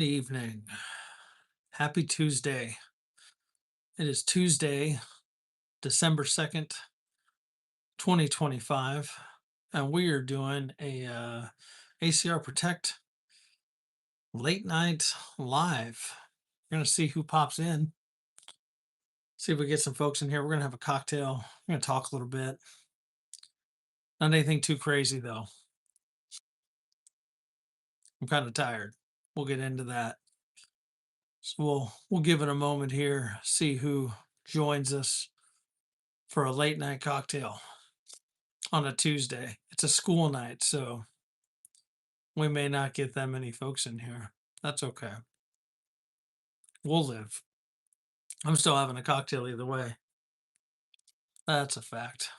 Evening. Happy Tuesday. It is Tuesday, December 2nd, 2025, and we are doing a ACR Protect late night live. We're going to see who pops in, see if we get some folks in here. We're going to have a cocktail. We're going to talk a little bit. Not anything too crazy, though. I'm kind of tired. We'll get into that. So we'll give it a moment here, see who joins us for a late night cocktail on a Tuesday. It's a school night, so we may not get that many folks in here. That's okay. We'll live. I'm still having a cocktail either way. That's a fact.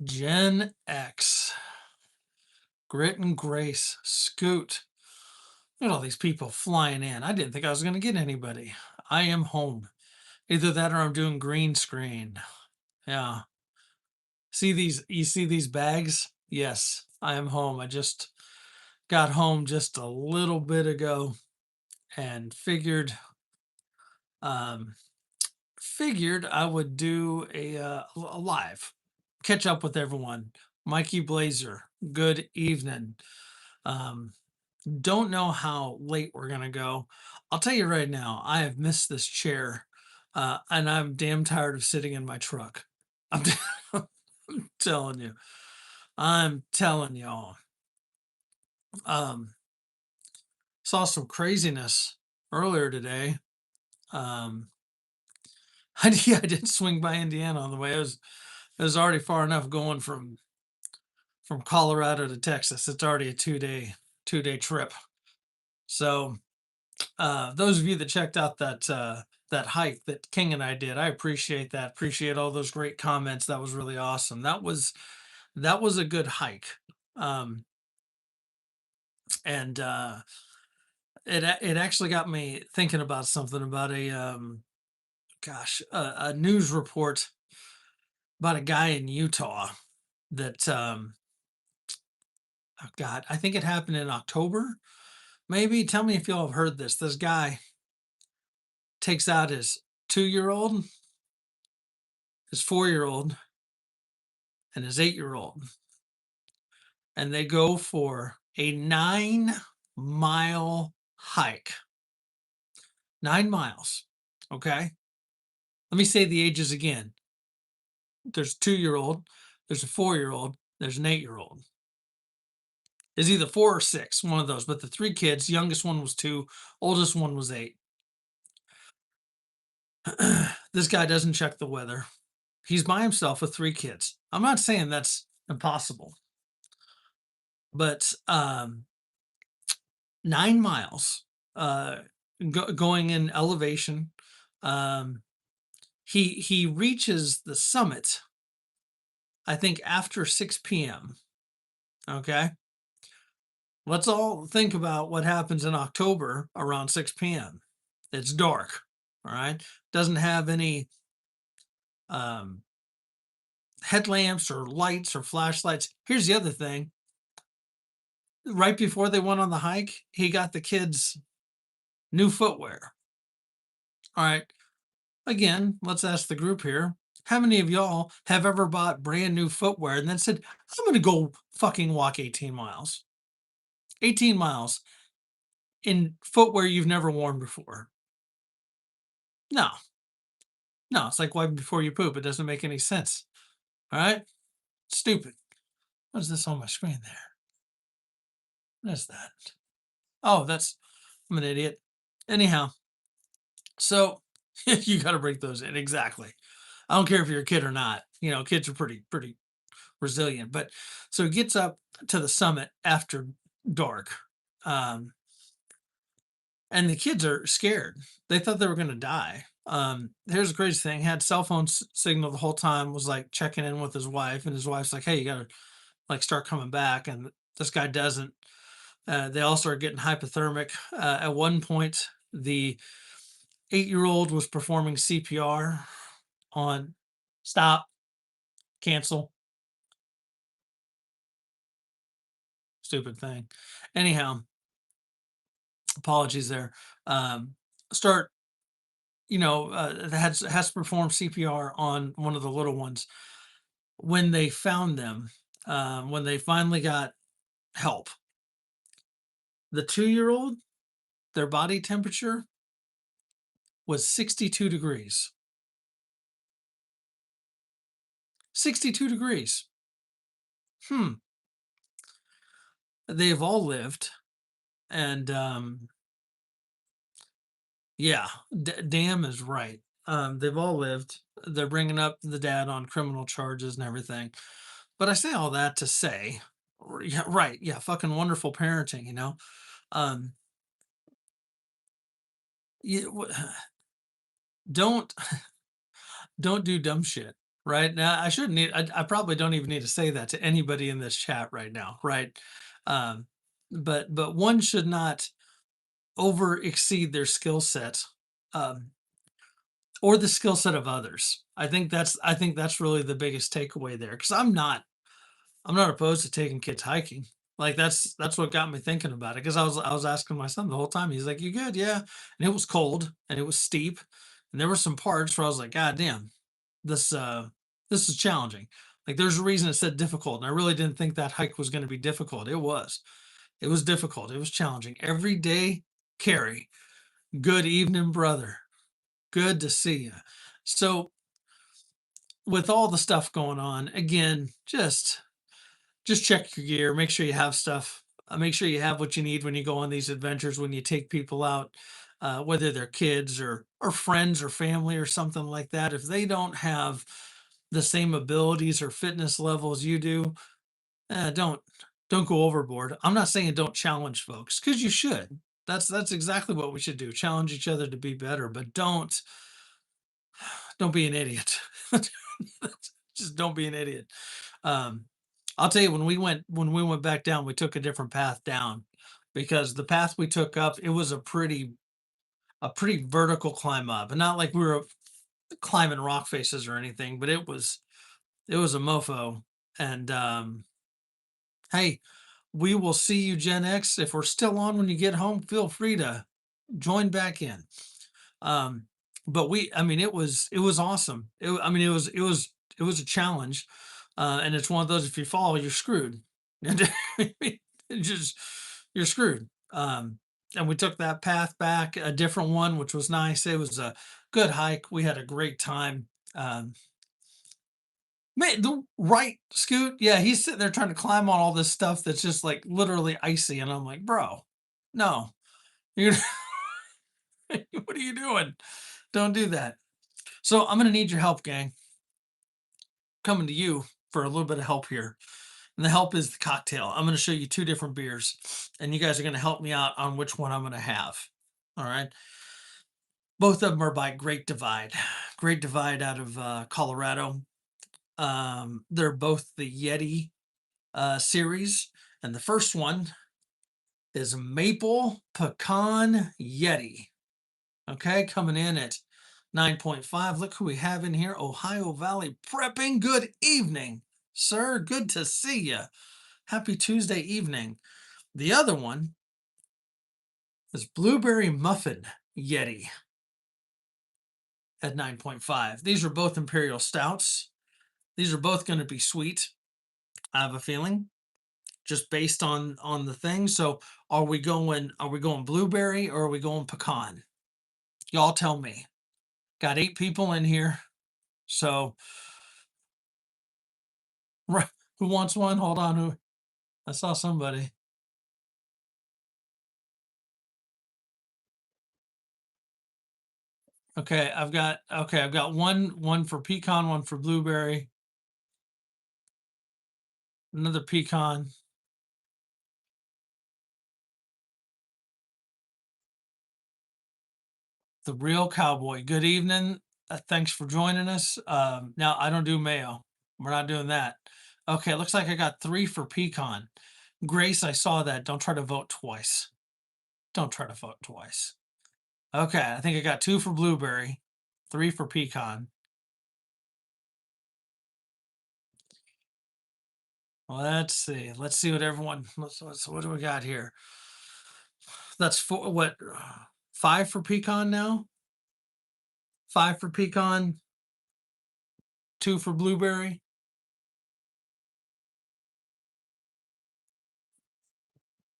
Gen X, Grit and Grace, Scoot. Look at all these people flying in. I didn't think I was going to get anybody. I am home. Either that or I'm doing green screen. Yeah. See these? You see these bags? Yes, I am home. I just got home just a little bit ago and um, figured I would do a live, catch up with everyone. Mikey Blazer, good evening. Um, don't know how late we're gonna go. I'll tell you right now, I have missed this chair, and I'm damn tired of sitting in my truck. I'm, I'm telling you, I'm telling y'all. Um, saw some craziness earlier today. Um, yeah, I did swing by Indiana on the way. It was already far enough going from Colorado to Texas. It's already a two day trip. So those of you that checked out that hike that King and I did, I appreciate that. Appreciate all those great comments. That was really awesome. That was a good hike. Um, and it actually got me thinking about something about a news report about a guy in Utah that oh God, I think it happened in October. Maybe tell me if y'all have heard this. This guy takes out his 2-year old, his 4-year old, and his 8-year old, and they go for a 9-mile hike. 9 miles. Okay. Let me say the ages again. There's a 2-year old, there's a 4-year old, there's an 8-year old. It's either 4 or 6, one of those. But the three kids, youngest one was 2, oldest one was 8. This guy doesn't check the weather. He's by himself with 3 kids. I'm not saying that's impossible, but 9 miles uh, going in elevation. Um, he reaches the summit, I think, after 6 p.m. Okay, let's all think about what happens in October around 6 p.m. It's dark. All right, doesn't have any um, headlamps or lights or flashlights. Here's the other thing: right before they went on the hike, he got the kids new footwear. All right. Again, let's ask the group here. How many of y'all have ever bought brand new footwear and then said, I'm going to go fucking walk 18 miles? 18 miles in footwear you've never worn before. No, no, it's like wiping before you poop. It doesn't make any sense. All right. Stupid. What is this on my screen there? What is that? Oh, I'm an idiot. Anyhow, so you got to break those in. Exactly. I don't care if you're a kid or not. Kids are pretty resilient. But so he gets up to the summit after dark, um, and the kids are scared. They thought they were going to die. Here's the crazy thing: had cell phone signal the whole time. Was like checking in with his wife, and his wife's like, "Hey, you got to like start coming back." And this guy doesn't. They all start getting hypothermic. At one point, the 8-year-old was performing CPR on stop, cancel, stupid thing. Anyhow, apologies there. Um, start, has to perform CPR on one of the little ones. When they found them, when they finally got help, the 2-year-old, their body temperature was 62 degrees. 62 degrees. Hmm. They've all lived, and yeah, damn is right. They've all lived. They're bringing up the dad on criminal charges and everything. But I say all that to say, yeah, right, yeah, fucking wonderful parenting, you know. Um, you, don't don't do dumb shit. Right now, I shouldn't need. I probably don't even need to say that to anybody in this chat right now. Right. Um, but one should not over exceed their skill set, um, or the skill set of others. I think that's really the biggest takeaway there. Because I'm not opposed to taking kids hiking. Like that's what got me thinking about it. Because I was asking my son the whole time. He's like, "You good? Yeah." And it was cold and it was steep, and there were some parts where I was like, "God damn, this this is challenging." Like there's a reason it said difficult, and I really didn't think that hike was going to be difficult. It was. It was difficult. It was challenging. Every day, Carrie. Good evening, brother. Good to see you. So, with all the stuff going on, again, just check your gear. Make sure you have stuff. Make sure you have what you need when you go on these adventures. When you take people out, whether they're kids or friends or family or something like that. If they don't have the same abilities or fitness levels you do, don't go overboard. I'm not saying don't challenge folks because you should. That's exactly what we should do. Challenge each other to be better, but don't be an idiot. Just don't be an idiot. Um, I'll tell you when we went back down, we took a different path down because the path we took up, it was a pretty vertical climb up, and not like we were climbing rock faces or anything, but it was a mofo. And hey, we will see you, Gen X. If we're still on when you get home, feel free to join back in. Um, but I mean, it was awesome. I mean, it was a challenge, and it's one of those. If you fall, you're screwed. And it just you're screwed. And we took that path back, a different one, which was nice. It was a good hike. We had a great time. Um, Man, the right Scoot, yeah, he's sitting there trying to climb on all this stuff that's just like literally icy, and I'm like, bro, no, you're what are you doing? Don't do that. So I'm gonna need your help, gang. Coming to you for a little bit of help here. And the help is the cocktail. I'm gonna show you two different beers, and you guys are gonna help me out on which one I'm gonna have. All right. Both of them are by Great Divide. Great Divide out of Colorado. They're both the Yeti series, and the first one is Maple Pecan Yeti. Okay, coming in at 9.5. Look who we have in here. Ohio Valley Prepping. Good evening, sir. Good to see you. Happy Tuesday evening. The other one is Blueberry Muffin Yeti at 9.5. These are both Imperial Stouts. These are both going to be sweet. I have a feeling, just based on the thing. So, are we going blueberry or are we going pecan? Y'all tell me. Got 8 people in here. So, right, who wants one? Hold on. Who I saw somebody. Okay, I've got one for pecan, one for blueberry, another pecan. The real cowboy. Good evening. Thanks for joining us. Now I don't do mayo. We're not doing that. Okay, looks like I got 3 for pecan. Grace, I saw that. Don't try to vote twice. Don't try to vote twice. Okay, I think I got 2 for blueberry, 3 for pecan. Let's see. Let's see what everyone. What do we got here? That's four. What? Five for pecan now. Five for pecan. Two for blueberry.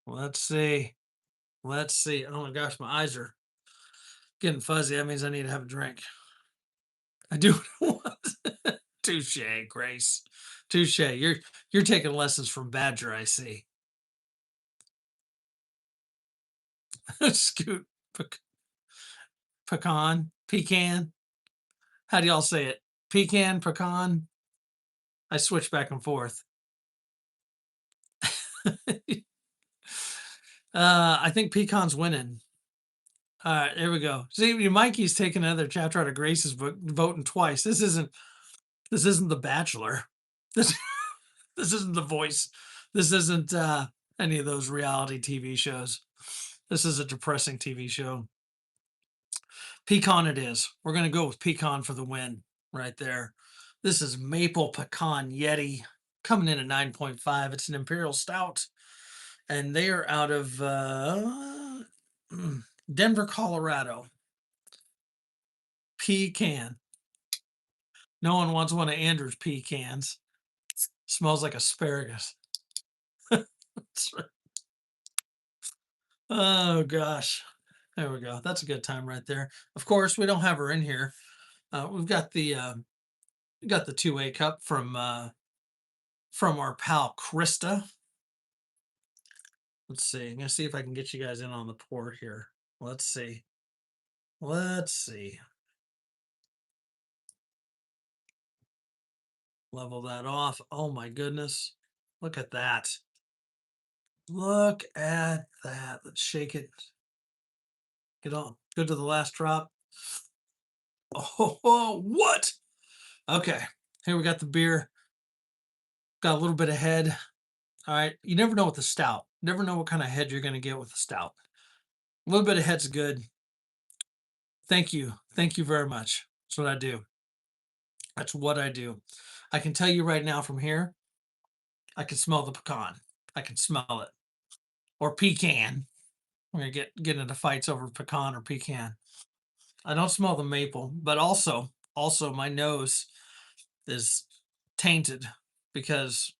Let's see. Let's see. Oh my gosh, my eyes are getting fuzzy. That means I need to have a drink. I do want. Touche, Grace. Touche. You're taking lessons from Badger. I see. Scoot. Pecan. Pecan. How do y'all say it? Pecan. Pecan. I switch back and forth. I think pecan's winning. All right, there we go. See, Mikey's taking another chapter out of Grace's book, voting twice. This isn't The Bachelor. This this isn't The Voice. This isn't any of those reality TV shows. This is a depressing TV show. Pecan it is. We're gonna go with pecan for the win right there. This is Maple Pecan Yeti coming in at 9.5. It's an Imperial Stout, and they are out of Denver, Colorado. Pecan. No one wants one of Andrew's pecans. Smells like asparagus. Oh gosh. There we go. That's a good time right there. Of course, we don't have her in here. We've got the 2A cup from our pal Krista. Let's see. I'm gonna see if I can get you guys in on the pour here. Let's see. Let's see. Level that off. Oh my goodness. Look at that. Look at that. Let's shake it. Get on. Good to the last drop. Oh, what? Okay. Here we got the beer. Got a little bit of head. All right. You never know with the stout. Never know what kind of head you're going to get with the stout. A little bit of head's good. Thank you. Thank you very much. That's what I do. That's what I do. I can tell you right now from here, I can smell the pecan. I can smell it. Or pecan. We're gonna get into fights over pecan or pecan. I don't smell the maple, but also my nose is tainted because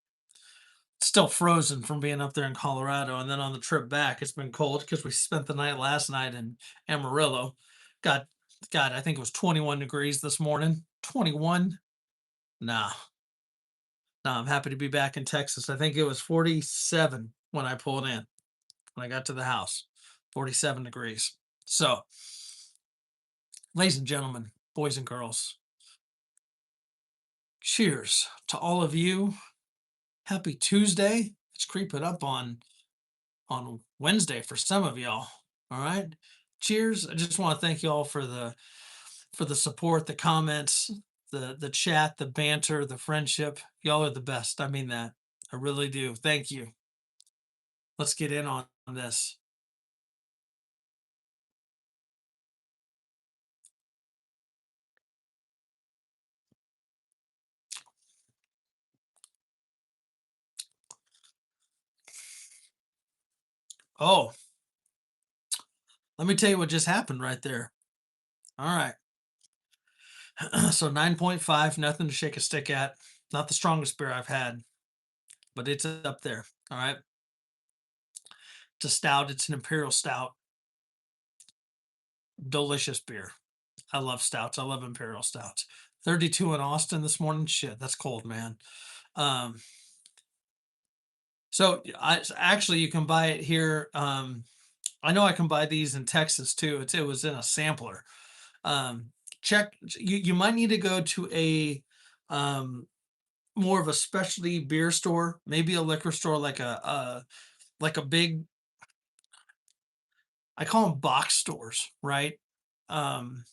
it's still frozen from being up there in Colorado. And then on the trip back, it's been cold because we spent the night last night in Amarillo. Got God, I think it was 21 degrees this morning. 21? Nah. Nah, I'm happy to be back in Texas. I think it was 47 when I pulled in, when I got to the house. 47 degrees. So, ladies and gentlemen, boys and girls, cheers to all of you. Happy Tuesday. It's creeping up on Wednesday for some of y'all. All right. Cheers. I just want to thank y'all for the support, the comments, the chat, the banter, the friendship. Y'all are the best. I mean that. I really do. Thank you. Let's get in on this. Oh, let me tell you what just happened right there. All right. So 9.5, nothing to shake a stick at. Not the strongest beer I've had, but it's up there. All right. It's a stout. It's an imperial stout. Delicious beer. I love stouts. I love imperial stouts. 32 in Austin this morning. Shit, that's cold, man. Um, so actually you can buy it here. I know I can buy these in Texas too. It was in a sampler. Um, check. You might need to go to a more of a specialty beer store, maybe a liquor store, like a big. I call them box stores, right? Um,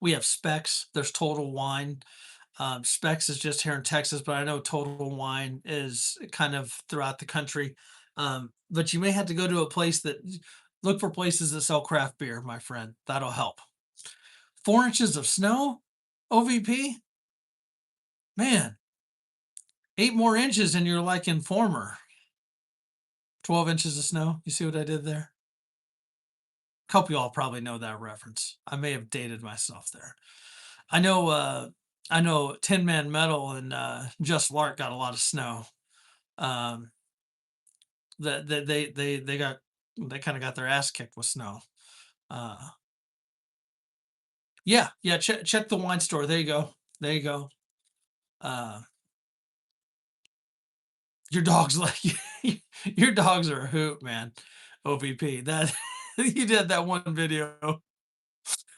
we have Specs. There's Total Wine. Specs is just here in Texas, but I know Total Wine is kind of throughout the country. But you may have to go to a place that look for places that sell craft beer, my friend. That'll help. 4 inches of snow, OVP, man. 8 more inches and you're like Informer. 12 inches of snow. You see what I did there? Hope you all probably know that reference. I may have dated myself there. I know, I know Tin Man Metal and, Just Lark got a lot of snow. Um, that they got they kinda got their ass kicked with snow. Uh, yeah, yeah, check the wine store. There you go. There you go. Uh, your dog's like your dogs are a hoot, man. OVP. That you did that one video.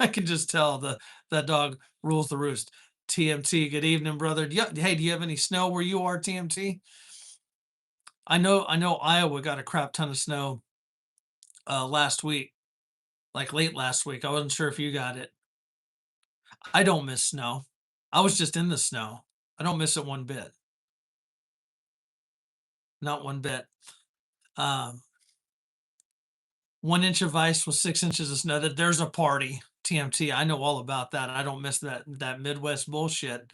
I can just tell that dog rules the roost. TMT, good evening, brother. Hey, do you have any snow where you are, TMT? I know Iowa got a crap ton of snow last week, like late last week. I wasn't sure if you got it. I don't miss snow. I was just in the snow. I don't miss it one bit. Not one bit. Um, 1 inch of ice with 6 inches of snow. That there's a party. TMT. I know all about that. I don't miss that Midwest bullshit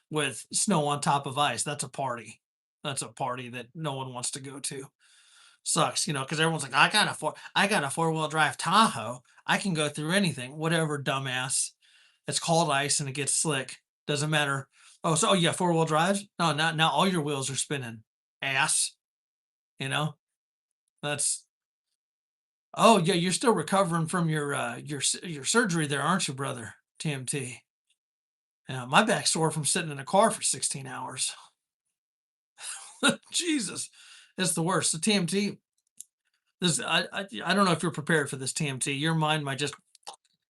with snow on top of ice. That's a party. That's a party that no one wants to go to. Sucks, because everyone's like, I got a four-wheel drive Tahoe. I can go through anything. Whatever, dumbass. It's called ice and it gets slick. Doesn't matter. Oh, yeah, four-wheel drives? No, not now all your wheels are spinning. Ass. You know? That's Oh, yeah, you're still recovering from your surgery there, aren't you, brother? TMT. Yeah, my back's sore from sitting in a car for 16 hours. Jesus. It's the worst. The TMT, this I don't know if you're prepared for this, TMT. Your mind might just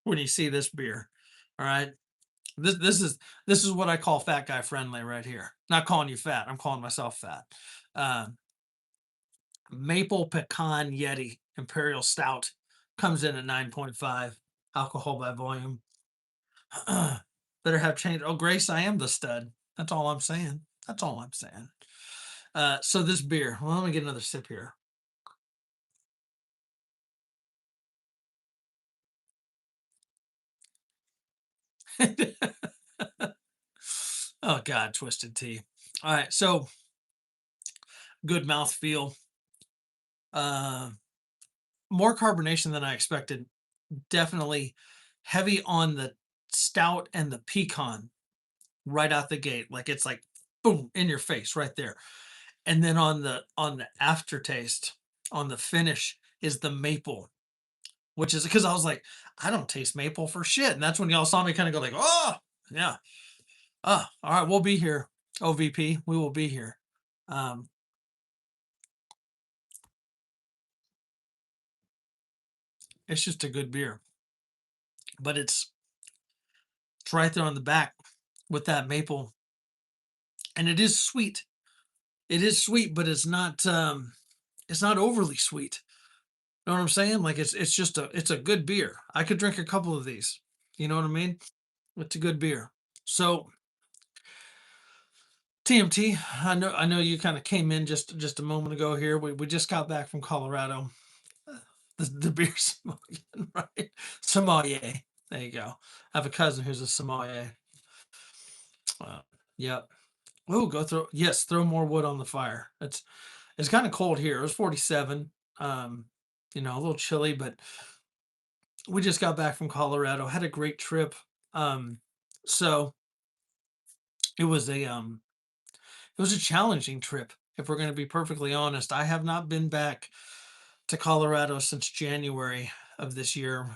when you see this beer. All right. This is what I call fat guy friendly right here. Not calling you fat. I'm calling myself fat. Uh, Maple Pecan Yeti Imperial Stout comes in at 9.5 alcohol by volume. Better have changed. Oh, Grace, I am the stud. That's all I'm saying. That's all I'm saying. So this beer. Well, let me get another sip here. Oh God, twisted tea. All right, so good mouth feel. Uh, more carbonation than I expected. Definitely heavy on the stout and the pecan right out the gate. Like it's like boom in your face right there. And then on the aftertaste, on the finish is the maple, which is because I was like, I don't taste maple for shit. And that's when y'all saw me kind of go like, oh yeah. Oh, all right, we'll be here. OVP, we will be here. Um, it's just a good beer, but it's right there on the back with that maple, and it is sweet. It is sweet, but it's not overly sweet. Know what I'm saying? Like it's just it's a good beer. I could drink a couple of these. You know what I mean? It's a good beer. So TMT, I know you kind of came in just a moment ago here. We just got back from Colorado. The beer sommelier, right? Sommelier. There you go. I have a cousin who's a sommelier. Uh, yep. Oh, go throw yes, throw more wood on the fire. It's kind of cold here. It was 47. Um, a little chilly, but we just got back from Colorado. Had a great trip. Um, so it was a challenging trip. If we're going to be perfectly honest, I have not been back to Colorado since January of this year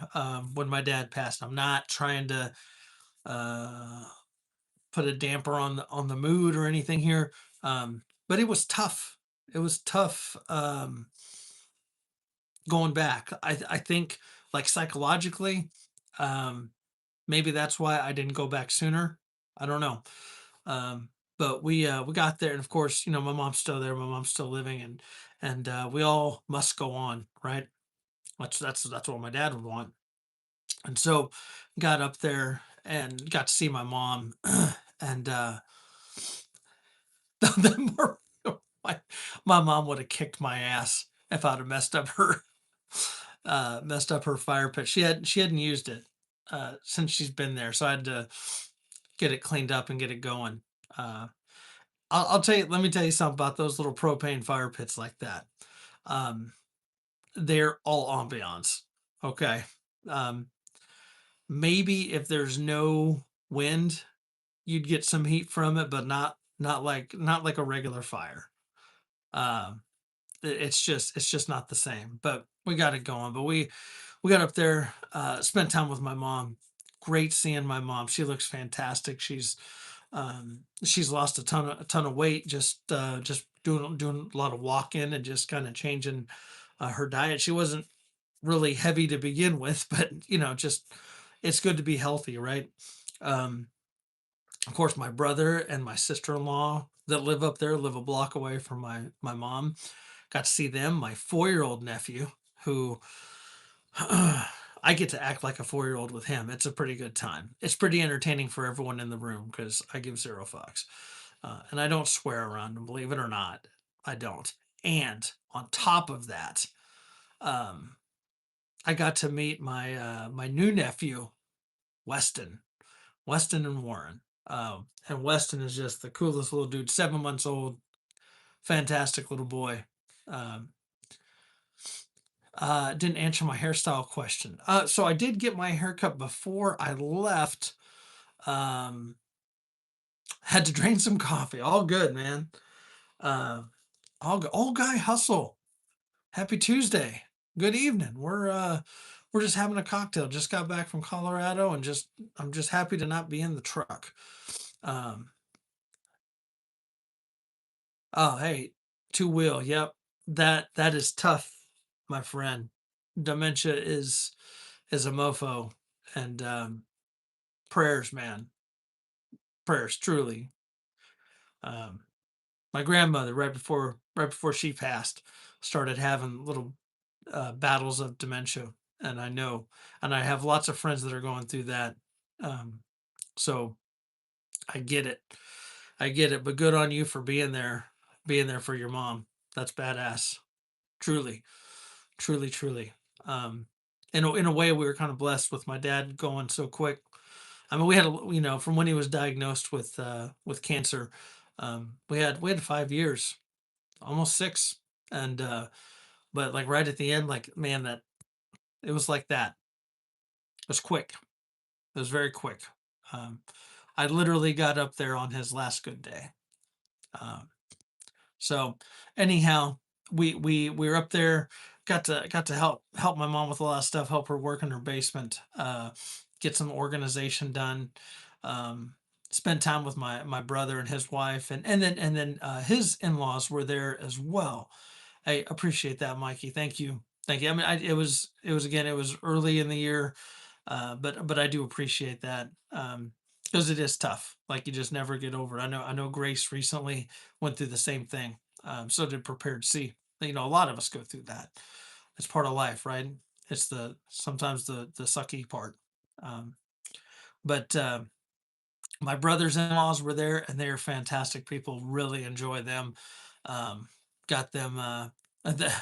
when my dad passed. I'm not trying to uh, put a damper on the mood or anything here, but it was tough. It was tough going back. I think like psychologically, um, maybe that's why I didn't go back sooner. I don't know. Um, but we got there, and of course, my mom's still there. My mom's still living, and we all must go on, right? That's what my dad would want. And so got up there and got to see my mom, and the more my mom would have kicked my ass if I'd have messed up her fire pit. She hadn't used it since she's been there, so I had to get it cleaned up and get it going. Uh, I'll tell you, let me tell you something about those little propane fire pits like that. Um, they're all ambiance. Okay. Um, maybe if there's no wind, you'd get some heat from it, but not like a regular fire. Um, it's just not the same. But we got it going. But we got up there, spent time with my mom. Great seeing my mom. She looks fantastic. She's lost a ton of weight, just doing a lot of walking and just kind of changing her diet. She wasn't really heavy to begin with, but just it's good to be healthy, right? Um, of course, my brother and my sister-in-law that live up there live a block away from my mom. Got to see them. My 4-year-old nephew, who I get to act like a 4-year-old with him. It's a pretty good time. It's pretty entertaining for everyone in the room because I give zero fucks. And I don't swear around them, believe it or not. I don't. And on top of that, um, I got to meet my new nephew, Weston. Weston and Warren. And Weston is just the coolest little dude, 7 months old, fantastic little boy. Um, didn't answer my hairstyle question. So I did get my haircut before I left. Um, had to drain some coffee. All good, man. Uh, old guy hustle. Happy Tuesday. Good evening. We're just having a cocktail. Just got back from Colorado and just I'm just happy to not be in the truck. Um, oh hey, two wheel. Yep. That is tough, my friend. Dementia is a mofo and prayers, man. Prayers, truly. Um, my grandmother, right before she passed, started having little battles of dementia, and I know, and I have lots of friends that are going through that. Um, so I get it, I get it. But good on you for being there for your mom. That's badass. Truly, truly, truly. Um, in a way, we were kind of blessed with my dad going so quick. I mean, we had from when he was diagnosed with cancer, we had 5 years, almost six, and but like right at the end, like man, that it was like that. It was quick. It was very quick. Um, I literally got up there on his last good day. Um, so anyhow, we were up there, got to help my mom with a lot of stuff, help her work in her basement, get some organization done. Um, spend time with my brother and his wife, and then his in-laws were there as well. I appreciate that, Mikey. Thank you. Thank you. I mean, it was again, it was early in the year, but I do appreciate that, because it is tough. Like you just never get over it. I know Grace recently went through the same thing. So did Prepared C. A lot of us go through that. It's part of life, right? It's the sometimes the sucky part. Um, but my brothers-in-laws were there, and they are fantastic people. Really enjoy them. Um, got them. The,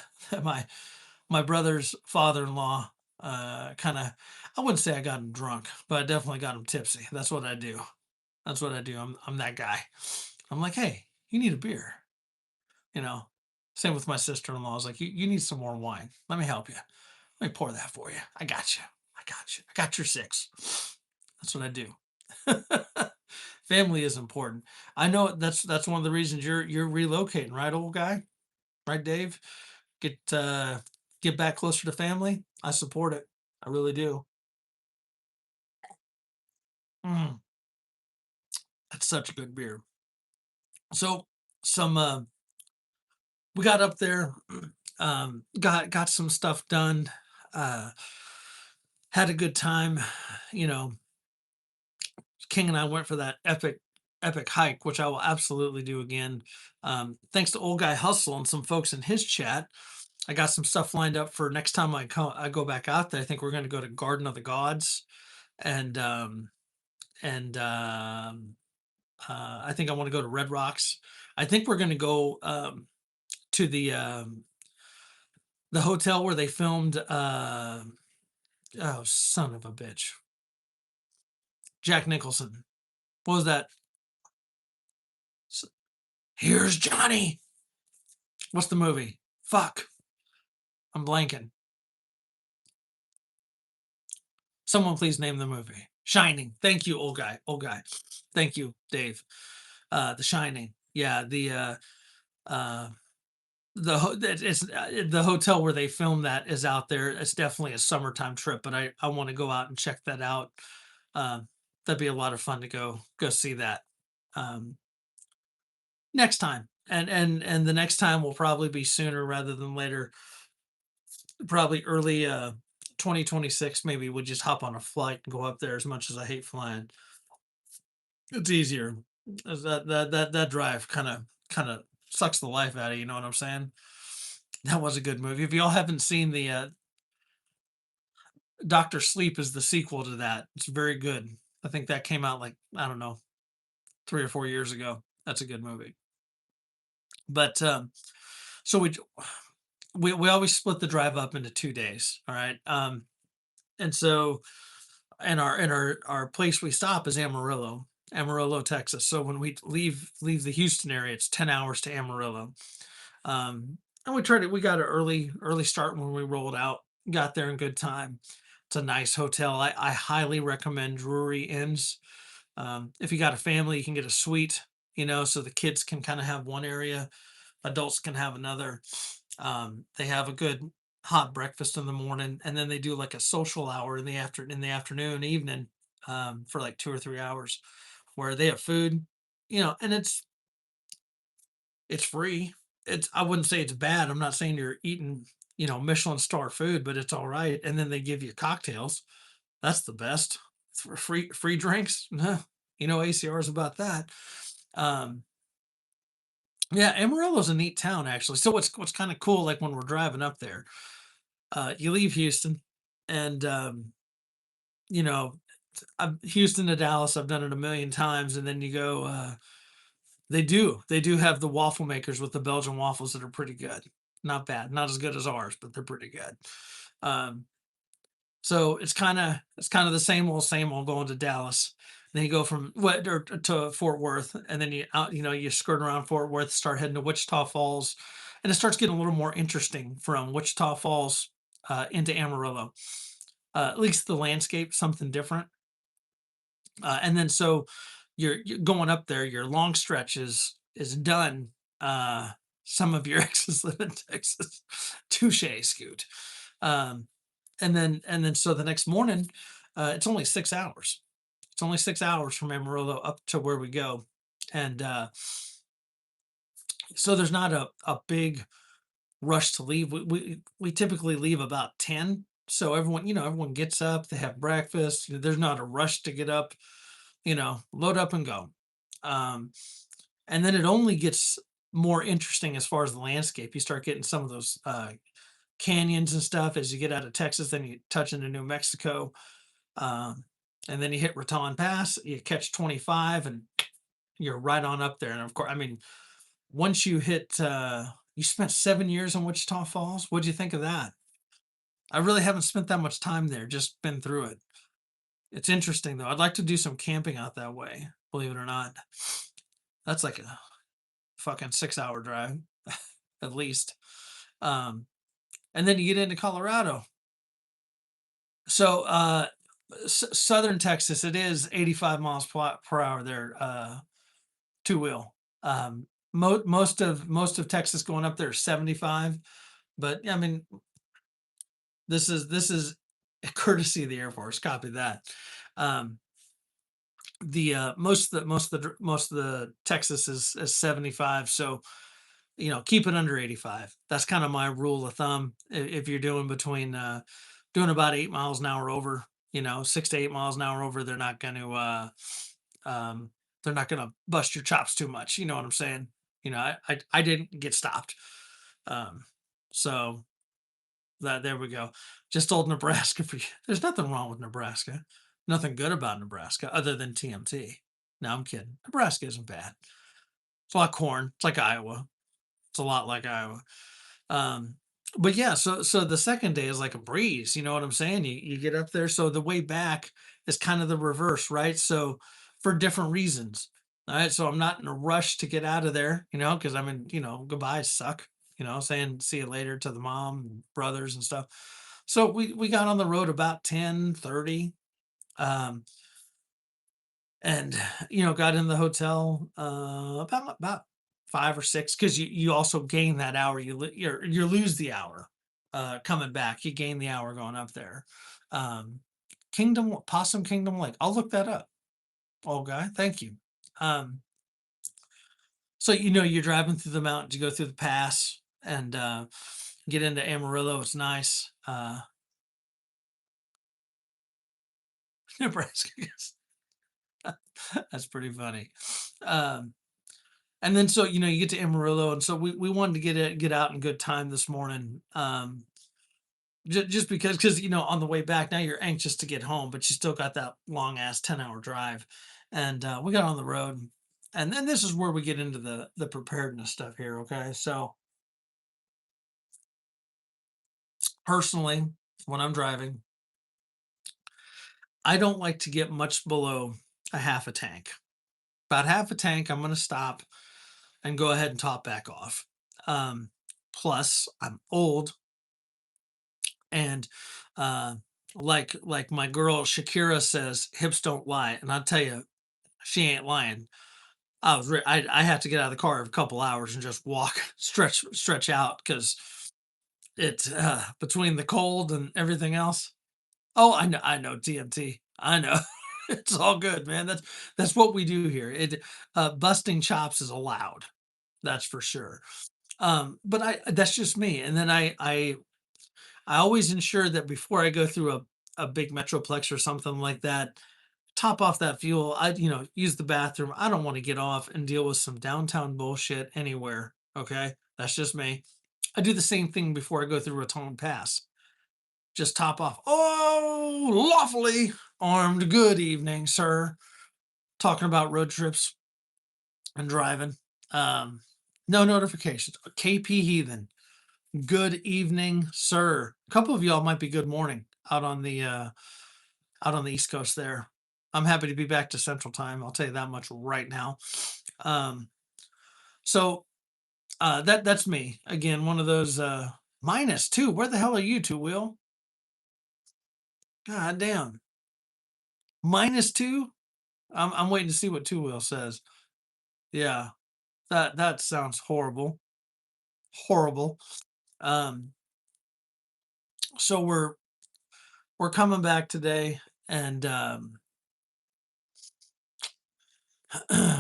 my brother's father-in-law. Kind of. I wouldn't say I got him drunk, but I definitely got him tipsy. That's what I do. That's what I do. I'm that guy. I'm like, hey, you need a beer. You know. Same with my sister-in-law. I was like, you need some more wine. Let me help you. Let me pour that for you. I got you. I got you. I got your six. That's what I do. Family is important. I know that's one of the reasons you're relocating, right, old guy? Right, Dave? Get back closer to family. I support it. I really do. Mm, that's such a good beer. So some we got up there, got some stuff done, uh, had a good time. You know, King and I went for that epic hike, which I will absolutely do again. Thanks to old guy Hustle and some folks in his chat. I got some stuff lined up for next time I go back out there. I think we're going to go to Garden of the Gods, and I think I want to go to Red Rocks. I think we're going to go to the hotel where they filmed. Oh, son of a bitch, Jack Nicholson. What was that? Here's Johnny. What's the movie? Fuck, I'm blanking. Someone please name the movie. Shining. Thank you, old guy. Old guy. Thank you, Dave. The Shining. Yeah, uh it's the hotel where they filmed that is out there. It's definitely a summertime trip, but I want to go out and check that out. Um, that'd be a lot of fun to go see that um, next time. And the next time will probably be sooner rather than later. Probably early 2026. Maybe we'll just hop on a flight and go up there. As much as I hate flying, it's easier. That drive kind of sucks the life out of you. You know what I'm saying? That was a good movie. If y'all haven't seen the Doctor Sleep is the sequel to that. It's very good. I think that came out like, I don't know, 3 or 4 years ago. That's a good movie. But, so we always split the drive up into 2 days, all right? And so and our place we stop is Amarillo, Texas. So when we leave the Houston area, it's 10 hours to Amarillo. And we got an early start when we rolled out, got there in good time. It's a nice hotel. I highly recommend Drury Inns. If you got a family, you can get a suite, so the kids can kind of have one area, adults can have another. They have a good hot breakfast in the morning, and then they do like a social hour in the afternoon, evening, for like 2 or 3 hours, where they have food, and it's free. I wouldn't say it's bad. I'm not saying you're eating, Michelin star food, but it's all right. And then they give you cocktails. That's the best. It's for free drinks. Nah, ACR is about that. Um, yeah, Amarillo's a neat town actually. So what's kind of cool, like when we're driving up there, you leave Houston, and you know, Houston to Dallas. I've done it a million times, and then you go. They do have the waffle makers with the Belgian waffles that are pretty good. Not bad, not as good as ours, but they're pretty good. Um, so it's kind of the same old going to Dallas. Then you go from what or to Fort Worth, and then you skirt around Fort Worth, start heading to Wichita Falls, and it starts getting a little more interesting from Wichita Falls into Amarillo. At least the landscape, something different. And then so you're going up there, your long stretch is done. Uh, some of your exes live in Texas. Touche, Scoot. Um, and then so the next morning, it's only 6 hours. It's only 6 hours from Amarillo up to where we go, and so there's not a big rush to leave. We typically leave about 10. So everyone gets up, they have breakfast. There's not a rush to get up. Load up and go. Um, and then it only gets more interesting as far as the landscape. You start getting some of those canyons and stuff as you get out of Texas. Then you touch into New Mexico, um, and then you hit Raton Pass. You catch 25, and you're right on up there. And of course, I mean, once you hit, you spent 7 years in Wichita Falls. What'd you think of that? I really haven't spent that much time there. Just been through it. It's interesting though. I'd like to do some camping out that way. Believe it or not, that's like a fucking 6 hour drive at least. Um, and then you get into Colorado. So southern Texas, it is 85 miles per hour there, two wheel. Most of Texas going up there is 75, but I mean this is a courtesy of the Air Force. Copy that. Um, the most of the Texas is 75, so keep it under 85. That's kind of my rule of thumb. If you're doing between doing about 8 miles an hour over, 6 to 8 miles an hour over, um, they're not gonna bust your chops too much. You know what I'm saying? I didn't get stopped. Um, so that there we go. Just old Nebraska for you. There's nothing wrong with Nebraska. Nothing good about Nebraska other than TMT. No, I'm kidding. Nebraska isn't bad. It's a lot of corn. It's like Iowa. It's a lot like Iowa. Um, but yeah, so the second day is like a breeze. You know what I'm saying? You get up there. So the way back is kind of the reverse, right? So for different reasons. All right, so I'm not in a rush to get out of there, because I'm in, goodbyes suck, saying see you later to the mom and brothers and stuff. So we got on the road about 10:30, um, and got in the hotel about 5 or 6, because you also gain that hour. You lose the hour coming back. You gain the hour going up there. Um, Possum Kingdom Lake. I'll look that up. Oh, guy, thank you. Um, So, you're driving through the mountains, you go through the pass and get into Amarillo. It's nice. Nebraska. That's pretty funny. Um, and then so you get to Amarillo, and so we wanted to get out in good time this morning. Just because on the way back now you're anxious to get home, but you still got that long ass 10-hour drive, and we got on the road, and then this is where we get into the preparedness stuff here. Okay, so personally, when I'm driving, I don't like to get much below a half a tank. About half a tank, I'm going to stop and go ahead and top back off. Um, Plus, I'm old, and uh, like my girl Shakira says, hips don't lie, and I'll tell you, she ain't lying. I have to get out of the car every couple hours and just walk, stretch out, because it's between the cold and everything else. Oh, I know TMT. I know. It's all good, man. That's what we do here. Busting chops is allowed. That's for sure. But that's just me. And then I always ensure that before I go through a big metroplex or something like that, top off that fuel. I use the bathroom. I don't want to get off and deal with some downtown bullshit anywhere. Okay, that's just me. I do the same thing before I go through Raton Pass. Just top off. Oh, lawfully armed. Good evening, sir. Talking about road trips and driving. Um, no notifications. KP Heathen. Good evening, sir. A couple of y'all might be good morning out on the East Coast there. I'm happy to be back to Central Time. I'll tell you that much right now. Um, so that's me. Again, one of those -2. Where the hell are you two, Will? God damn. -2? I'm waiting to see what Two Wheel says. Yeah, that sounds horrible. Horrible. Um, so we're coming back today, and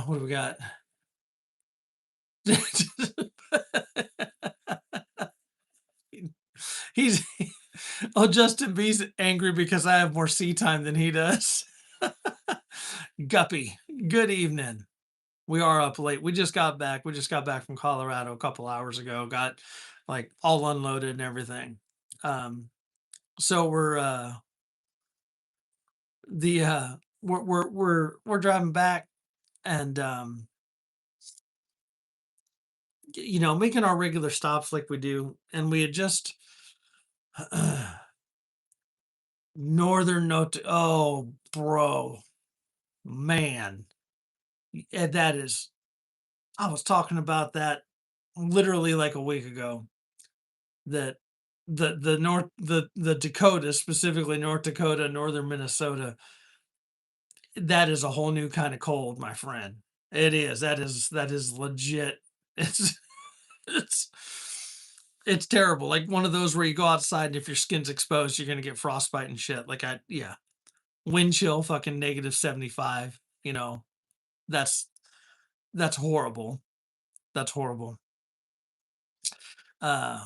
what do we got? He's oh, Justin B's angry because I have more sea time than he does. Guppy, good evening. We are up late. We just got back. We just got back from Colorado a couple hours ago. Got like all unloaded and everything. Um, so the we're driving back, and making our regular stops like we do, and we had just northern note. Oh, bro, man, that is. I was talking about that literally like a week ago. That the Dakotas, specifically North Dakota, northern Minnesota, that is a whole new kind of cold, my friend. It is. That is legit. It's it's it's terrible. Like one of those where you go outside and if your skin's exposed, you're gonna get frostbite and shit. Yeah. Wind chill, fucking -75. That's that's horrible. That's horrible. Uh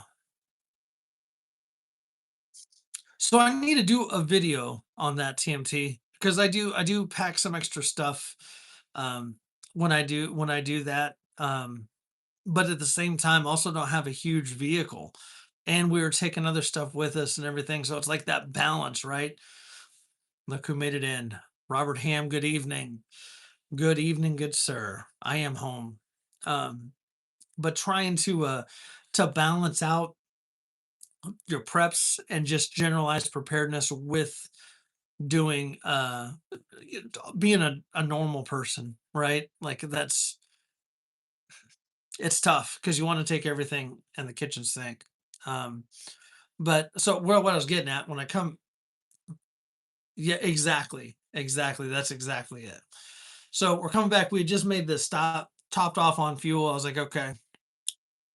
So I need to do a video on that TMT, because I do pack some extra stuff um when I do that. But at the same time also don't have a huge vehicle. And we were taking other stuff with us and everything. So it's like that balance, right? Look who made it in. Robert Ham, good evening. Good evening, good sir. I am home. Um, but trying to balance out your preps and just generalized preparedness with doing being a normal person, right? Like it's tough because you want to take everything in the kitchen sink. Um, but so what I was getting at when I come, yeah, exactly. That's exactly it. So we're coming back. We had just made this stop, topped off on fuel. I was like, okay,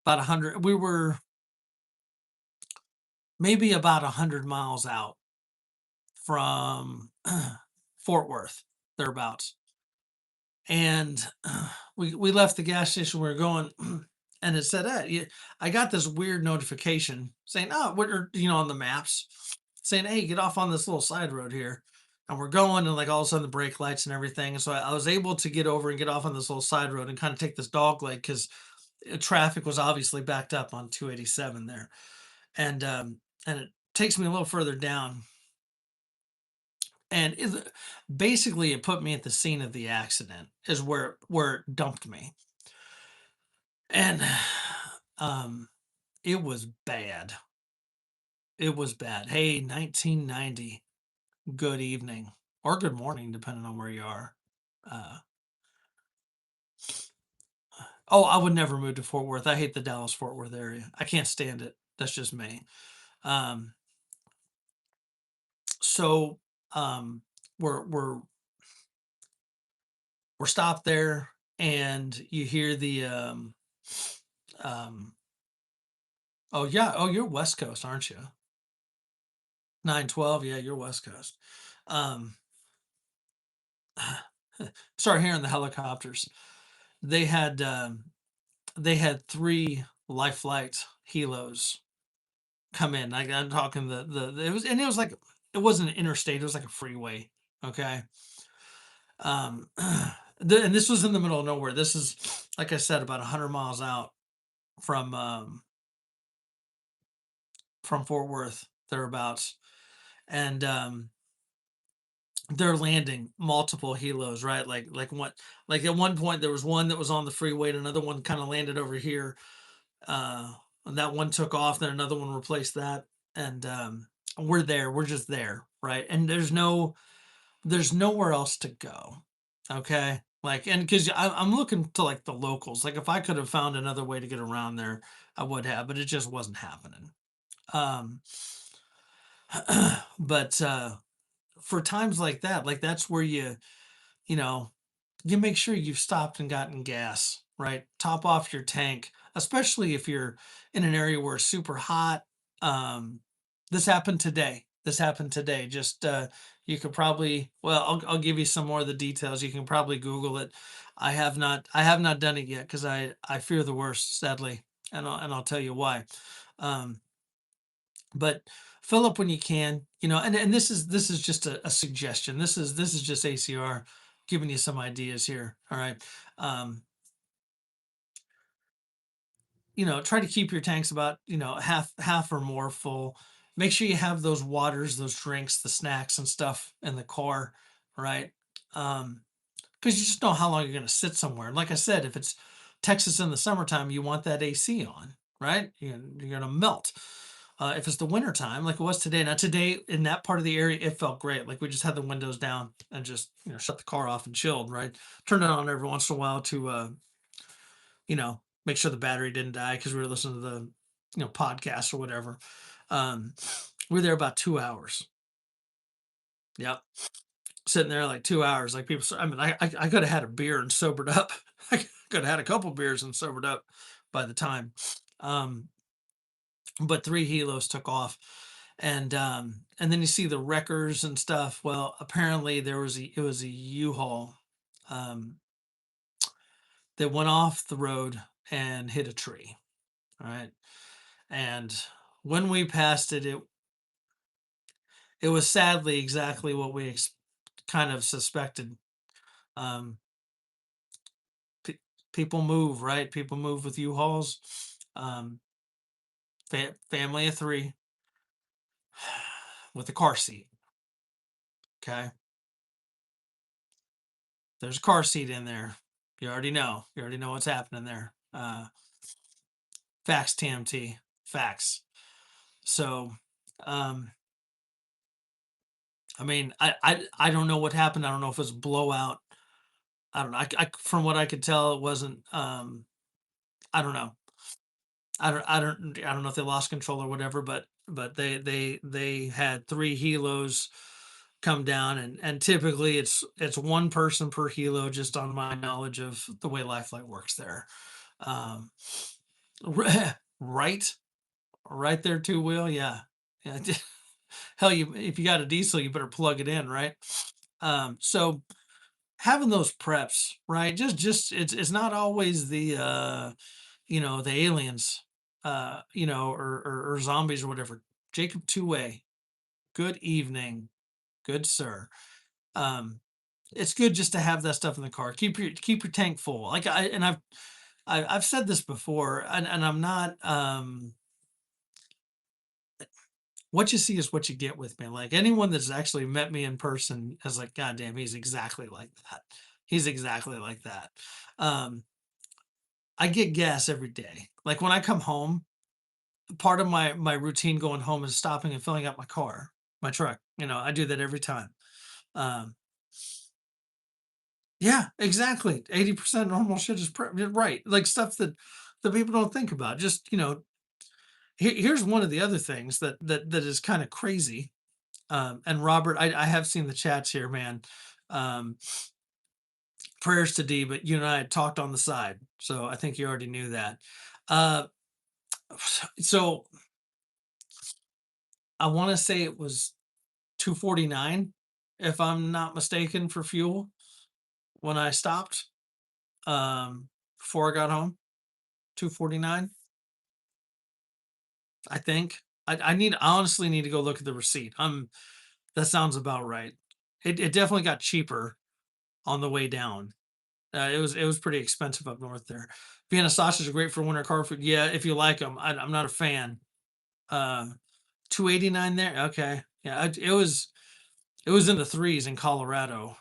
about 100. We were maybe about 100 miles out from Fort Worth, thereabouts. And we left the gas station. We were going, and it said, "Hey, I got this weird notification saying, oh, what are on the maps saying, hey, get off on this little side road here." And we're going, and like all of a sudden the brake lights and everything. And so I was able to get over and get off on this little side road and kind of take this dog leg because traffic was obviously backed up on 287 there. And it takes me a little further down, and basically it put me at the scene of the accident is where it dumped me. And um it was bad. It was bad. Hey, 1990, good evening or good morning depending on where you are. uh oh, I would never move to Fort Worth. I hate the Dallas Fort Worth area. I can't stand it. That's just me. um so um we're we're we're stopped there, and you hear the um oh yeah, oh, you're West Coast, aren't you? 912, yeah, you're West Coast. um Start hearing the helicopters. They had they had 3 life flight helos come in. Like, I'm talking it was, and it was like, it wasn't an interstate, it was like a freeway, okay? Um, and this was in the middle of nowhere. This is, like I said, about 100 miles out from, from Fort Worth, thereabouts. And, they're landing multiple helos, right? Like at one point, there was one that was on the freeway, and another one kinda landed over here. Uh, and that one took off, then another one replaced that, and we're there. We're just there, right? And there's nowhere else to go. Okay, like, and because I'm looking to like the locals. Like, if I could have found another way to get around there, I would have, but it just wasn't happening. Um, but for times like that, like that's where you know you make sure you've stopped and gotten gas, right? Top off your tank, especially if you're in an area where it's super hot. Um, this happened today. This happened today. Just you could probably, well, I'll give you some more of the details. You can probably Google it. I have not done it yet because I fear the worst, sadly, and I'll tell you why. Um, but fill up when you can, and this is just a suggestion. This is just ACR giving you some ideas here. All right. um Try to keep your tanks about half or more full. Make sure you have those waters, those drinks, the snacks and stuff in the car, right? Because you just know how long you're going to sit somewhere. And like I said, if it's Texas in the summertime, you want that AC on, right? You're going to melt. If it's the winter time, like it was today. Now today in that part of the area, it felt great. Like we just had the windows down and just shut the car off and chilled. Right, turned it on every once in a while to make sure the battery didn't die because we were listening to the podcast or whatever. Um, we were there about 2 hours. Yep, sitting there like 2 hours. Like people, I mean, I could have had a beer and sobered up. I could have had a couple beers and sobered up by the time. Um, but 3 helos took off, and then you see the wreckers and stuff. Well, apparently it was a U-Haul um, that went off the road and hit a tree. All right, and when we passed it, it was sadly exactly what we kind of suspected. Um, pe- People move, right? People move with U-Hauls. Um, Family of 3 with a car seat. Okay, there's a car seat in there. You already know. You already know what's happening there. Facts, TMT. Facts. So, um, I mean, I don't know what happened. I don't know if it was blowout I don't know. From what I could tell, it wasn't. I don't know. I don't know if they lost control or whatever, but they had three helos come down, and typically it's one person per helo, just on my knowledge of the way Lifeline works there. Um, right, right there, two wheel, yeah, yeah. Hell, you if you got a diesel, you better plug it in, right? So having those preps, right? Just it's not always the the aliens, or zombies or whatever. Jacob Two-Way, good evening, good sir. Um, it's good just to have that stuff in the car. Keep your tank full. Like I've said this before, and I'm not what you see is what you get with me. Like anyone that's actually met me in person is like, God damn, he's exactly like that. He's exactly like that. Um, I get gas every day. Like when I come home, part of my routine going home is stopping and filling up my car, my truck. I do that every time. Um, yeah, exactly. 80% normal shit is right. Like stuff that people don't think about. Just here's one of the other things that is kind of crazy. And Robert, I have seen the chats here, man. Um, prayers to D, but you and I had talked on the side, so I think you already knew that. Uh, so I want to say it was 249, if I'm not mistaken, for fuel when I stopped, before I got home. 249, I think. I honestly need to go look at the receipt. That sounds about right. It definitely got cheaper on the way down. It was pretty expensive up north there. Vienna sausage are great for winter car food. Yeah, if you like them. I'm not a fan. Uh, 289 there. Okay, yeah, it was in the threes in Colorado.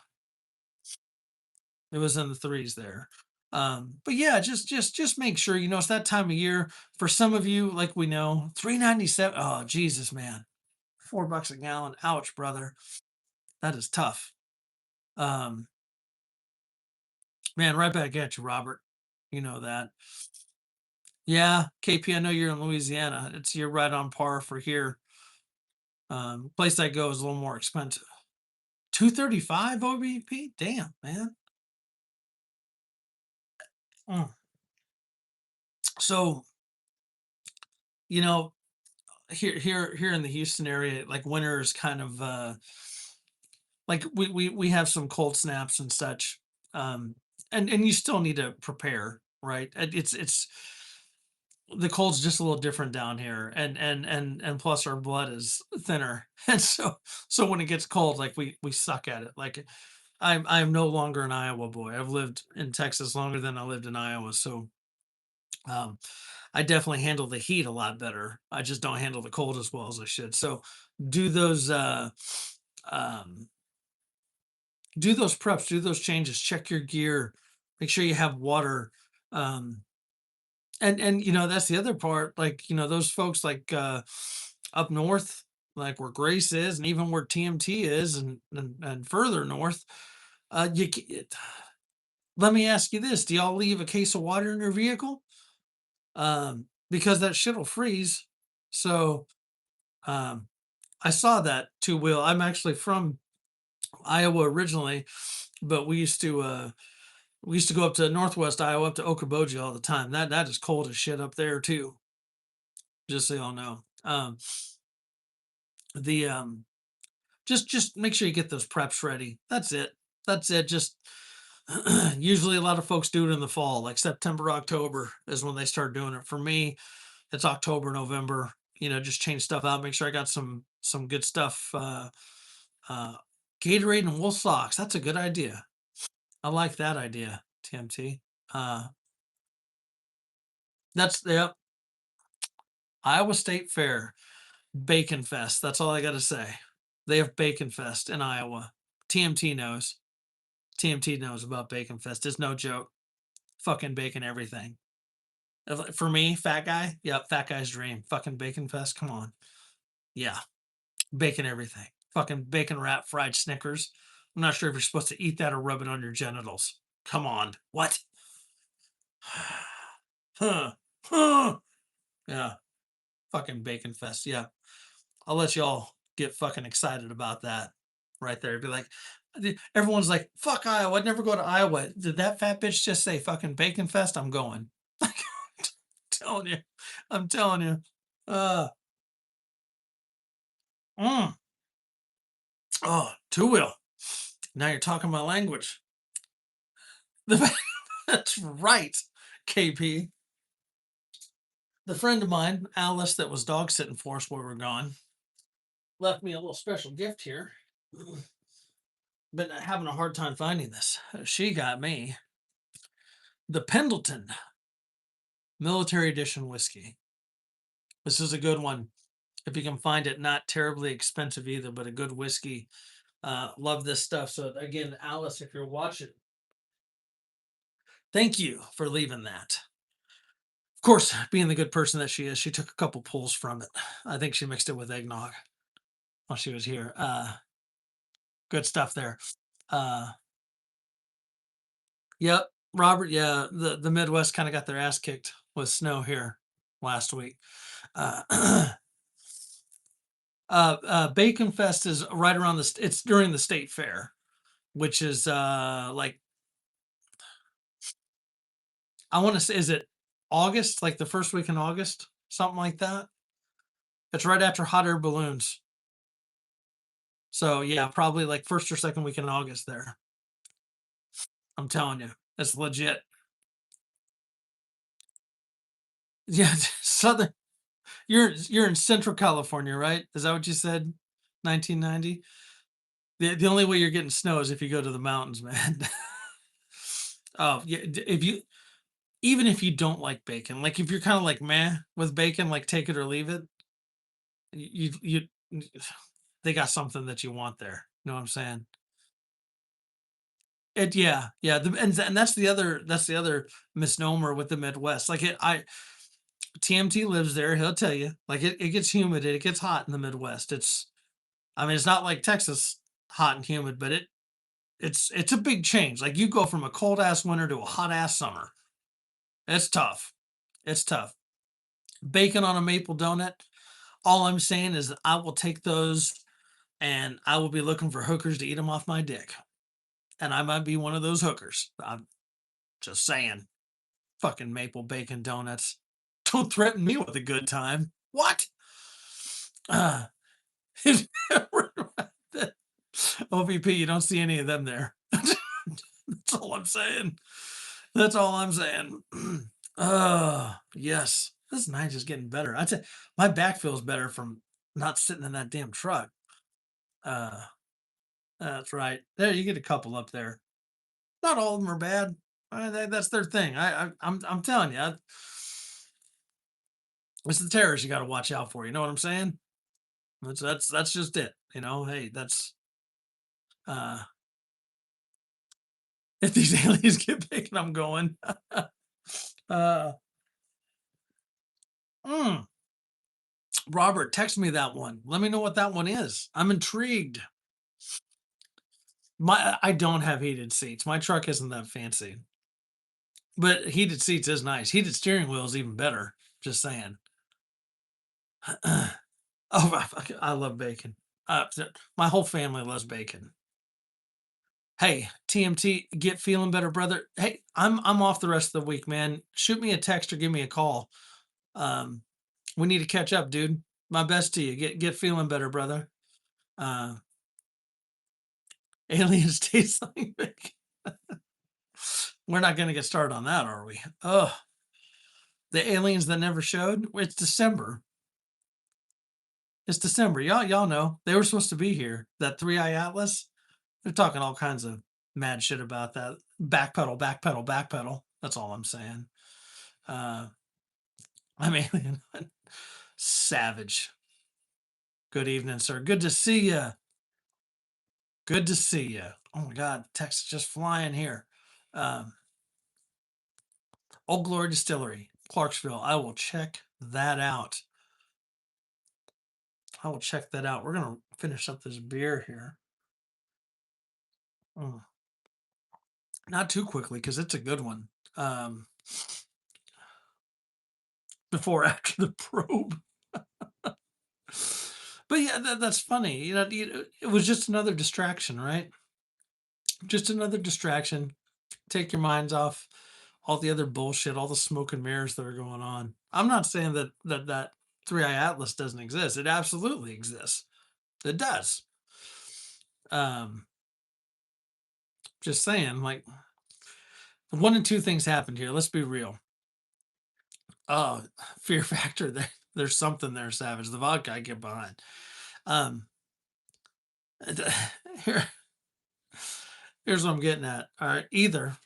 It was in the threes there. But yeah, just make sure it's that time of year. For some of you, like we know, 397. Oh Jesus, man, $4 a gallon. Ouch, brother. That is tough. Um, man, right back at you, Robert. You know that. Yeah, KP, I know you're in Louisiana. You're right on par for here. Place I go is a little more expensive. 235 OBP? Damn, man. Mm. So, you know, here in the Houston area, like winter is kind of like we have some cold snaps and such. Um, and you still need to prepare, right? It's the cold's just a little different down here, and plus our blood is thinner, and so when it gets cold, like we suck at it. Like I'm no longer an Iowa boy. I've lived in Texas longer than I lived in Iowa, so um, I definitely handle the heat a lot better. I just don't handle the cold as well as I should. So do those um, do those preps, do those changes, check your gear, make sure you have water. Um, and that's the other part. Like those folks like up north, like where Grace is, and even where TMT is, and further north. Let me ask you this: do y'all leave a case of water in your vehicle? Because that shit will freeze. So um, I saw that two wheel. I'm actually from Iowa originally, but we used to go up to Northwest Iowa, up to Okoboji all the time. That is cold as shit up there too. Just so y'all know. The just make sure you get those preps ready. That's it. That's it. Just usually a lot of folks do it in the fall, like September, October is when they start doing it. For me, it's October, November. Just change stuff out. Make sure I got some good stuff. Uh, Gatorade and wool socks. That's a good idea. I like that idea, TMT. Uh, that's Yep. Iowa State Fair, Bacon Fest. That's all I got to say. They have Bacon Fest in Iowa. TMT knows. TMT knows about Bacon Fest. It's no joke. Fucking bacon everything. For me, fat guy, yep, fat guy's dream. Fucking Bacon Fest. Come on. Yeah, bacon everything. Fucking bacon wrap fried Snickers. I'm not sure if you're supposed to eat that or rub it on your genitals. Come on. What? Huh. Huh. Yeah. Fucking Bacon Fest. Yeah. I'll let y'all get fucking excited about that right there. Be like, everyone's like, fuck Iowa. I'd never go to Iowa. Did that fat bitch just say fucking Bacon Fest? I'm going. I'm telling you. I'm telling you. Uh, mm, oh, two wheel. Now you're talking my language. That's right, KP. The friend of mine, Alice, that was dog sitting for us while we were gone, left me a little special gift here. Been having a hard time finding this. She got me the Pendleton Military Edition whiskey. This is a good one. If you can find it, not terribly expensive either, but a good whiskey. Love this stuff. So again, Alice, if you're watching, thank you for leaving that. Of course, being the good person that she is, she took a couple pulls from it. I think she mixed it with eggnog while she was here. Good stuff there. Uh, yep, Robert. Yeah, the Midwest kind of got their ass kicked with snow here last week. Uh, Bacon Fest is right around it's during the state fair, which is like I want to say, is it August, like the first week in August, something like that. It's right after hot air balloons. So yeah, probably like first or second week in August there. I'm telling you, it's legit. Yeah, southern. You're in Central California, right? Is that what you said? 1990. The only way you're getting snow is if you go to the mountains, man. Oh yeah, if you even if you don't like bacon, like if you're kind of like meh with bacon, like take it or leave it, you they got something that you want there. You know what I'm saying? It yeah, yeah, and that's the other misnomer with the Midwest. Like TMT lives there, he'll tell you. Like it gets humid, it gets hot in the Midwest. I mean, it's not like Texas hot and humid, but it's a big change. Like you go from a cold ass winter to a hot ass summer. It's tough. It's tough. Bacon on a maple donut. All I'm saying is that I will take those and I will be looking for hookers to eat them off my dick. And I might be one of those hookers. I'm just saying. Fucking maple bacon donuts. Don't threaten me with a good time. What? Uh, OVP, you don't see any of them there. That's all I'm saying. That's all I'm saying. Yes. This night is getting better. I'd say my back feels better from not sitting in that damn truck. Uh, that's right. There, you get a couple up there. Not all of them are bad. That's their thing. I'm telling you, it's the terrorists you got to watch out for. You know what I'm saying? That's just it. You know, hey, that's uh, if these aliens get big, and I'm going. uh, mm, Robert, text me that one. Let me know what that one is. I'm intrigued. I don't have heated seats. My truck isn't that fancy, but heated seats is nice. Heated steering wheel is even better. Just saying. Oh, I love bacon. My whole family loves bacon. Hey, TMT, get feeling better, brother. Hey, I'm off the rest of the week, man. Shoot me a text or give me a call. Um, we need to catch up, dude. My best to you. Get feeling better, brother. Uh, aliens taste like bacon. We're not gonna get started on that, are we? Oh, the aliens that never showed. It's December. It's December. Y'all know they were supposed to be here. That three-eye atlas. They're talking all kinds of mad shit about that. Backpedal, backpedal, backpedal. That's all I'm saying. Uh, I'm alien. Savage. Good evening, sir. Good to see you. Good to see you. Oh my God, text is just flying here. Um, Old Glory Distillery, Clarksville. I will check that out. I will check that out. We're gonna finish up this beer here. Mm. Not too quickly because it's a good one. Um, before after the probe. But yeah, that's funny. It was just another distraction, right? Just another distraction. Take your minds off all the other bullshit, all the smoke and mirrors that are going on. I'm not saying that three eye atlas doesn't exist. It absolutely exists. It does. Um, just saying, like one and two things happened here. Let's be real. Oh, fear factor. There's something there, Savage. The vodka I get behind. Um, here, here's what I'm getting at. All right, either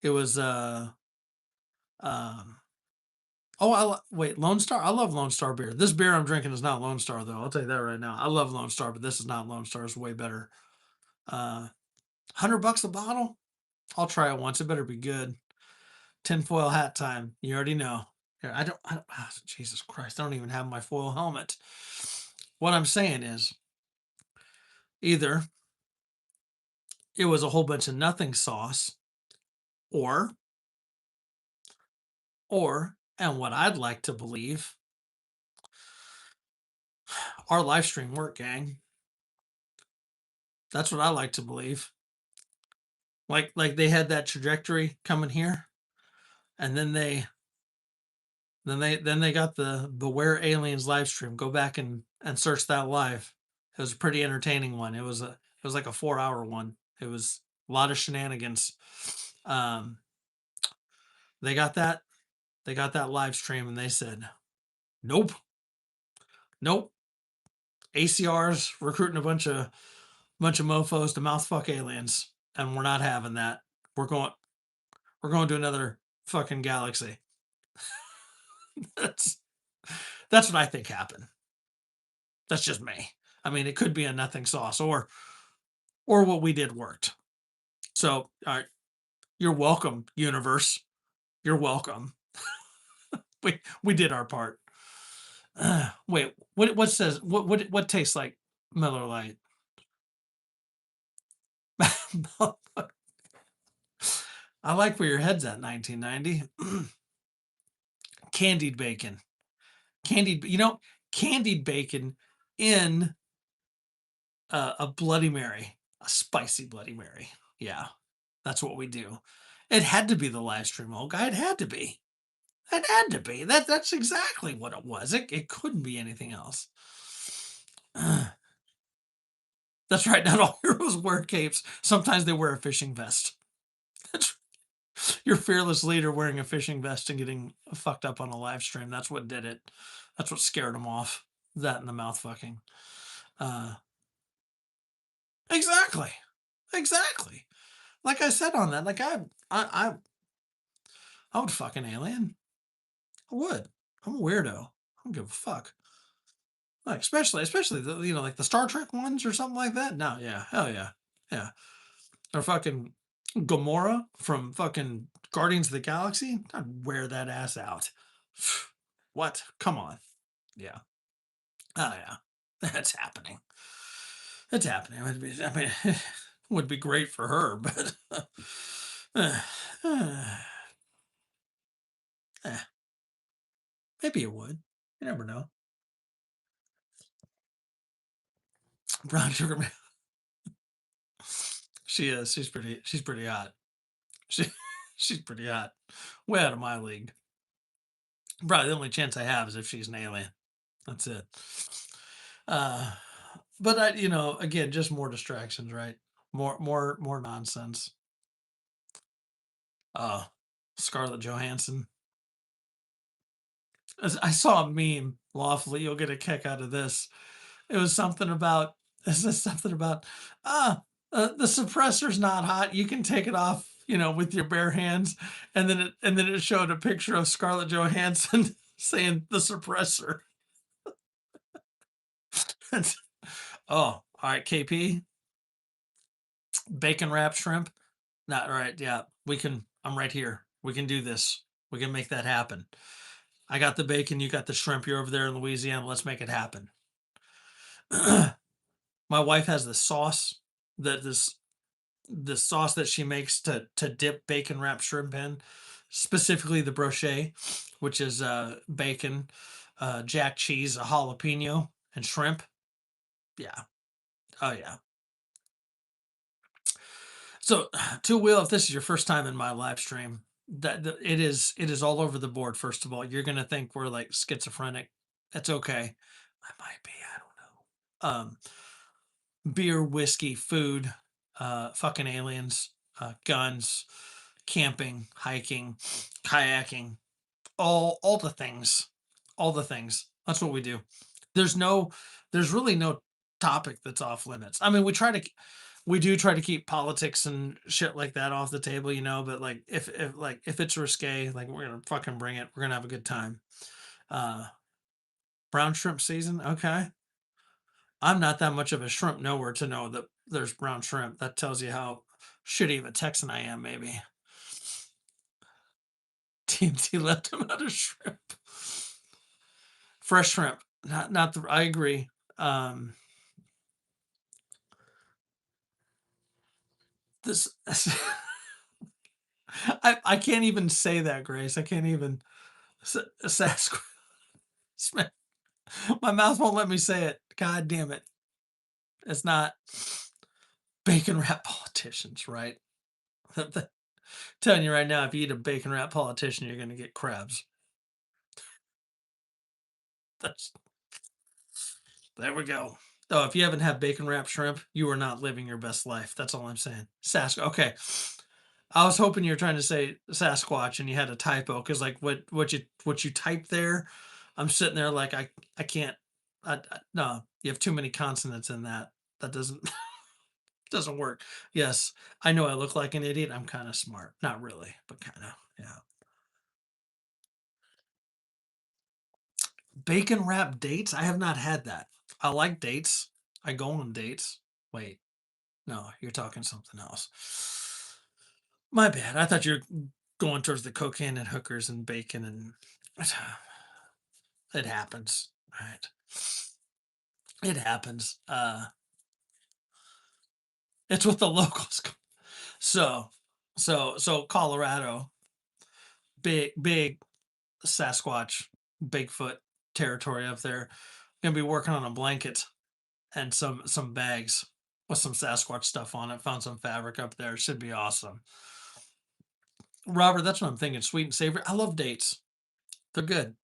it was um oh, wait, Lone Star. I love Lone Star beer. This beer I'm drinking is not Lone Star though. I'll tell you that right now. I love Lone Star, but this is not Lone Star. It's way better. 100 bucks a bottle. I'll try it once. It better be good. Tinfoil hat time. You already know. Here, Jesus Christ, I don't even have my foil helmet. What I'm saying is either it was a whole bunch of nothing sauce, or, and what I'd like to believe, our live stream worked, gang. That's what I like to believe. Like they had that trajectory coming here, and then they got the Beware Aliens live stream. Go back and search that live. It was a pretty entertaining one. It was like a 4 hour one. It was a lot of shenanigans. Um, they got that live stream, and they said, nope, nope. ACR's recruiting a bunch of mofos to mouthfuck aliens, and we're not having that. We're going we're going to another fucking galaxy. that's that's what I think happened. That's just me. I mean, it could be a nothing sauce, or what we did worked. So, all right, you're welcome, universe. You're welcome. We did our part. Wait, what says what tastes like Miller Lite? I like where your head's at. 1990. Candied bacon. Candied bacon in a Bloody Mary, a spicy Bloody Mary. Yeah, that's what we do. It had to be the live stream, old guy. It had to be. It had to be. That's exactly what it was. It couldn't be anything else. That's right. Not all heroes wear capes. Sometimes they wear a fishing vest. That's your fearless leader wearing a fishing vest and getting fucked up on a live stream. That's what did it. That's what scared him off. That and the mouth fucking. Uh, exactly. Exactly. Like I said on that, like I would fuck an alien. I would. I'm a weirdo. I don't give a fuck. Like especially the like the Star Trek ones or something like that. No, yeah, hell yeah, yeah. Or fucking Gamora from fucking Guardians of the Galaxy. I'd wear that ass out. What? Come on. Yeah. Oh yeah. That's happening. It's happening. I mean, it would be great for her, but eh, maybe it would. You never know. Brown sugar man. She is. She's pretty. She's pretty hot. She she's pretty hot. Way out of my league. Probably the only chance I have is if she's an alien. That's it. Uh, but again, just more distractions, right? More nonsense. Uh, Scarlett Johansson. I saw a meme. Lawfully, you'll get a kick out of this. It was something about. This is something about. The suppressor's not hot. You can take it off, with your bare hands. And then it showed a picture of Scarlett Johansson saying the suppressor. Oh, all right, KP, bacon wrapped shrimp. Not right. Yeah, we can. I'm right here. We can do this. We can make that happen. I got the bacon. You got the shrimp. You're over there in Louisiana. Let's make it happen. My wife has this sauce that this the sauce that she makes to dip bacon wrapped shrimp in, specifically the brochet, which is bacon, jack cheese, a jalapeno, and shrimp. Yeah. Oh yeah. So, two wheel. If this is your first time in my live stream, it is all over the board. First of all, you're gonna think we're like schizophrenic. That's okay. I might be. I don't know. Beer, whiskey, food, fucking aliens, guns, camping, hiking, kayaking, all the things, all the things. That's what we do. There's no, there's really no topic that's off limits. I mean, we do try to keep politics and shit like that off the table, but like if it's risque, like we're gonna fucking bring it. We're gonna have a good time. Uh, brown shrimp season, okay. I'm not that much of a shrimp knower to know that there's brown shrimp. That tells you how shitty of a Texan I am, maybe. TNT left him out of shrimp. Fresh shrimp. Not the I agree. Um this I can't even say that, Grace. I can't even Sasquatch. My mouth won't let me say it. God damn it. It's not bacon wrap politicians, right? Telling you right now, if you eat a bacon wrap politician, you're gonna get crabs. That's There we go. Oh, if you haven't had bacon wrapped shrimp, you are not living your best life. That's all I'm saying. Okay. I was hoping you were trying to say Sasquatch and you had a typo because like what you typed there, I'm sitting there like I can't. No, you have too many consonants in that. That doesn't work. Yes, I know I look like an idiot. I'm kind of smart. Not really, but kind of. Yeah. Bacon wrapped dates. I have not had that. I like dates. I go on dates. Wait. No, you're talking something else. My bad. I thought you were going towards the cocaine and hookers and bacon and it happens. Right. It happens. It's with the locals. So so Colorado, big Sasquatch, Bigfoot territory up there. Gonna be working on a blanket and some bags with some Sasquatch stuff on it. Found some fabric up there. Should be awesome. Robert, that's what I'm thinking. Sweet and savory. I love dates. They're good.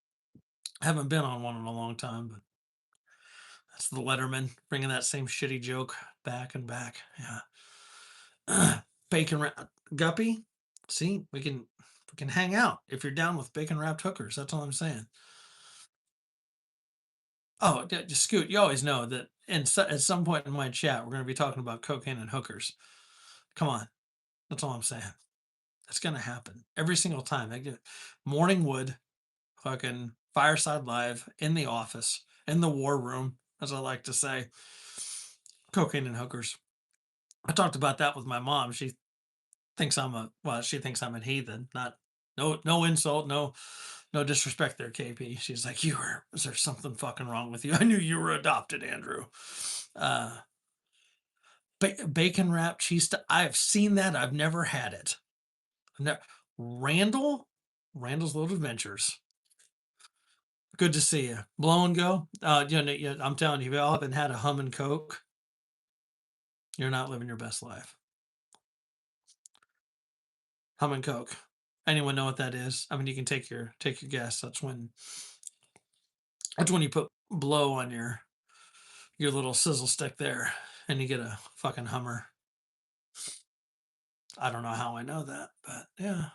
I haven't been on one in a long time, but that's the Letterman bringing that same shitty joke back and back. Yeah. Bacon wrap guppy. See, we can hang out if you're down with bacon wrapped hookers. That's all I'm saying. Oh, just Scoot. You always know that. And at some point in my chat, we're going to be talking about cocaine and hookers. Come on, that's all I'm saying. That's going to happen every single time. Morning wood, fucking fireside live in the office, in the war room, as I like to say. Cocaine and hookers. I talked about that with my mom. She thinks I'm a heathen. Not no insult, no disrespect there, KP. She's like, is there something fucking wrong with you? I knew you were adopted, Andrew. Uh bacon wrapped cheese I've seen that. I've never had it. No, Randall, Randall's Little Adventures. Good to see you. Blow and go. I'm telling you, if you all haven't had a hum and coke, you're not living your best life. Hum and coke. Anyone know what that is? I mean, you can take your guess. That's when you put blow on your little sizzle stick there, and you get a fucking Hummer. I don't know how I know that, but yeah.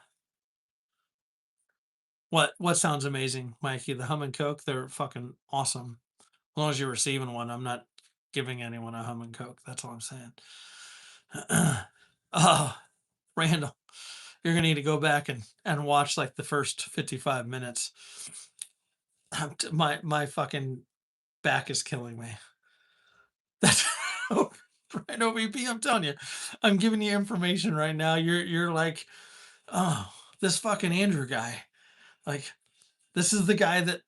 What sounds amazing, Mikey? The hum and coke, they're fucking awesome. As long as you're receiving one, I'm not giving anyone a hum and coke. That's all I'm saying. Oh, Randall, you're gonna need to go back and watch like the first 55 minutes. My fucking back is killing me. That's right, OVP. I'm telling you, I'm giving you information right now. You're like, oh, this fucking Andrew guy. Like, this is the guy that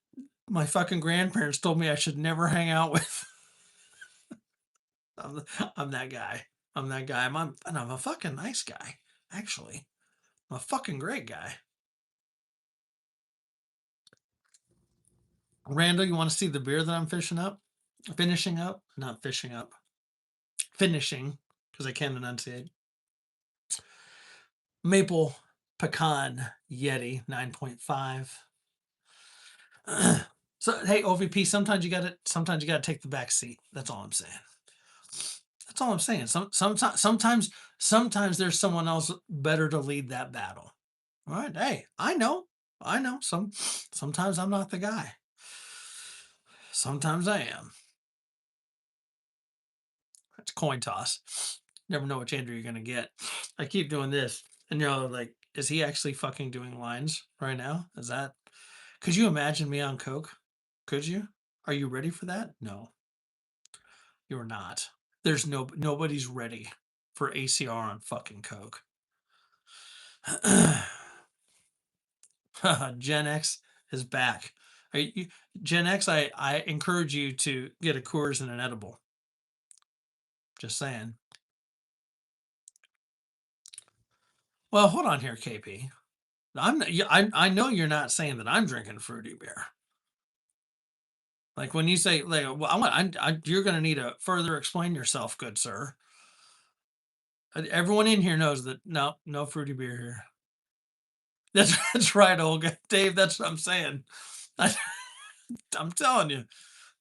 my fucking grandparents told me I should never hang out with. I'm that guy. I'm that guy. And I'm a fucking nice guy, actually. I'm a fucking great guy. Randall, you want to see the beer that I'm fishing up? Finishing up? Not fishing up. Finishing, because I can't enunciate. Maple Pecan Yeti 9.5. So hey, OVP, sometimes you gotta take the back seat. That's all I'm saying. That's all I'm saying. Sometimes there's someone else better to lead that battle. All right. Hey, I know. I know. Sometimes I'm not the guy. Sometimes I am. It's a coin toss. Never know which Andrew you're gonna get. I keep doing this, and you're like, is he actually fucking doing lines right now? Is that? Could you imagine me on coke? Could you? Are you ready for that? No, you're not. There's nobody's ready for ACR on fucking coke. Gen X is back. Gen X, I encourage you to get a Coors and an edible. Just saying. Well, hold on here, KP. I know you're not saying that I'm drinking fruity beer. Like when you say like, well, you're going to need to further explain yourself, good sir. Everyone in here knows that no fruity beer here. That's right, Olga. Dave, that's what I'm saying. I'm telling you.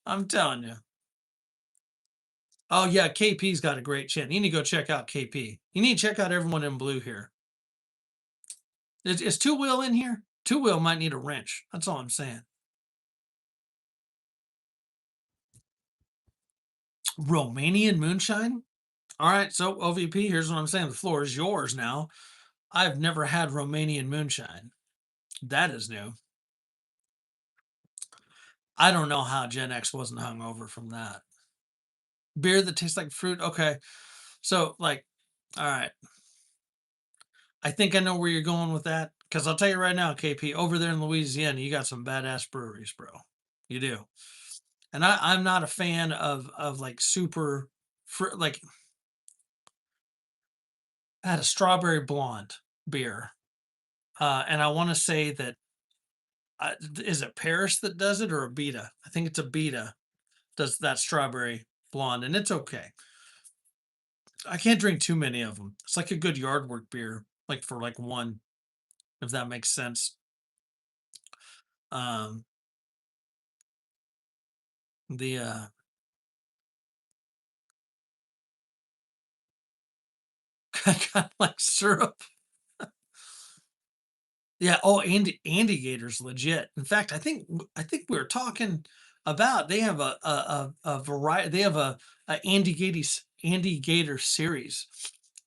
I'm telling you. Oh yeah, KP's got a great chin. You need to go check out KP. You need to check out everyone in blue here. Is Two Wheel in here? Two Wheel might need a wrench. That's all I'm saying. Romanian moonshine? All right, so OVP, here's what I'm saying. The floor is yours now. I've never had Romanian moonshine. That is new. I don't know how Gen X wasn't hung over from that. Beer that tastes like fruit? Okay. So, like, all right. I think I know where you're going with that. Because I'll tell you right now, KP, over there in Louisiana, you got some badass breweries, bro. You do. And I'm not a fan of like super, like, I had a strawberry blonde beer. And I want to say that, is it Paris that does it or a Beta? I think it's a Beta does that strawberry blonde, and it's okay. I can't drink too many of them. It's like a good yard work beer, like for like one, if that makes sense. Um, the kind of like syrup. Yeah. Oh, Andy Gator's legit. In fact, I think we were talking about they have a variety. They have a Andy Gator series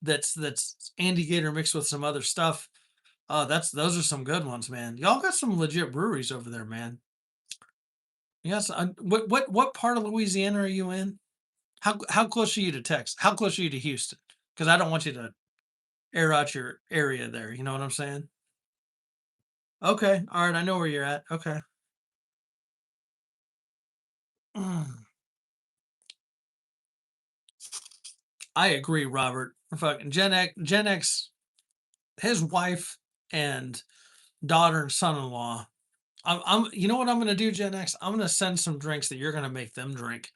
that's Andy Gator mixed with some other stuff. Oh, those are some good ones, man. Y'all got some legit breweries over there, man. Yes. What part of Louisiana are you in? How close are you to Texas? How close are you to Houston? Because I don't want you to air out your area there. You know what I'm saying? Okay. All right. I know where you're at. Okay. Mm, I agree, Robert. Fucking Gen X, his wife and daughter and son-in-law. You know what I'm gonna do, Gen X? I'm gonna send some drinks that you're gonna make them drink.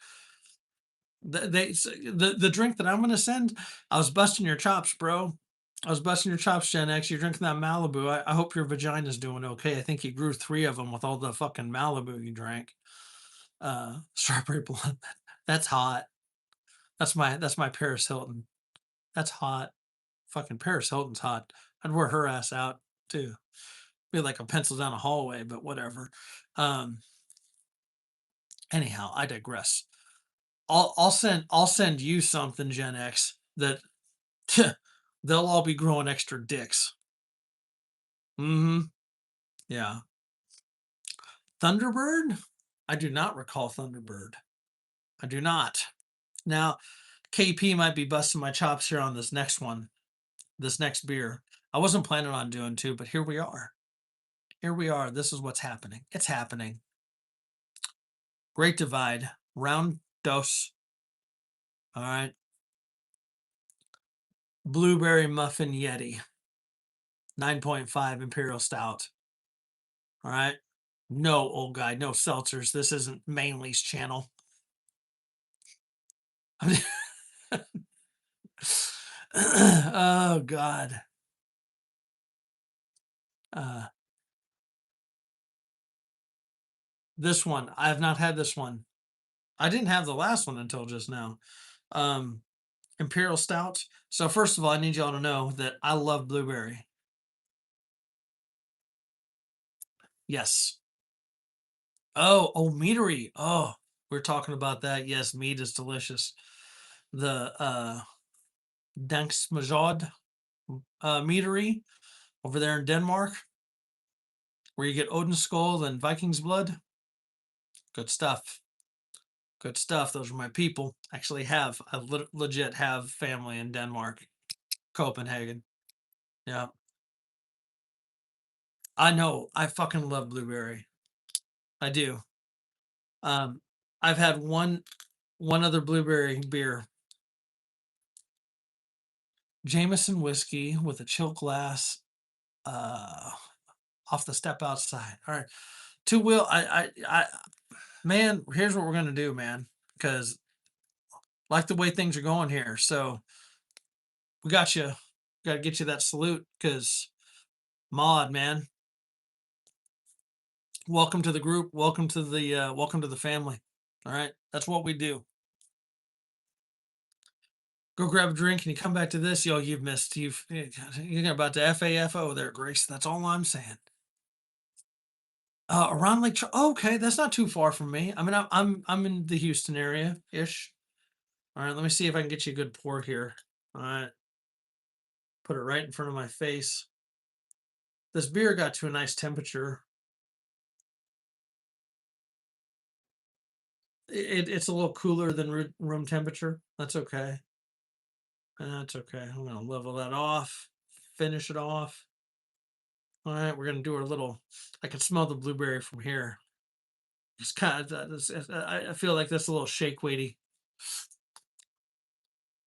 The drink that I'm gonna send, I was busting your chops, bro. I was busting your chops, Gen X. You're drinking that Malibu. I hope your vagina's doing okay. I think you grew 3 of them with all the fucking Malibu you drank. Strawberry blonde. That's hot. That's my Paris Hilton. That's hot. Fucking Paris Hilton's hot. I'd wear her ass out too. Be like a pencil down a hallway, but whatever. Um, anyhow, I digress. I'll send you something, Gen X, that they'll all be growing extra dicks. Mm-hmm. Yeah. Thunderbird? I do not recall Thunderbird. I do not. Now, KP might be busting my chops here on this next one, this next beer. I wasn't planning on doing two, but here we are. Here we are. This is what's happening. It's happening. Great Divide, round dos. All right. Blueberry Muffin Yeti, 9.5 Imperial Stout. All right. No, old guy, no seltzers. This isn't Mainly's channel. Oh God. Uh, this one, I have not had this one. I didn't have the last one until just now. Um, Imperial Stout. So first of all, I need y'all to know that I love blueberry. Yes. Oh, meadery. Oh, we're talking about that. Yes, meat is delicious. The Danksmajod meadery over there in Denmark, where you get Odin skull and Viking's blood. Good stuff. Good stuff. Those are my people. Actually, I legit have family in Denmark, Copenhagen. Yeah, I know. I fucking love blueberry. I do. Um, I've had one other blueberry beer, Jameson whiskey with a chill glass, uh, off the step outside. All right, two wheel. Man, here's what we're gonna do, man, because like the way things are going here. So we got you. Got to get you that salute, because Maud, man, welcome to the group. Welcome to the family. All right, that's what we do. Go grab a drink and you come back to this. Yo, you've missed. You're about to FAFO there, Grace. That's all I'm saying. Around Lake. Okay, that's not too far from me. I mean, I'm in the Houston area ish. All right, let me see if I can get you a good pour here. All right, put it right in front of my face. This beer got to a nice temperature. It's a little cooler than room temperature. That's okay. That's okay. I'm gonna level that off. Finish it off. All right, we're gonna do our little. I can smell the blueberry from here. It's kind of. I feel like that's a little shake weighty.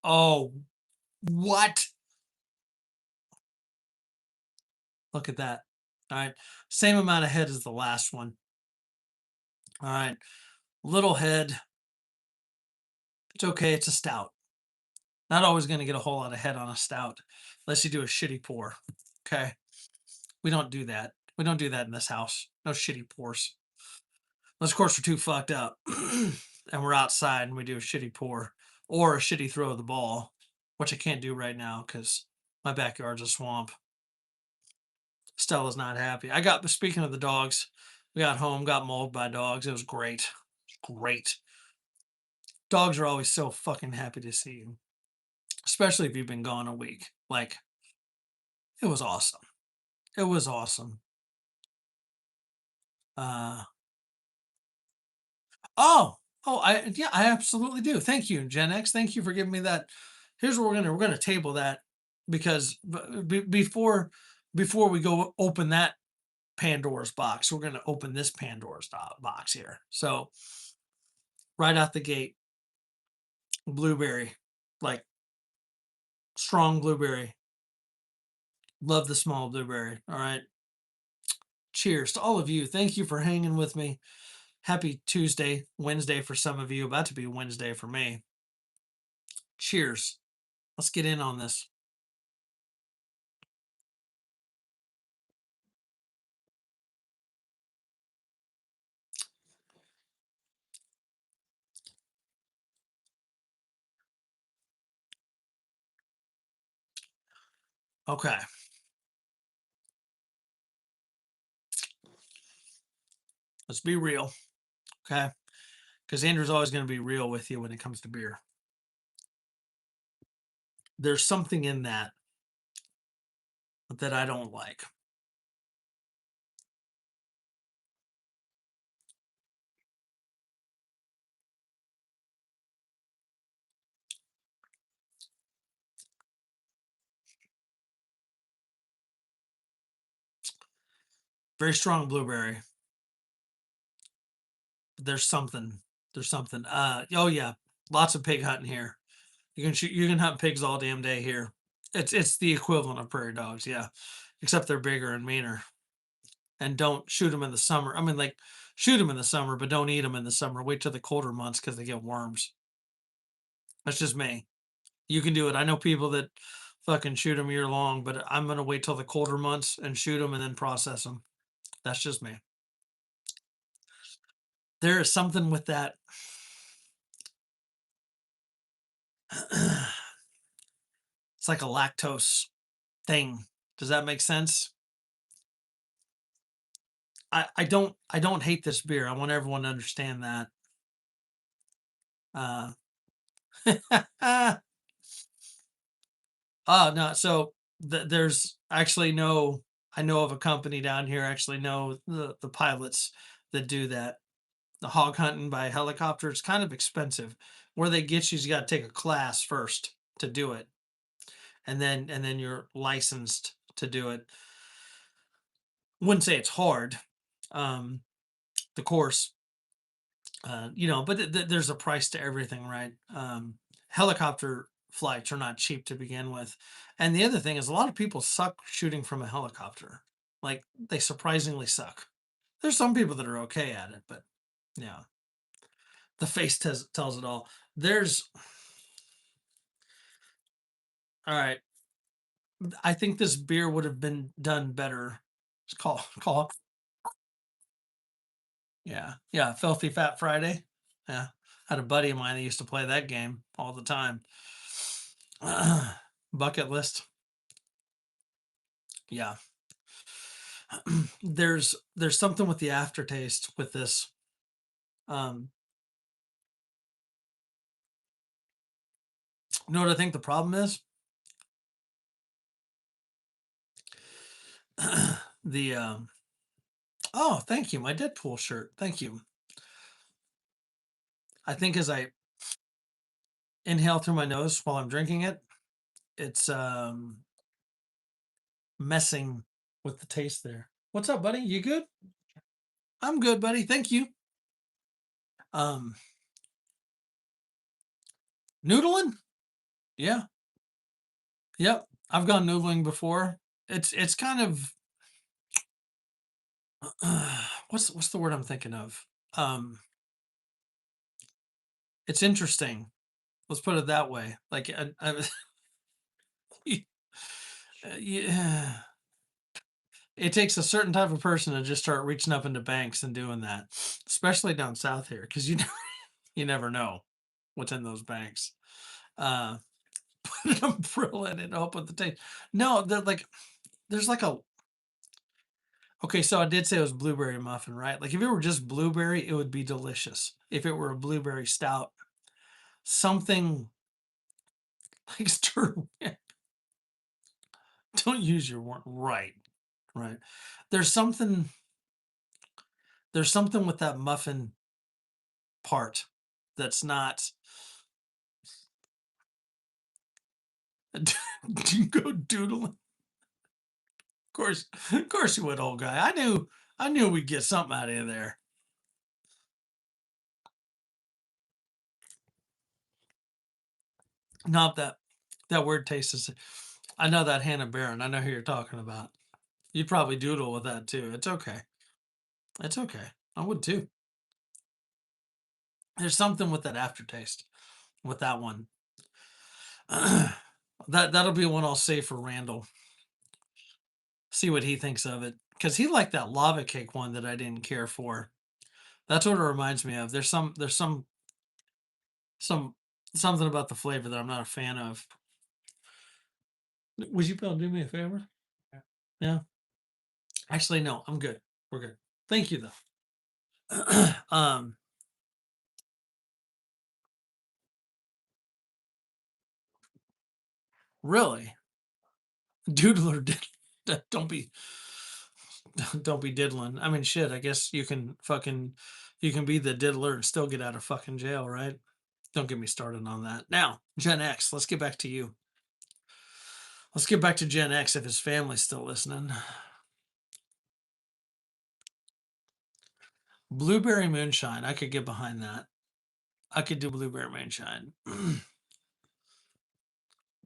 Oh, what? Look at that. All right, same amount of head as the last one. All right, little head. It's okay. It's a stout. Not always going to get a whole lot of head on a stout, unless you do a shitty pour. Okay, we don't do that. We don't do that in this house. No shitty pours. Unless, of course, we're too fucked up and we're outside and we do a shitty pour or a shitty throw of the ball, which I can't do right now because my backyard's a swamp. Stella's not happy. Speaking of the dogs, we got home, got mauled by dogs. It was great. Great. Dogs are always so fucking happy to see you, especially if you've been gone a week. Like, it was awesome. It was awesome. Uh, oh, I absolutely do. Thank you, Gen X. Thank you for giving me that. Here's what we're gonna table that, because before we go open that Pandora's box, we're gonna open this Pandora's box here. So right out the gate, blueberry, like strong blueberry. Love the small blueberry. All right. Cheers to all of you. Thank you for hanging with me. Happy Tuesday, Wednesday for some of you, about to be Wednesday for me. Cheers. Let's get in on this. Okay. Let's be real. Okay. Because Andrew's always going to be real with you when it comes to beer. There's something in that I don't like. Very strong blueberry. There's something. There's something. Oh yeah, lots of pig hunting here. You can hunt pigs all damn day here. It's the equivalent of prairie dogs, yeah, except they're bigger and meaner. And don't shoot them in the summer. I mean, like, shoot them in the summer, but don't eat them in the summer. Wait till the colder months because they get worms. That's just me. You can do it. I know people that fucking shoot them year long, but I'm gonna wait till the colder months and shoot them and then process them. That's just me. There is something with that. It's like a lactose thing. Does that make sense? I don't hate this beer. I want everyone to understand that. Uh, oh no, so there's actually no. I know of a company down here. Actually, know the pilots that do that. The hog hunting by helicopter. It's kind of expensive. Where they get you is you got to take a class first to do it, and then you're licensed to do it. Wouldn't say it's hard. Um, the course, but there's a price to everything, right? Helicopter flights are not cheap to begin with, and the other thing is a lot of people suck shooting from a helicopter. Like they surprisingly suck. There's some people that are okay at it, but yeah, the face tells it all. There's all right. I think this beer would have been done better. It's call. Yeah, Filthy Fat Friday. Yeah, had a buddy of mine that used to play that game all the time. Bucket list. Yeah. There's something with the aftertaste with this. Um, you know what I think the problem is? the oh, thank you, my Deadpool shirt. Thank you. I think as I inhale through my nose while I'm drinking it, it's messing with the taste there. What's up, buddy? You good? I'm good, buddy. Thank you. Um, Noodling? Yeah. Yep. I've gone noodling before. It's kind of what's the word I'm thinking of? Um, it's interesting. Let's put it that way. Like yeah, it takes a certain type of person to just start reaching up into banks and doing that, especially down south here, because you never know what's in those banks. Uh, put an umbrella in it, hope with the taste. No, they're like there's like a okay. So I did say it was blueberry muffin, right? Like if it were just blueberry, it would be delicious. If it were a blueberry stout, something like stir. Don't use your word right, right. There's something. There's something with that muffin part that's not. You go doodling. Of course you would, old guy. I knew we'd get something out of there. Not that word taste is. I know that Hannah Baron. I know who you're talking about. You'd probably doodle with that too. It's okay. It's okay. I would too. There's something with that aftertaste with that one. That'll be one I'll say for Randall. See what he thinks of it because he liked that lava cake one that I didn't care for. That's what it reminds me of. There's some something about the flavor that I'm not a fan of. Would you be able to do me a favor? Yeah. Actually, no, I'm good. We're good. Thank you though. Really? Doodler don't be don't be diddling. I mean shit, I guess you can be the diddler and still get out of fucking jail, right? Don't get me started on that. Now, Gen X, let's get back to you. Let's get back to Gen X if his family's still listening. Blueberry moonshine, I could get behind that. I could do blueberry moonshine.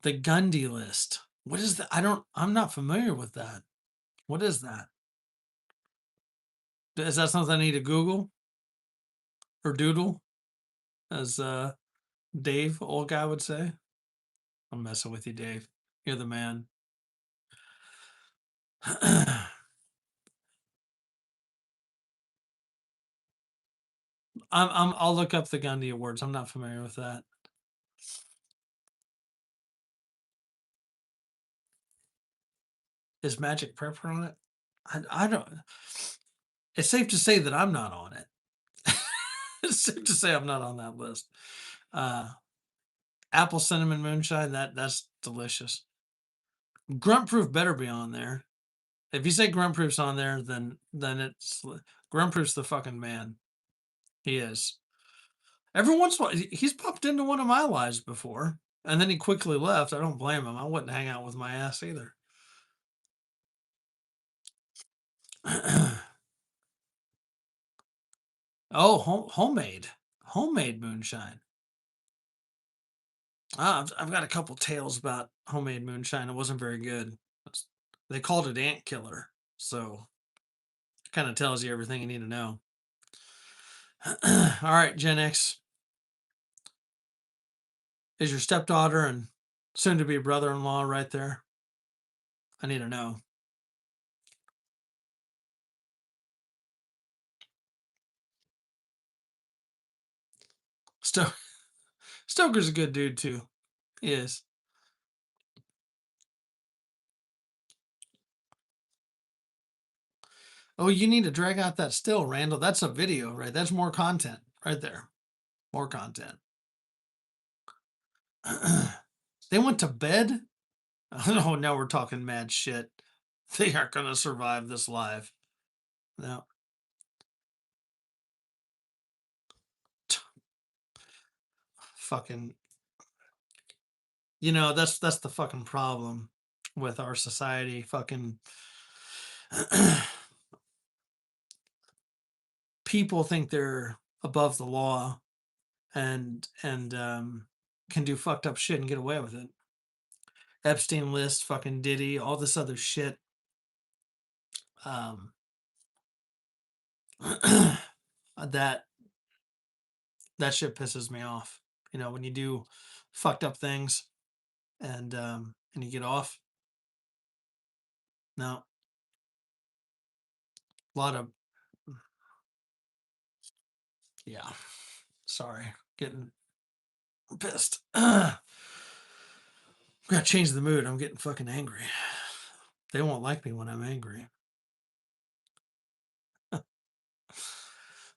The Gundy list. What is that? I'm not familiar with that. What is that? Is that something I need to Google or Doodle, as Dave, old guy, would say? I'm messing with you, Dave. You're the man. I'll look up the Gandhi Awards. I'm not familiar with that. Is Magic Prepper on it? I don't. It's safe to say that I'm not on it. It's safe to say I'm not on that list. Apple cinnamon moonshine. That's delicious. Grunt proof better be on there. If you say grunt proof's on there, then it's grunt proof's the fucking man. He is. Every once in a while, he's popped into one of my lives before, and then he quickly left. I don't blame him. I wouldn't hang out with my ass either. Oh, homemade moonshine. I've got a couple tales about homemade moonshine. It wasn't very good. They called it ant killer, so kind of tells you everything you need to know. All right, Gen X. Is your stepdaughter and soon to be brother-in-law right there? I need to know. Sto- Stoker's a good dude too. He is. Oh, you need to drag out that still, Randall. That's a video, right? That's more content right there. More content. They went to bed? Oh, now we're talking mad shit. They aren't going to survive this live. No. Fucking, that's the fucking problem with our society. Fucking people think they're above the law and can do fucked up shit and get away with it. Epstein list, fucking Diddy, all this other shit. Um, that shit pisses me off. When you do fucked up things and you get off. No, a lot of yeah. Sorry, getting pissed. Gotta change the mood. I'm getting fucking angry. They won't like me when I'm angry.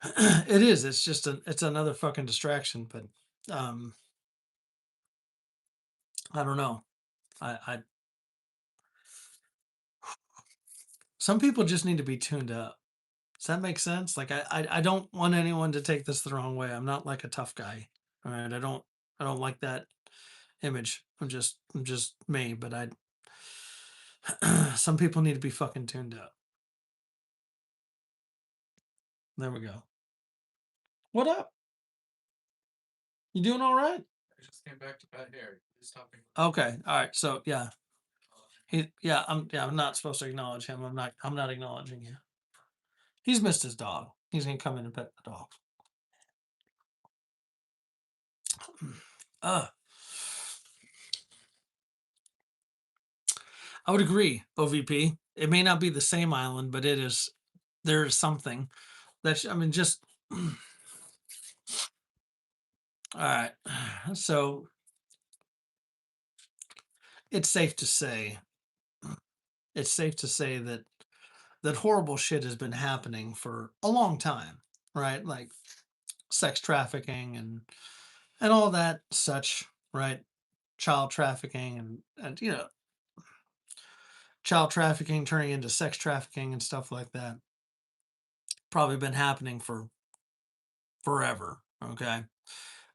It is. It's just it's another fucking distraction. But um, I don't know. I some people just need to be tuned up. Does that make sense? Like I don't want anyone to take this the wrong way. I'm not like a tough guy. All right. I don't like that image. I'm just me. But some people need to be fucking tuned up. There we go. What up? You doing all right? I just came back to bed here. He's talking. Okay. All right. So yeah. I'm not supposed to acknowledge him. I'm not acknowledging you. He's missed his dog. He's gonna come in and pet the dog. Uh I would agree, OVP. It may not be the same island, but there is something I mean, just all right. So it's safe to say, that horrible shit has been happening for a long time, right? Like sex trafficking and all that such, right? Child trafficking and child trafficking turning into sex trafficking and stuff like that. Probably been happening for forever, okay?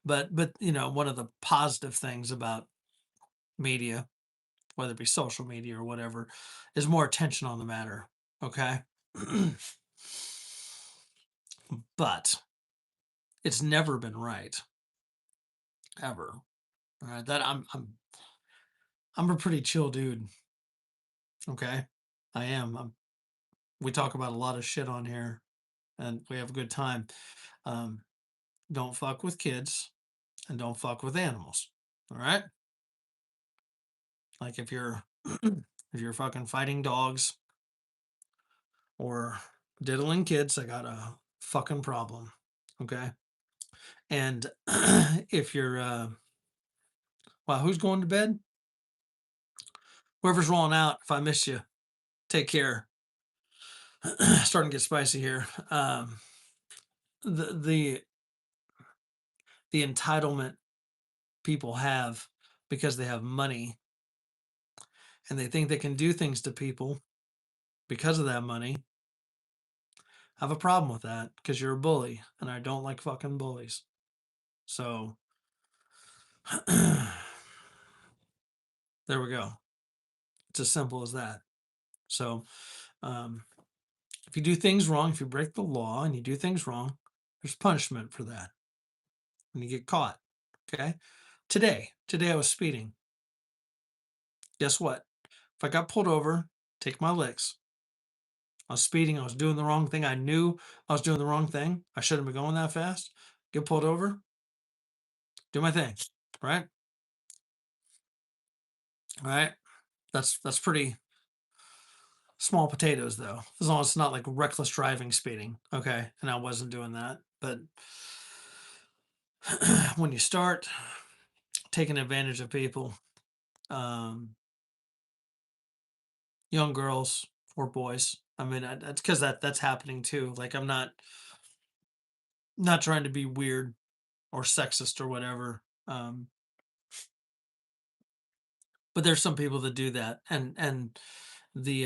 But one of the positive things about media, whether it be social media or whatever, is more attention on the matter, okay? But it's never been right, ever. All right, that I'm a pretty chill dude. Okay, I am. We talk about a lot of shit on here, and we have a good time. Um, don't fuck with kids, and don't fuck with animals. All right. Like if you're if you're fucking fighting dogs or diddling kids, I got a fucking problem. Okay. And if you're wow, who's going to bed? Whoever's rolling out, if I miss you, take care. Starting to get spicy here. The the the entitlement people have because they have money and they think they can do things to people because of that money. I have a problem with that because you're a bully and I don't like fucking bullies. So there we go. It's as simple as that. So um, if you do things wrong, if you break the law and you do things wrong, there's punishment for that when you get caught. Okay. Today I was speeding. Guess what? If I got pulled over, take my licks. I was speeding. I was doing the wrong thing. I knew I was doing the wrong thing. I shouldn't be going that fast. Get pulled over, do my thing. Right? All right. That's pretty small potatoes though. As long as it's not like reckless driving speeding. Okay. And I wasn't doing that. But when you start taking advantage of people, um, young girls or boys, I mean, that's because that's happening too. Like I'm not trying to be weird or sexist or whatever. But there's some people that do that, and the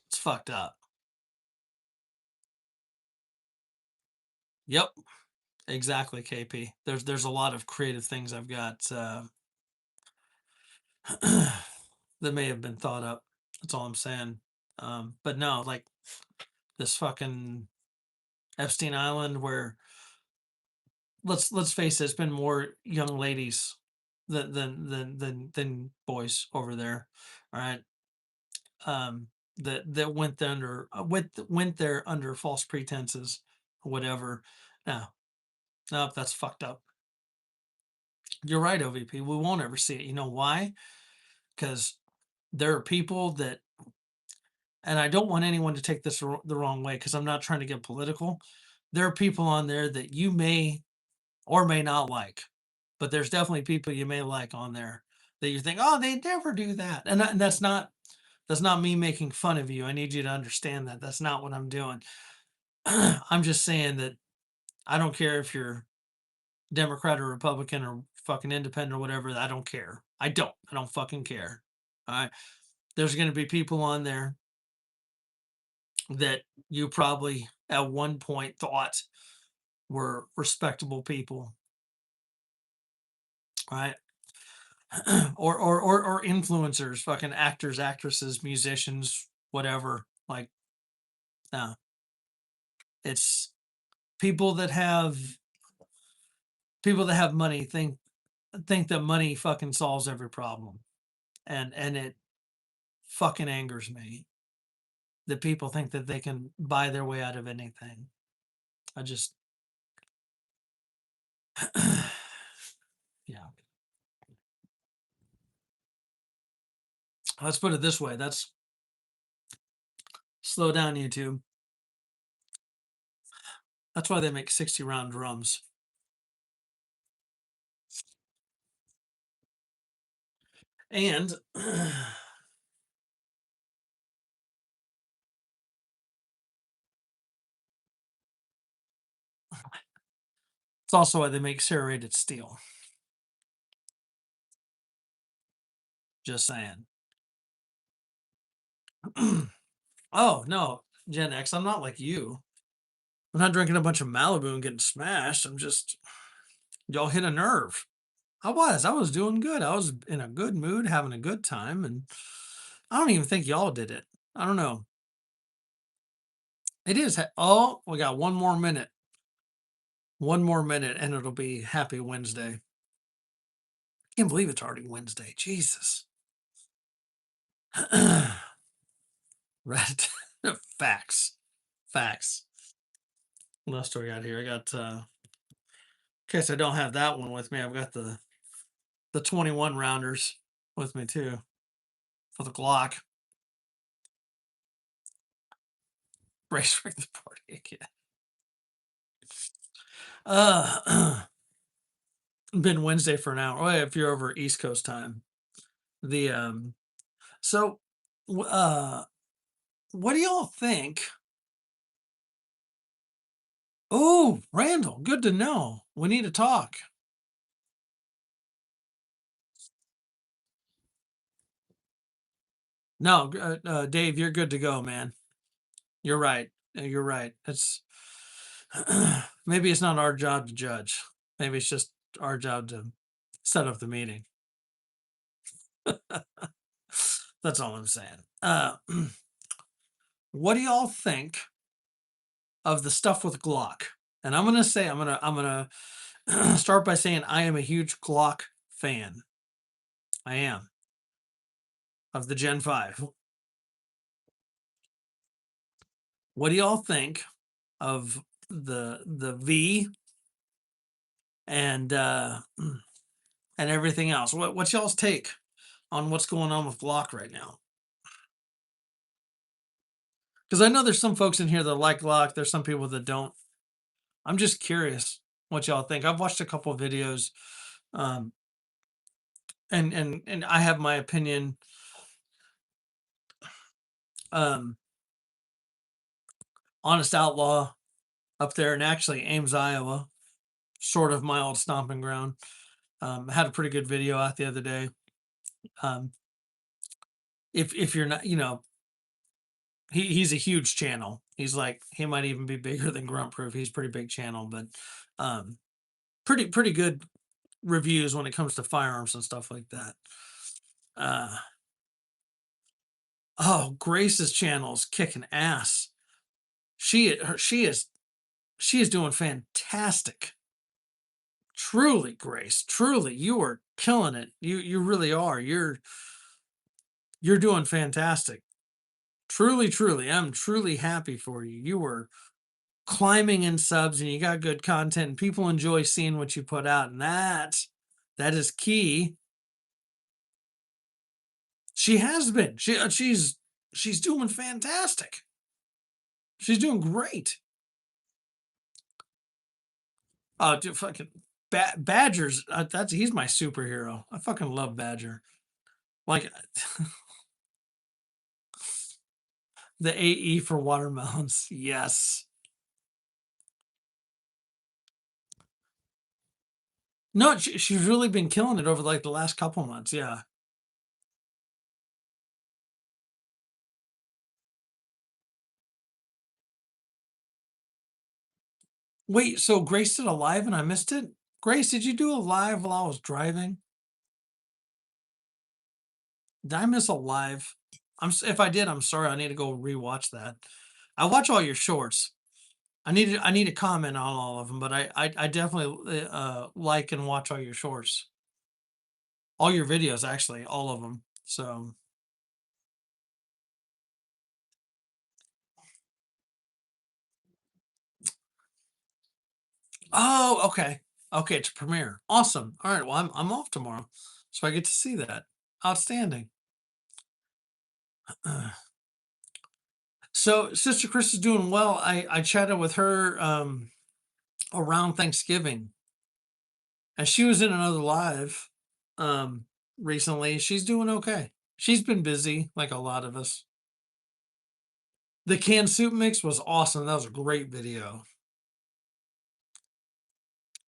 it's fucked up. Yep, exactly, KP. There's a lot of creative things I've got that may have been thought up. That's all I'm saying. But no, like this fucking Epstein Island, where let's face it, it's been more young ladies than boys over there. All right, um, that went there under false pretenses, or whatever. No, no, that's fucked up. You're right, OVP. We won't ever see it. You know why? Because there are people that, and I don't want anyone to take this the wrong way because I'm not trying to get political. There are people on there that you may or may not like, but there's definitely people you may like on there that you think, oh, they never do that, and that's not me making fun of you. I need you to understand that that's not what I'm doing. I'm just saying that I don't care if you're Democrat or Republican or fucking independent or whatever. I don't care. I don't fucking care. All right. There's going to be people on there that you probably at one point thought were respectable people, right? or influencers, fucking actors, actresses, musicians, whatever. Like, no, it's people that have people that have money think that money fucking solves every problem, and it fucking angers me that people think that they can buy their way out of anything. I just, yeah. Let's put it this way. That's slow down, YouTube. That's why they make 60 round drums. And it's also why they make serrated steel. Just saying. Oh, no, Gen X, I'm not like you. I'm not drinking a bunch of Malibu and getting smashed. I'm just, y'all hit a nerve. I was doing good. I was in a good mood, having a good time. And I don't even think y'all did it. I don't know. It is. Oh, we got one more minute. One more minute, and it'll be Happy Wednesday. Can't believe it's already Wednesday. Jesus. Right. Facts. Facts. What else do I got here? I got in case I don't have that one with me, I've got the 21 rounders with me too for the Glock. Race for the party again. Been Wednesday for an hour. Well, if you're over East Coast time. The so what do y'all think? Oh, Randall, good to know. We need to talk. No, Dave, you're good to go, man. You're right. You're right. It's maybe it's not our job to judge. Maybe it's just our job to set up the meeting. That's all I'm saying. What do y'all think of the stuff with Glock? And I'm gonna say I'm gonna start by saying I am a huge Glock fan. I am of the Gen 5. What do y'all think of the V and and everything else? What's y'all's take on what's going on with Glock right now? Because I know there's some folks in here that like Glock. There's some people that don't. I'm just curious what y'all think. I've watched a couple of videos, um, and I have my opinion. Um, Honest Outlaw up there, and actually Ames, Iowa, sort of my old stomping ground. Had a pretty good video out the other day. Um, if you're not, he's a huge channel. He's like he might even be bigger than Grunt Proof. He's pretty big channel, but um, pretty good reviews when it comes to firearms and stuff like that. Uh, oh, Grace's channel is kicking ass. She is doing fantastic. Truly, Grace. Truly, you are killing it. You really are. You're doing fantastic. Truly, truly, I'm truly happy for you. You were climbing in subs and you got good content and people enjoy seeing what you put out, and that is key. She has been. She's doing fantastic. She's doing great. Oh, dude, fucking Badger's that's he's my superhero. I fucking love Badger. Like the AE for watermelons. Yes. No, she's really been killing it over like the last couple months. Yeah. Wait, so Grace did a live and I missed it? Grace, did you do a live while I was driving? Did I miss a live? If I did, I'm sorry. I need to go rewatch that. I watch all your shorts. I need to comment on all of them, but I definitely like and watch all your shorts, all your videos actually, all of them. So oh, okay, okay, it's a premiere. Awesome. All right, well I'm off tomorrow, so I get to see that. Outstanding. So Sister Chris is doing well. I chatted with her around Thanksgiving, and she was in another live um, recently. She's doing okay. She's been busy, like a lot of us. The canned soup mix was awesome. That was a great video.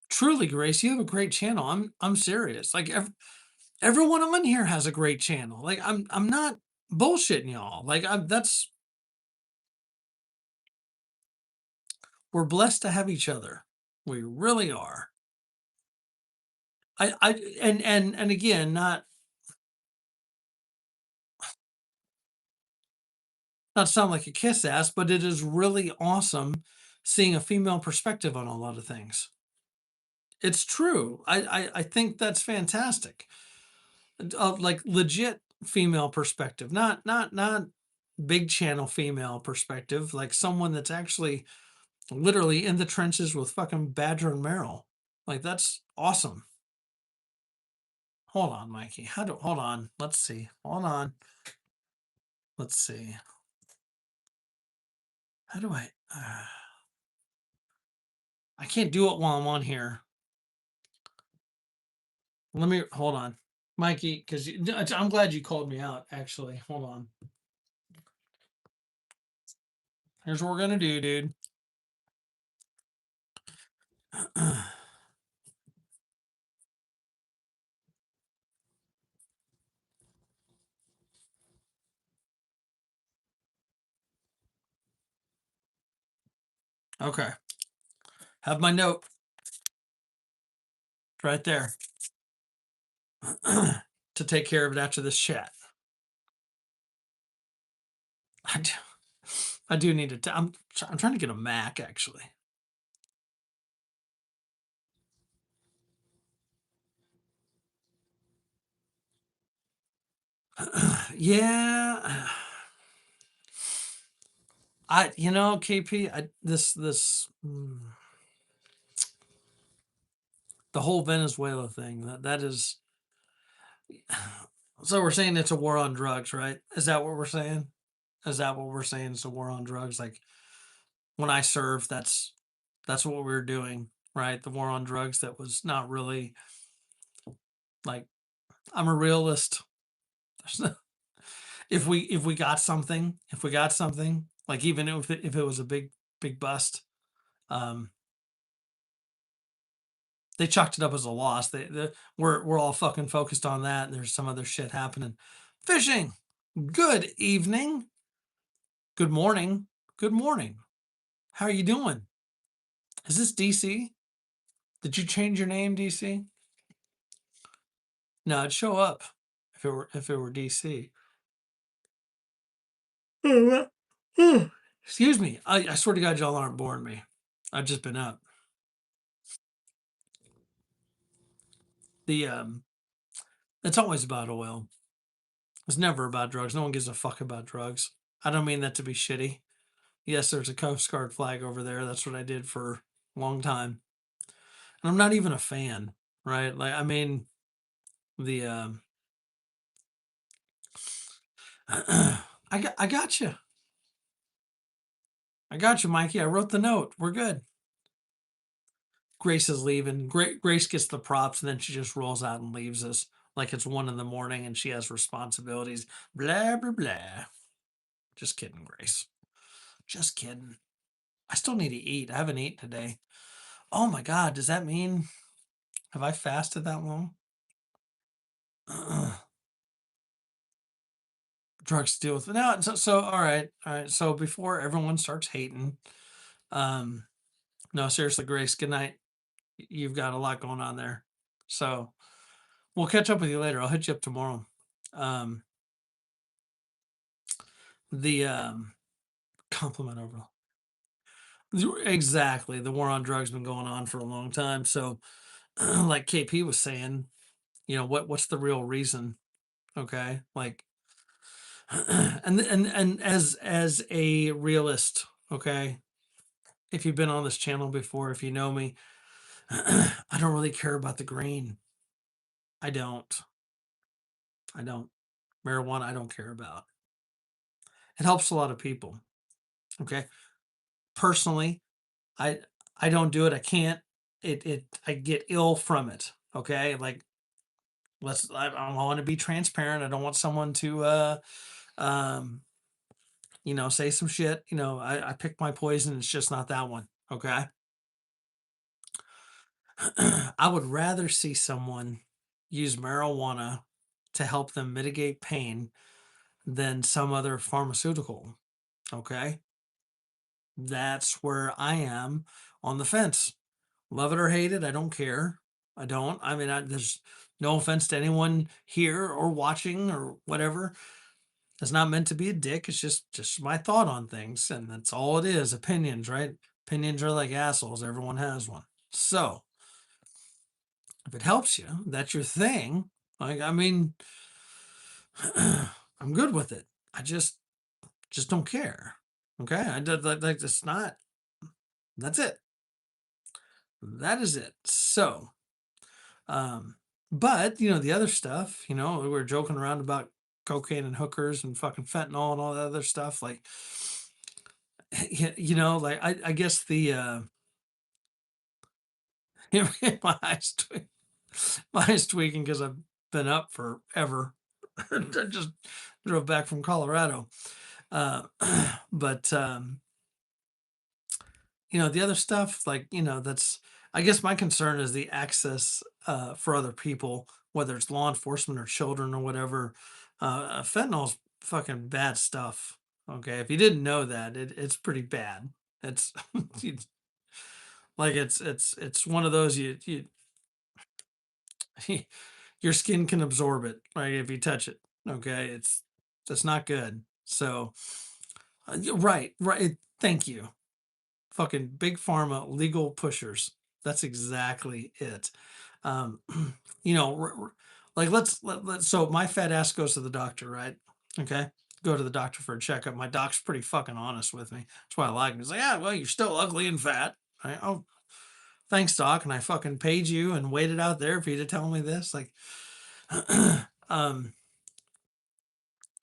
Truly, Grace, you have a great channel. I'm serious. Like everyone on here has a great channel. Like I'm not bullshitting y'all. Like I'm that's we're blessed to have each other. We really are. I and again, not sound like a kiss ass, but it is really awesome seeing a female perspective on a lot of things. It's true. I think that's fantastic. Like legit female perspective, not big channel female perspective, like someone that's actually literally in the trenches with fucking Badger and Merrill. Like that's awesome. Hold on, Mikey. Hold on? Let's see. Hold on. Let's see. How do I can't do it while I'm on here. Let me hold on, Mikey, because I'm glad you called me out. Actually, hold on. Here's what we're gonna do, dude. Okay, have my note right there to take care of it after this chat. I do, I do need to. I'm trying to get a Mac actually. Yeah. KP, the whole Venezuela thing, that is, so we're saying it's a war on drugs, right? Is that what we're saying? Is that what we're saying? It's a war on drugs? Like when I served, that's what we were doing, right? The war on drugs that was not really like, I'm a realist. If we got something, like even if it was a big bust, um, they chalked it up as a loss. We're all fucking focused on that, and there's some other shit happening. Fishing. Good evening. Good morning. Good morning. How are you doing? Is this DC? Did you change your name, DC? No, it'd show up if it were DC. Excuse me. I swear to God, y'all aren't boring me. I've just been up. The It's always about oil. It's never about drugs. No one gives a fuck about drugs. I don't mean that to be shitty. Yes, there's a Coast Guard flag over there. That's what I did for a long time. And I'm not even a fan, right? Like, I mean, the I got you. I got you, Mikey. I wrote the note. We're good. Grace is leaving. Grace gets the props, and then she just rolls out and leaves us like it's 1 a.m. and she has responsibilities. Blah blah blah. Just kidding, Grace. Just kidding. I still need to eat. I haven't eaten today. Oh my God, does that mean have I fasted that long? Drugs to deal with. No, so all right, all right. So before everyone starts hating, um, no, seriously, Grace, good night. You've got a lot going on there. So we'll catch up with you later. I'll hit you up tomorrow. Um, the compliment over exactly, the war on drugs been going on for a long time. So, like KP was saying, what's the real reason? Okay, like, and as a realist, okay, if you've been on this channel before, if you know me, I don't really care about the grain. I don't. I don't. Marijuana, I don't care about. It helps a lot of people. Okay. Personally, I I don't do it. I can't. I get ill from it. Okay. Like I want to be transparent. I don't want someone to um say some shit. I pick my poison. It's just not that one. Okay. I would rather see someone use marijuana to help them mitigate pain than some other pharmaceutical. Okay. That's where I am on the fence. Love it or hate it, I don't care. I don't. I mean, there's no offense to anyone here or watching or whatever. It's not meant to be a dick. It's just my thought on things, and that's all it is. Opinions, right? Opinions are like assholes. Everyone has one. So if it helps you, that's your thing. Like, I mean, I'm good with it. I just don't care. Okay, I did like it's not. That's it. That is it. So, um, but the other stuff, we were joking around about cocaine and hookers and fucking fentanyl and all that other stuff. Like, like I guess my eyes, my eyes tweaking because I've been up forever. I just drove back from Colorado. Uh, but the other stuff, like, that's, I guess my concern is the access for other people, whether it's law enforcement or children or whatever. Fentanyl's fucking bad stuff. Okay. If you didn't know that, it's pretty bad. It's like it's one of those you your skin can absorb it, right? If you touch it. Okay. It's not good. So right. Thank you. Fucking big pharma legal pushers. That's exactly it. Um, like let's so my fat ass goes to the doctor, right? Okay. Go to the doctor for a checkup. My doc's pretty fucking honest with me. That's why I like him. He's like, yeah, well, you're still ugly and fat. Oh, thanks, doc. And I fucking paid you and waited out there for you to tell me this. Like, um,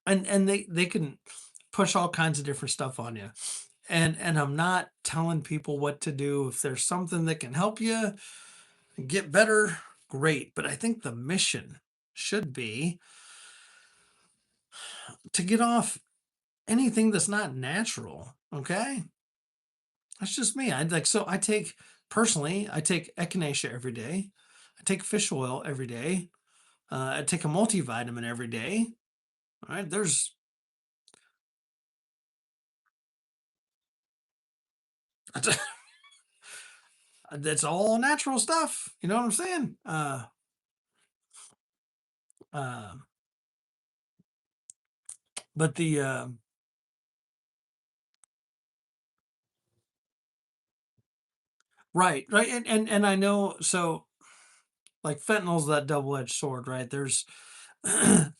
and they can push all kinds of different stuff on you. And I'm not telling people what to do. If there's something that can help you get better, great. But I think the mission should be to get off anything that's not natural. Okay. That's just me. I take personally, I take echinacea every day. I take fish oil every day. I take a multivitamin every day. All right. That's all natural stuff. You know what I'm saying? Uh, but right. And I know, so like fentanyl's that double-edged sword, right? There's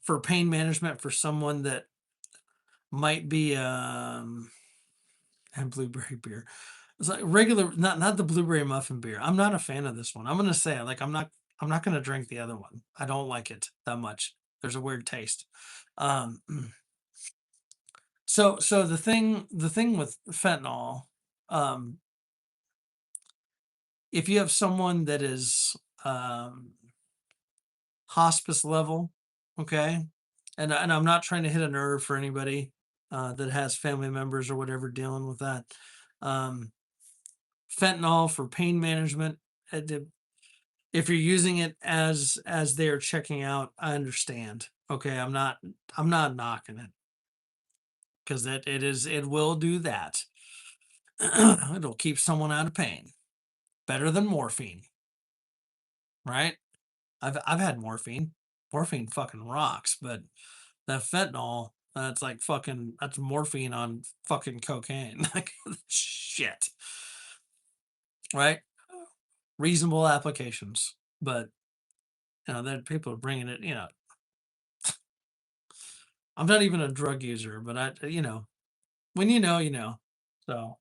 for pain management for someone that might be and blueberry beer. It's like regular, not the blueberry muffin beer. I'm not a fan of this one. I'm gonna say, like, I'm not gonna drink the other one. I don't like it that much. There's a weird taste. Um, so the thing with fentanyl, um, if you have someone that is um hospice level, okay, and I'm not trying to hit a nerve for anybody that has family members or whatever dealing with that. Um, Fentanyl for pain management. If you're using it as they're checking out, I understand. Okay, I'm not knocking it because it will do that. It'll keep someone out of pain. Better than morphine, right? I've had morphine. Morphine fucking rocks, but that fentanyl, that's like fucking that's morphine on fucking cocaine. Like shit. Right? Reasonable applications. But then people are bringing it, I'm not even a drug user, but when you know, you know. So,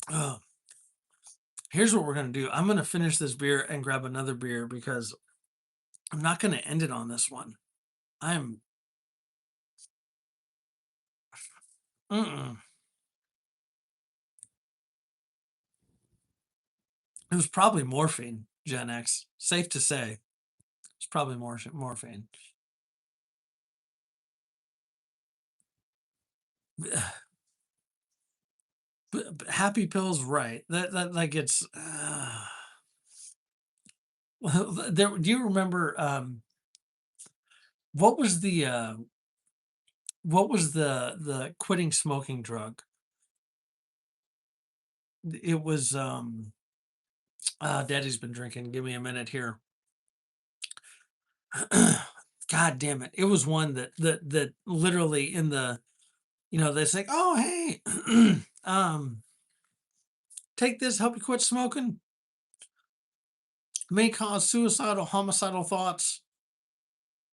uh, here's what we're gonna do. I'm gonna finish this beer and grab another beer because I'm not gonna end it on this one. I'm mm-mm. It was probably morphine, Gen X. Safe to say. It's probably morphine. But happy pills, right? That like it's well, there. Do you remember what was the quitting smoking drug? It was Daddy's been drinking. Give me a minute here. God damn it! It was one that literally in the they say, oh hey, um, take this, help you quit smoking, may cause suicidal, homicidal thoughts.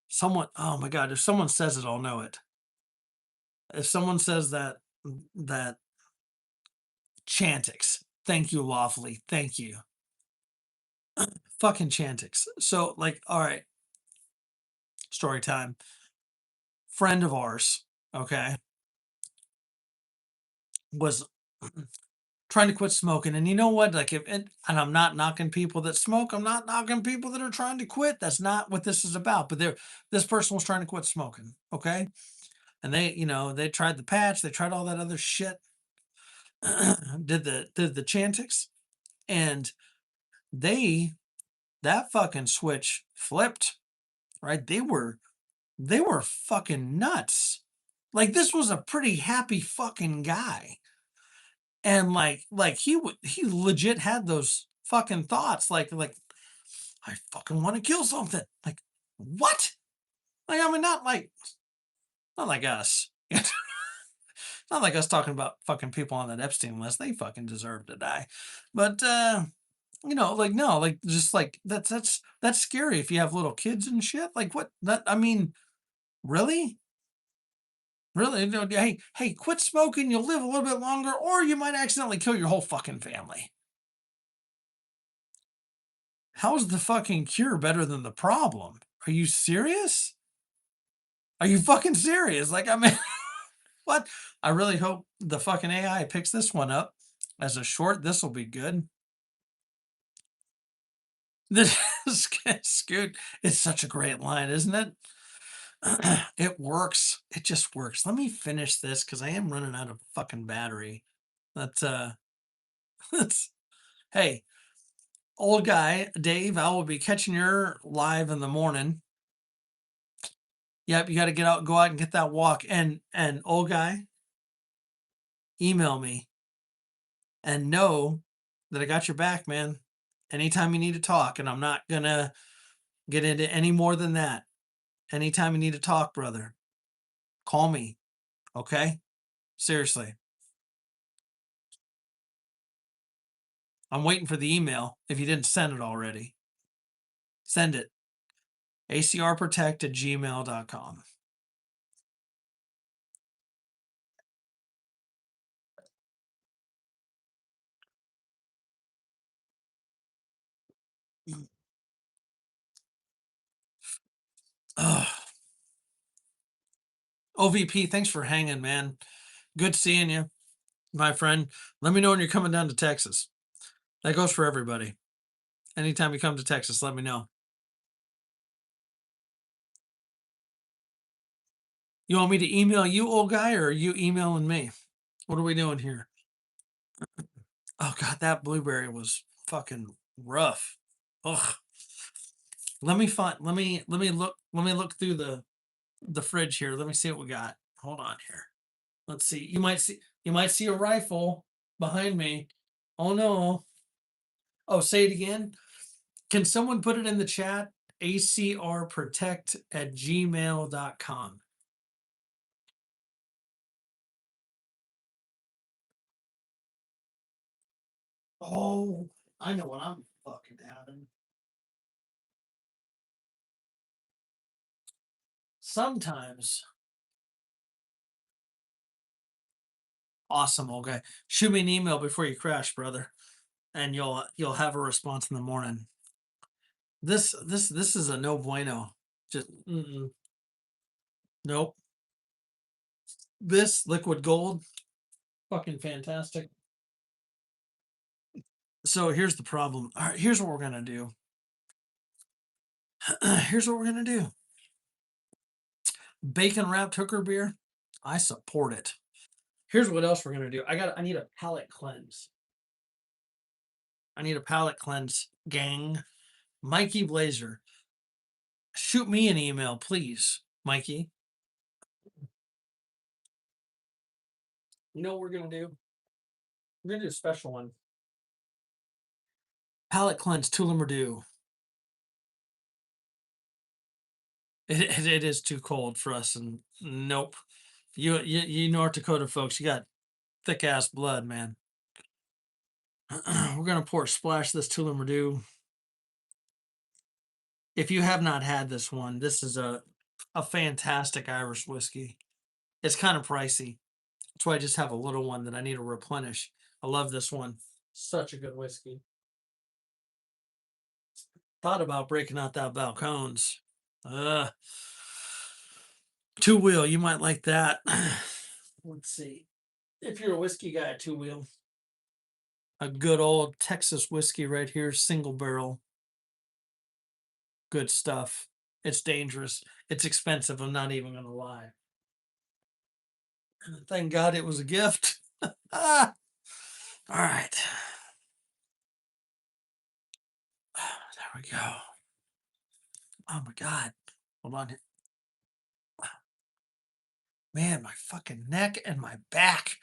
Someone, oh my God, if someone says it, I'll know it. If someone says that Chantix, thank you, lawfully, thank you. Fucking Chantix. So, like, all right, story time. Friend of ours, okay, was trying to quit smoking. And you know what? Like, and I'm not knocking people that smoke. I'm not knocking people that are trying to quit. That's not what this is about. But this person was trying to quit smoking. Okay. And they tried the patch, they tried all that other shit, did the Chantix, and they that fucking switch flipped, right? They were fucking nuts. Like, this was a pretty happy fucking guy. And like he legit had those fucking thoughts like I fucking want to kill something. Like, what? Like, I mean, not like us. Not like us talking about fucking people on that Epstein list. They fucking deserve to die. But like, no, like, just like that's scary if you have little kids and shit. Like, what? That, I mean, really? Really? Hey, quit smoking, you'll live a little bit longer, or you might accidentally kill your whole fucking family. How's the fucking cure better than the problem? Are you serious? Are you fucking serious? Like, I mean, what? I really hope the fucking AI picks this one up as a short. This will be good. This Scoot, it's such a great line, isn't it? It works. It just works. Let me finish this because I am running out of fucking battery. That's that's hey, old guy, Dave, I will be catching your live in the morning. Yep, you gotta go out and get that walk. And old guy, email me and know that I got your back, man. Anytime you need to talk, and I'm not gonna get into any more than that. Anytime you need to talk, brother, call me. Okay? Seriously. I'm waiting for the email if you didn't send it already. Send it. acrprotect@gmail.com. Ugh. OVP, thanks for hanging, man. Good seeing you, my friend. Let me know when you're coming down to Texas. That goes for everybody. Anytime you come to Texas, let me know. You want me to email you, old guy, or are you emailing me? What are we doing here? Oh God, that blueberry was fucking rough. Ugh. Let me look through the fridge here. Let me see what we got. Hold on here. Let's see. You might see a rifle behind me. Oh no. Oh, say it again. Can someone put it in the chat? ACR Protect at gmail.com. Oh, I know what I'm fucking having. Sometimes. Awesome, okay. Shoot me an email before you crash, brother, and you'll have a response in the morning. This is a no bueno. Just nope. This liquid gold, fucking fantastic. So here's the problem. All right, here's what we're gonna do. Here's what we're gonna do. Bacon wrapped hooker beer. I support it. Here's what else we're gonna do. I need a palate cleanse. I need a palate cleanse, gang. Mikey Blazer. Shoot me an email, please, Mikey. You know what we're gonna do? We're gonna do a special one. Palate cleanse, Tullamardu. It is too cold for us, and nope. You North Dakota folks, you got thick ass blood, man. We're gonna pour a splash of this Tullamore. If you have not had this one, this is a fantastic Irish whiskey. It's kind of pricey. That's why I just have a little one that I need to replenish. I love this one. Such a good whiskey. Thought about breaking out that balcones. Uh, two wheel, you might like that. Let's see. If you're a whiskey guy, two wheel. A good old Texas whiskey right here, single barrel. Good stuff. It's dangerous. It's expensive. I'm not even gonna lie. Thank God it was a gift. Ah, all right. There we go. Oh my God. Hold on. Man, my fucking neck and my back.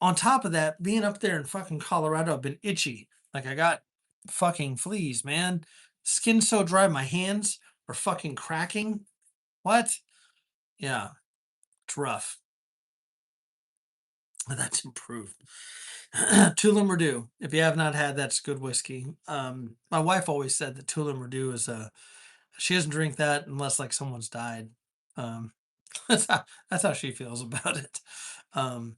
On top of that, being up there in fucking Colorado, I've been itchy. Like I got fucking fleas, man. Skin so dry, my hands are fucking cracking. What? Yeah, it's rough. But that's improved. Tullamore. If you have not had, that's good whiskey. My wife always said that Tullamore is a. She doesn't drink that unless like someone's died. Um, that's how she feels about it. Um,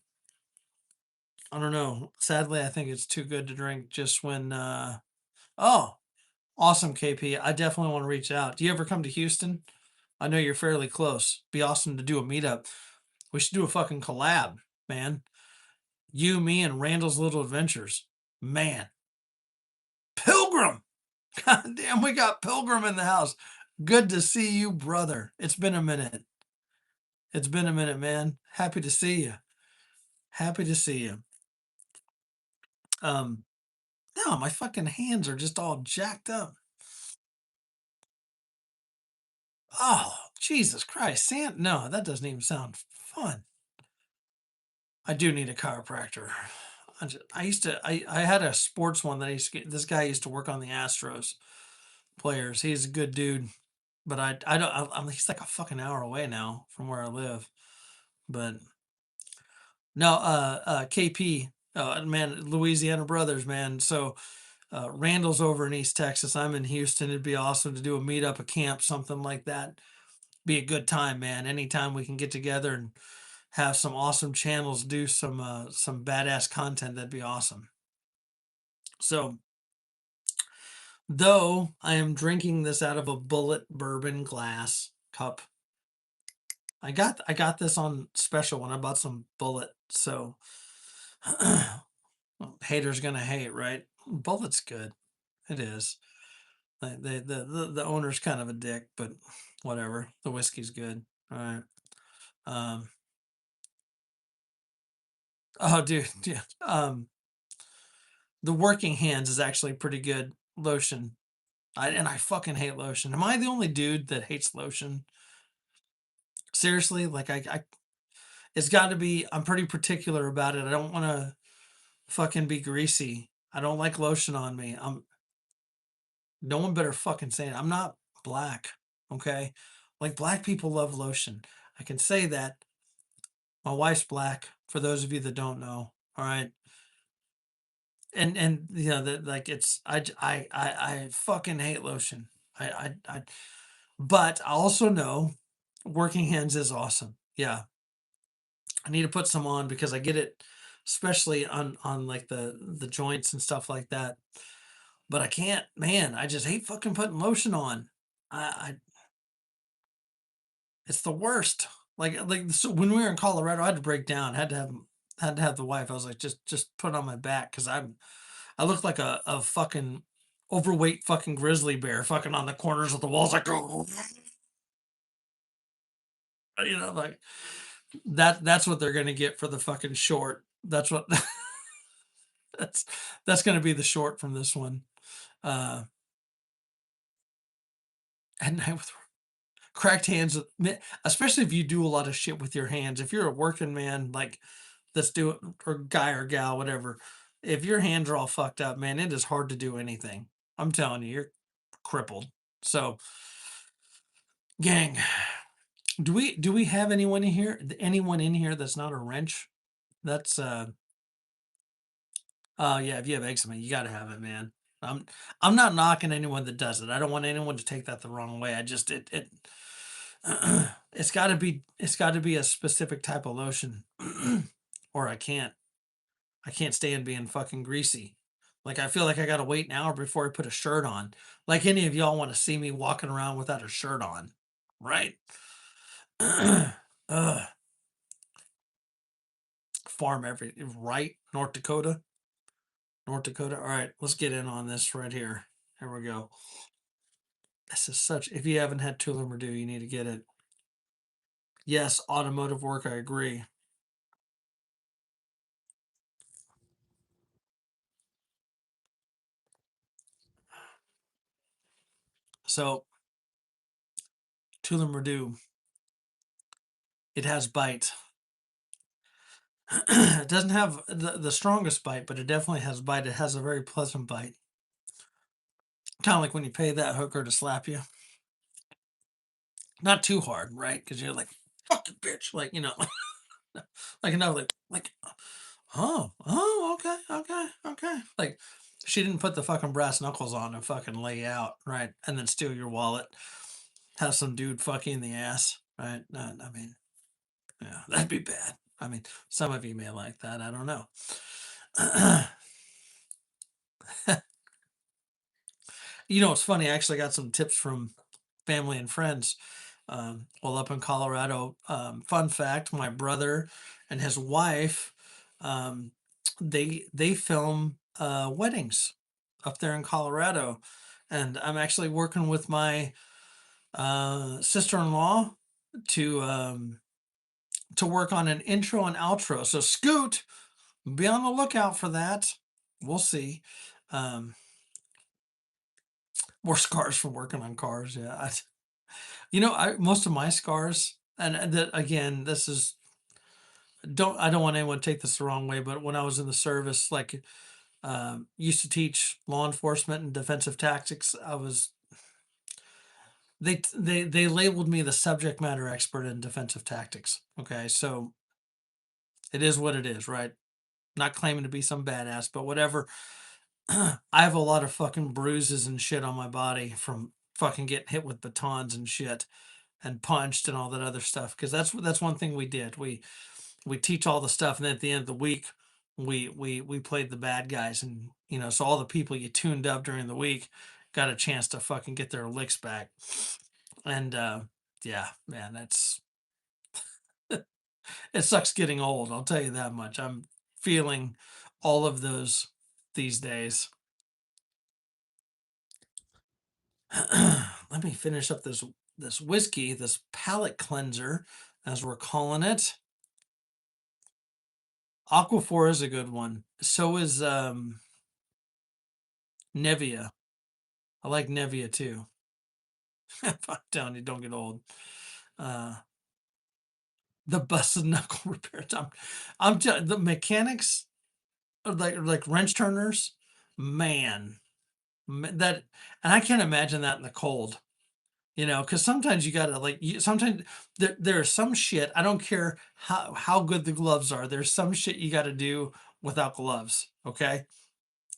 I don't know. Sadly, I think it's too good to drink just when. Oh, awesome, KP. I definitely want to reach out. Do you ever come to Houston? I know you're fairly close. Be awesome to do a meetup. We should do a fucking collab, man. You, me, and Randall's Little Adventures. Man, Pilgrim. God damn, we got Pilgrim in the house. Good to see you, brother. It's been a minute. It's been a minute, man. Happy to see you. Happy to see you. Um, no, my fucking hands are just all jacked up. Oh, Jesus Christ. No, that doesn't even sound fun. I do need a chiropractor. I had a sports one that I used to get. This guy used to work on the Astros players. He's a good dude, but I don't, I mean, he's like a fucking hour away now from where I live. But no, KP, man, Louisiana brothers, man. So, Randall's over in East Texas. I'm in Houston. It'd be awesome to do a meetup, a camp, something like that. Be a good time, man. Anytime we can get together and have some awesome channels, do some badass content, that'd be awesome. So, though I am drinking this out of a Bullet bourbon glass cup, I got this on special when I bought some Bullet. So, well, haters gonna hate, right? Bullet's good. It is. The owner's kind of a dick, but whatever. The whiskey's good. All right. Um. Oh, dude. Yeah. The Working Hands is actually pretty good lotion. I fucking hate lotion. Am I the only dude that hates lotion? Seriously, like I it's got to be. I'm pretty particular about it. I don't want to fucking be greasy. I don't like lotion on me. No one better fucking say it. I'm not black, okay? Like black people love lotion. I can say that. My wife's black. For those of you that don't know, all right. And you know that like it's I fucking hate lotion. I but I also know Working Hands is awesome. Yeah, I need to put some on because I get it, especially on like the joints and stuff like that. But I can't, man. I just hate fucking putting lotion on. I it's the worst. Like so when we were in Colorado, I had to break down. Had to have the wife. I was like, just put it on my back because I look like a fucking overweight fucking grizzly bear fucking on the corners of the walls like like that's what they're gonna get for the fucking short. That's what that's that's gonna be the short from this one. Uh and with cracked hands, especially if you do a lot of shit with your hands. If you're a working man, like let's do it, or guy or gal, whatever. If your hands are all fucked up, man, it is hard to do anything. I'm telling you, you're crippled. So, gang, do we have anyone in here that's not a wrench? That's Yeah, if you have eczema, you gotta have it, man. I'm I'm not knocking anyone that does it. I don't want anyone to take that the wrong way. I just it's gotta be a specific type of lotion. Or I can't stand being fucking greasy. Like I feel like I gotta wait an hour before I put a shirt on. Like any of y'all want to see me walking around without a shirt on, right? Ugh, farm every right, North Dakota. North Dakota. All right, let's get in on this right here. Here we go. This is such. If you haven't had Tullamardu, you need to get it. Yes, automotive work. I agree. So Tullamardu, it has bite. It doesn't have the strongest bite, but it definitely has bite. It has a very pleasant bite. Kind of like when you pay that hooker to slap you. Not too hard, right? Because you're like, fuck you, bitch. Like, like enough, oh, okay, okay, okay. Like, she didn't put the fucking brass knuckles on and fucking lay out, right? And then steal your wallet. Have some dude fuck you in the ass, right? No, I mean, yeah, that'd be bad. I mean, some of you may like that. I don't know. It's funny. I actually got some tips from family and friends. Well, up in Colorado, fun fact: my brother and his wife, um, they film weddings up there in Colorado, and I'm actually working with my sister-in-law to to work on an intro and outro. So Scoot, be on the lookout for that. We'll see. Um, more scars from working on cars. Yeah, I most of my scars, and that again, this is I don't want anyone to take this the wrong way, but when I was in the service, like used to teach law enforcement and defensive tactics, they labeled me the subject matter expert in defensive tactics. Okay, so it is what it is, right? Not claiming to be some badass, but whatever. I have a lot of fucking bruises and shit on my body from fucking getting hit with batons and shit and punched and all that other stuff. Because that's one thing we did. We teach all the stuff, and then at the end of the week, we played the bad guys, and so all the people you tuned up during the week got a chance to fucking get their licks back. And yeah, man, it sucks getting old. I'll tell you that much. I'm feeling all of those these days. Let me finish up this whiskey, this palate cleanser, as we're calling it. Aquaphor is a good one. So is Nevia. I like Nevia too. I'm telling you, don't get old. Uh, the busted knuckle repair. The mechanics, like wrench turners, man, that, and I can't imagine that in the cold. Because sometimes you gotta sometimes there's some shit. I don't care how good the gloves are. There's some shit you got to do without gloves. Okay,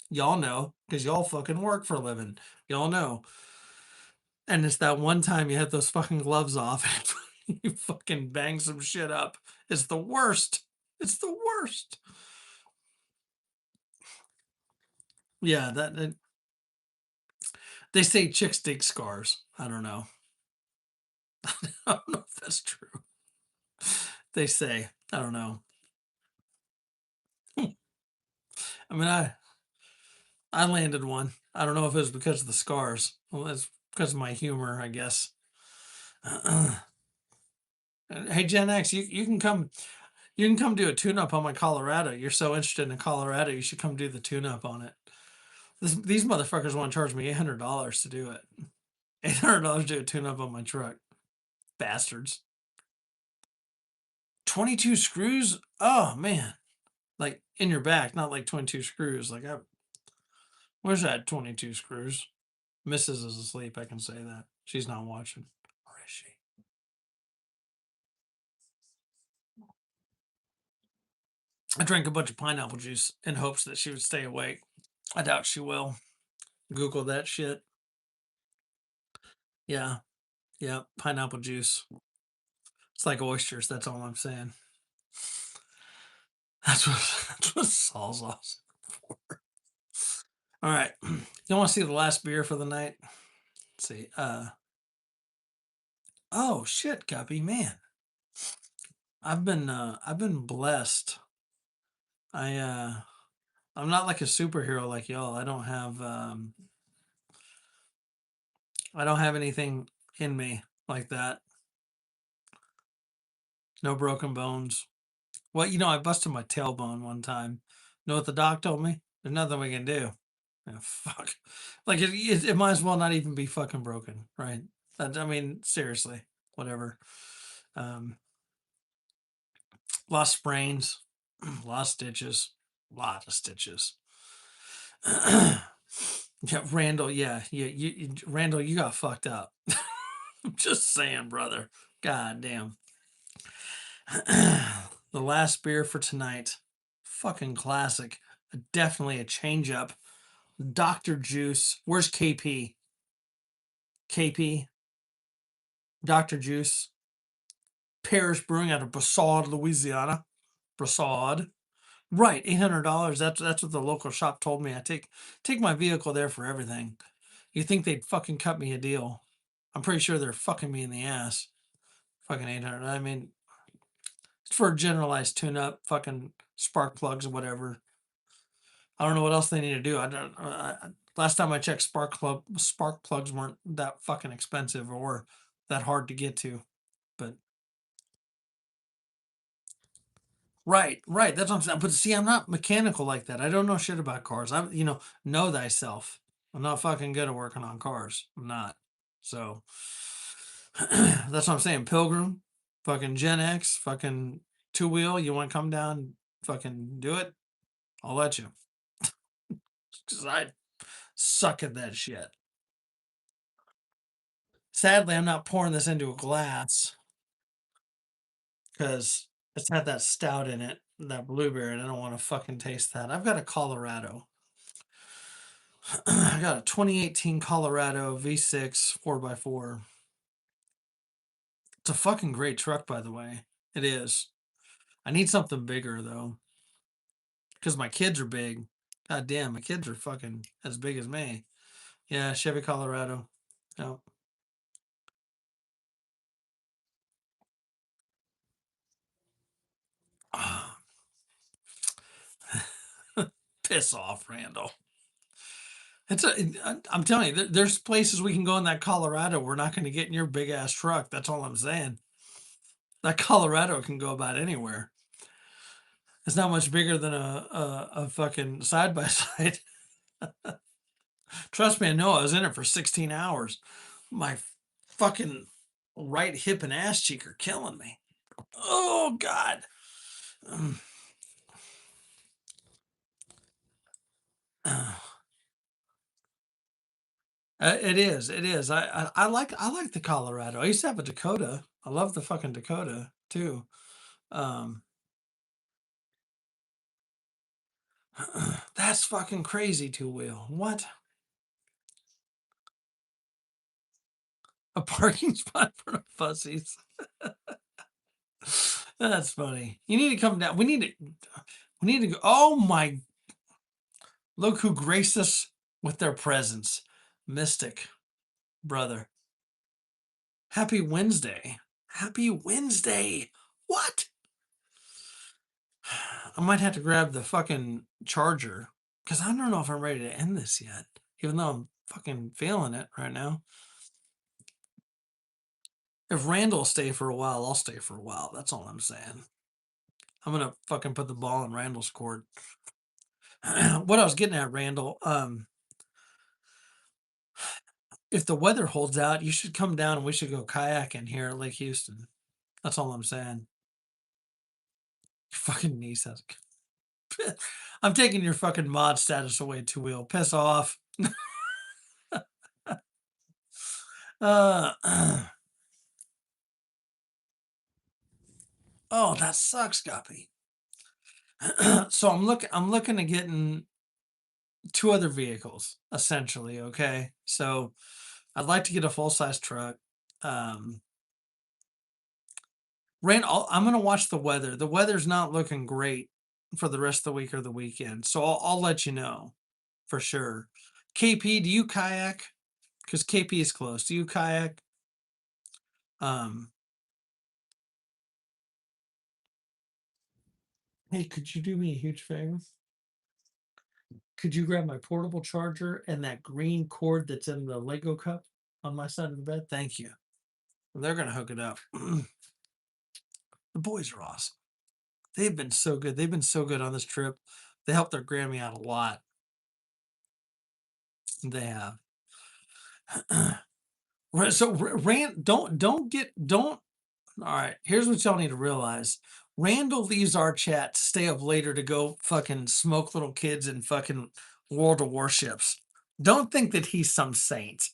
y'all know because y'all fucking work for a living. Y'all know. And it's that one time you had those fucking gloves off and you fucking bang some shit up. It's the worst. It's the worst. Yeah, they say chicks dig scars. I don't know. I don't know if that's true. They say. I don't know. I mean, I landed one. I don't know if it was because of the scars. Well, it's because of my humor, I guess. Hey, Gen X, you can come do a tune-up on my Colorado. You're so interested in Colorado, you should come do the tune-up on it. These motherfuckers want to charge me $800 to do it. $800 to do a tune-up on my truck. Bastards. 22 screws? Oh man. Like in your back, not like 22 screws. Where's that 22 screws? Mrs. is asleep, I can say that. She's not watching. Or is she? I drank a bunch of pineapple juice in hopes that she would stay awake. I doubt she will. Google that shit. Yeah, yeah, pineapple juice. It's like oysters. That's all I'm saying. That's what Saul's awesome for. All right, you want to see the last beer for the night? Let's see. Oh shit, Guppy, man, I've been blessed. I I'm not like a superhero like y'all. I don't have anything in me like that. No broken bones. Well, I busted my tailbone one time. Know what the doc told me? There's nothing we can do. Yeah, fuck. Like it might as well not even be fucking broken, right? I mean, seriously, whatever. Um, Lost sprains, lost stitches, lot of stitches. Yeah, Randall. Yeah, Randall, you got fucked up. I'm just saying, brother. God damn. The last beer for tonight. Fucking classic. Definitely a change up. Dr. Juice. Where's KP? KP. Dr. Juice. Parish Brewing out of Broussard, Louisiana. Broussard. Right, $800. That's what the local shop told me. I take my vehicle there for everything. You think they'd fucking cut me a deal? I'm pretty sure they're fucking me in the ass. Fucking 800. I mean, it's for a generalized tune-up, fucking spark plugs or whatever. I don't know what else they need to do. I don't. Last time I checked, spark plugs weren't that fucking expensive or that hard to get to. But right. That's what I'm saying. But see, I'm not mechanical like that. I don't know shit about cars. Know thyself. I'm not fucking good at working on cars. I'm not. So that's what I'm saying. Pilgrim, fucking Gen X, fucking two wheel. You want to come down, fucking do it? I'll let you. Because I suck at that shit. Sadly, I'm not pouring this into a glass because it's had that stout in it, that blueberry, and I don't want to fucking taste that. I've got a Colorado. I got a 2018 Colorado V6 4x4. It's a fucking great truck, by the way. It is. I need something bigger though, because my kids are big. God damn, my kids are fucking as big as me. Yeah, Chevy Colorado. Oh. Piss off, Randall. I'm telling you, there's places we can go in that Colorado. We're not going to get in your big ass truck. That's all I'm saying. That Colorado can go about anywhere. It's not much bigger than a fucking side by side. Trust me, I know. I was in it for 16 hours. My fucking right hip and ass cheek are killing me. Oh God. Um, it is. It is. I like the Colorado. I used to have a Dakota. I love the fucking Dakota too. Um, that's fucking crazy. Two wheel. What? A parking spot for the fussies. That's funny. You need to come down. We need to go. Oh my! Look who graced us with their presence, Mystic brother. Happy Wednesday. Happy Wednesday. What? I might have to grab the fucking charger because I don't know if I'm ready to end this yet, even though I'm fucking feeling it right now. If Randall will stay for a while, I'll stay for a while. That's all I'm saying. I'm gonna fucking put the ball in Randall's court. What I was getting at, Randall, if the weather holds out, you should come down and we should go kayaking here at Lake Houston. That's all I'm saying. Your fucking niece has. I'm taking your fucking mod status away, two wheel. Piss off. Uh, oh, that sucks, Guppy. So I'm looking at getting two other vehicles essentially. Okay, so I'd like to get a full size truck. Um, I'm gonna watch the weather. The weather's not looking great for the rest of the week or the weekend, so I'll let you know for sure. KP, do you kayak? Because KP is close. Do you kayak? Um, hey, could you do me a huge favor? Could you grab my portable charger and that green cord that's in the Lego cup on my side of the bed? Thank you. They're gonna hook it up. The boys are awesome. They've been so good. They've been so good on this trip. They helped their Grammy out a lot. They have. So Rand, don't. All right. Here's what y'all need to realize. Randall leaves our chat to stay up later to go fucking smoke little kids in fucking World of Warships. Don't think that he's some saint.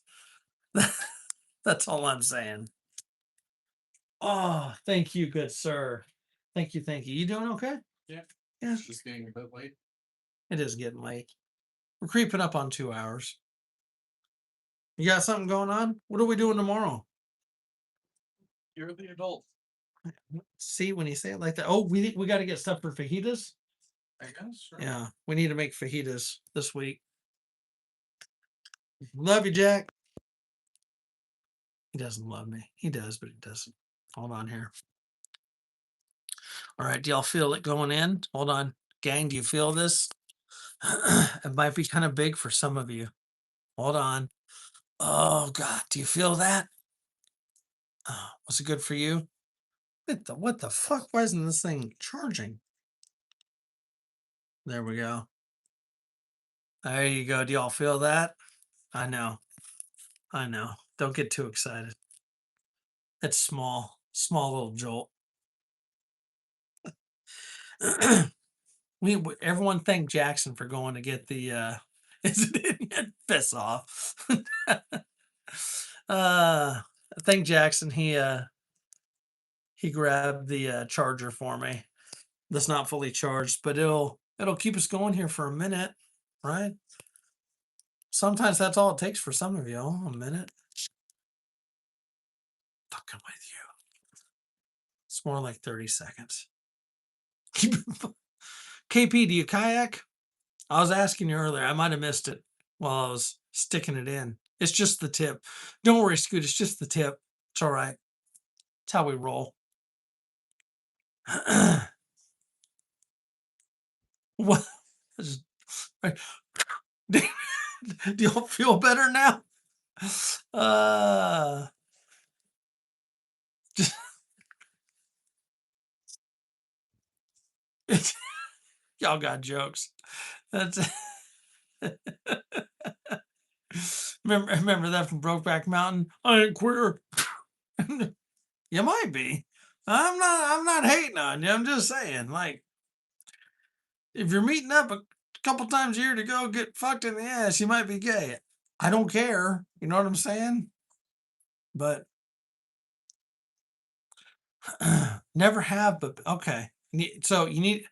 That's all I'm saying. Oh, thank you, good sir. Thank you, thank you. You doing okay? Yeah. Yeah. It's just getting a bit late. It is getting late. We're creeping up on 2 hours. You got something going on? What are we doing tomorrow? You're the adult. See, when you say it like that, oh, we got to get stuff for fajitas. I guess. Sure. Yeah, we need to make fajitas this week. Love you, Jack. He doesn't love me. He does, but he doesn't. Hold on here. All right, do y'all feel it going in? Hold on, gang. Do you feel this? It might be kind of big for some of you. Hold on. Oh God, do you feel that? Oh, was it good for you? What the fuck? Why isn't this thing charging? There we go. There you go. Do y'all feel that? I know. I know. Don't get too excited. It's small, small little jolt. Everyone thank Jackson for going to get the is it piss off. uh thank Jackson. He grabbed the charger for me. That's not fully charged, but it'll keep us going here for a minute, right? Sometimes that's all it takes for some of y'all, a minute. Fucking with you. It's more like 30 seconds. KP, do you kayak? I was asking you earlier. I might have missed it while I was sticking it in. It's just the tip. Don't worry, Scoot. It's just the tip. It's all right. It's how we roll. What? Do y'all feel better now? Uh, just, y'all got jokes. That's remember that from Brokeback Mountain? I ain't queer. You might be. I'm not hating on you. I'm just saying, like, if you're meeting up a couple times a year to go get fucked in the ass, you might be gay. I don't care. You know what I'm saying? But never have, but okay. So you need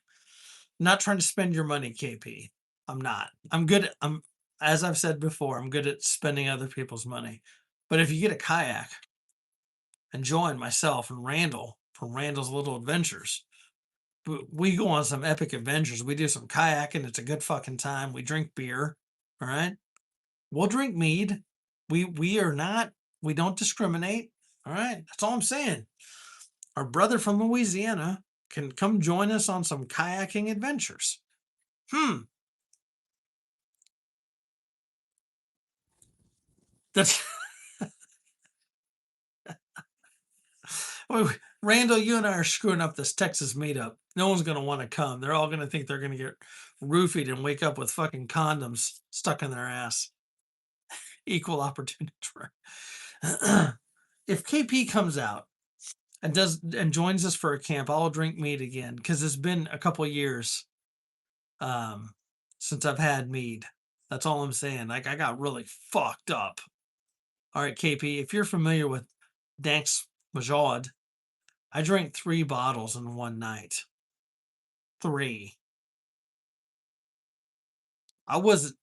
not trying to spend your money, KP. I'm not. I'm good. I'm as I've said before, I'm good at spending other people's money. But if you get a kayak and join myself and Randall from Randall's Little Adventures, we go on some epic adventures. We do some kayaking. It's a good fucking time. We drink beer. All right. We'll drink mead. We are not. We don't discriminate. All right. That's all I'm saying. Our brother from Louisiana can come join us on some kayaking adventures. That's Randall, you and I are screwing up this Texas meetup. No one's going to want to come. They're all going to think they're going to get roofied and wake up with fucking condoms stuck in their ass. Equal opportunity. If KP comes out and joins us for a camp, I'll drink mead again because it's been a couple years since I've had mead. That's all I'm saying. Like I got really fucked up. All right, KP, if you're familiar with Dank's Majod, I drank 3 bottles in one night. 3. I wasn't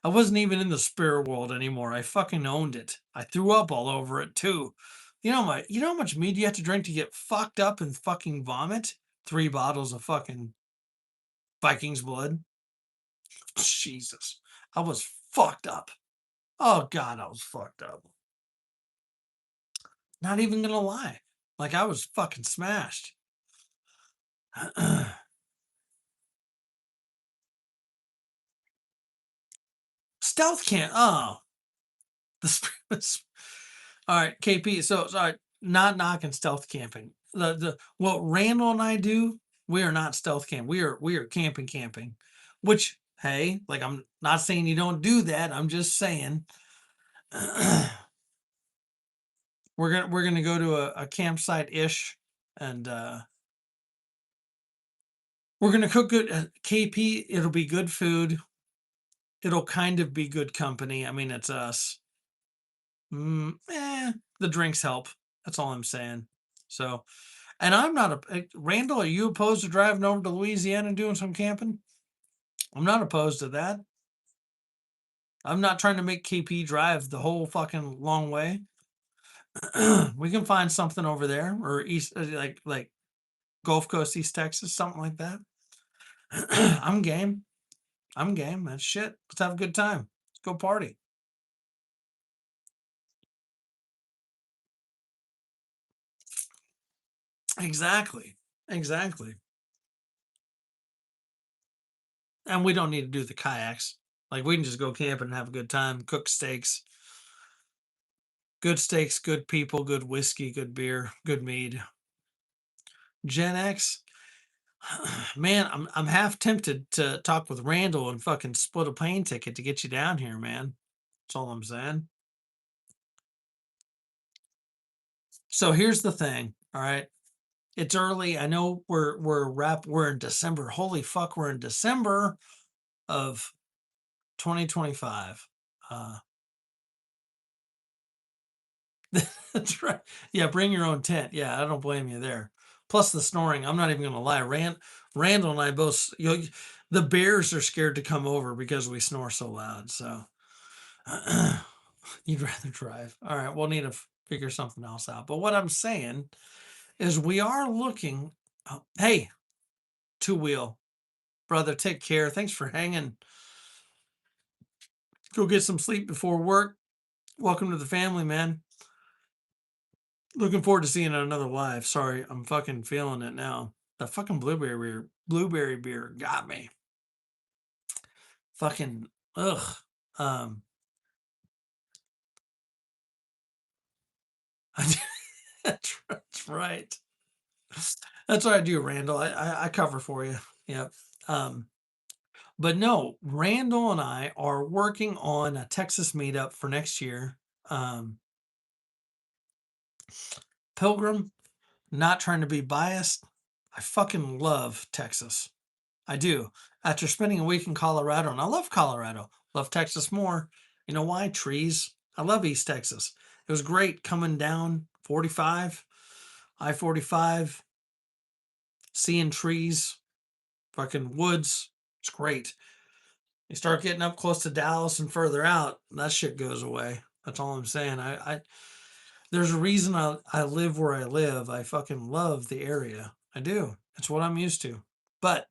I wasn't even in the spirit world anymore. I fucking owned it. I threw up all over it too. You know how much mead you have to drink to get fucked up and fucking vomit? 3 bottles of fucking Viking's blood. Jesus. I was fucked up. Oh god, I was fucked up. Not even gonna lie. Like I was fucking smashed. Stealth can't. Oh, the all right, KP. So sorry, not knocking stealth camping. The what Randall and I do, we are not stealth camp. We are camping. Which hey, like I'm not saying you don't do that. I'm just saying we're gonna go to a campsite ish, and we're gonna cook good KP. It'll be good food. It'll kind of be good company. I mean, it's us. The drinks help. That's all I'm saying. So, and I'm not Randall. Are you opposed to driving over to Louisiana and doing some camping? I'm not opposed to that. I'm not trying to make KP drive the whole fucking long way. We can find something over there or east, like Gulf Coast, East Texas, something like that. I'm game. I'm game. That's shit. Let's have a good time. Let's go party. Exactly. Exactly. And we don't need to do the kayaks. Like we can just go camping and have a good time, cook steaks, good people, good whiskey, good beer, good mead. Gen X, man, I'm half tempted to talk with Randall and fucking split a plane ticket to get you down here, man. That's all I'm saying. So here's the thing, all right. It's early. I know we're in December. Holy fuck, we're in December of 2025. Uh That's right. Yeah, bring your own tent. Yeah, I don't blame you there. Plus the snoring. I'm not even gonna lie. Randall and I both. The bears are scared to come over because we snore so loud. So you'd rather drive. All right, we'll need to figure something else out. But what I'm saying is, we are looking. Oh, hey, two wheel brother, take care. Thanks for hanging. Go get some sleep before work. Welcome to the family, man. Looking forward to seeing another live. Sorry, I'm fucking feeling it now. The fucking blueberry beer got me. Fucking ugh. Um, that's right. That's what I do, Randall. I cover for you. Yep. Um, but no, Randall and I are working on a Texas meetup for next year. Um, Pilgrim, not trying to be biased. I fucking love Texas. I do. After spending a week in Colorado, and I love Colorado, love Texas more. You know why? Trees. I love East Texas. It was great coming down 45, I 45, seeing trees, fucking woods. It's great. You start getting up close to Dallas and further out, that shit goes away. That's all I'm saying. There's a reason I live where I live. I fucking love the area. I do. It's what I'm used to. But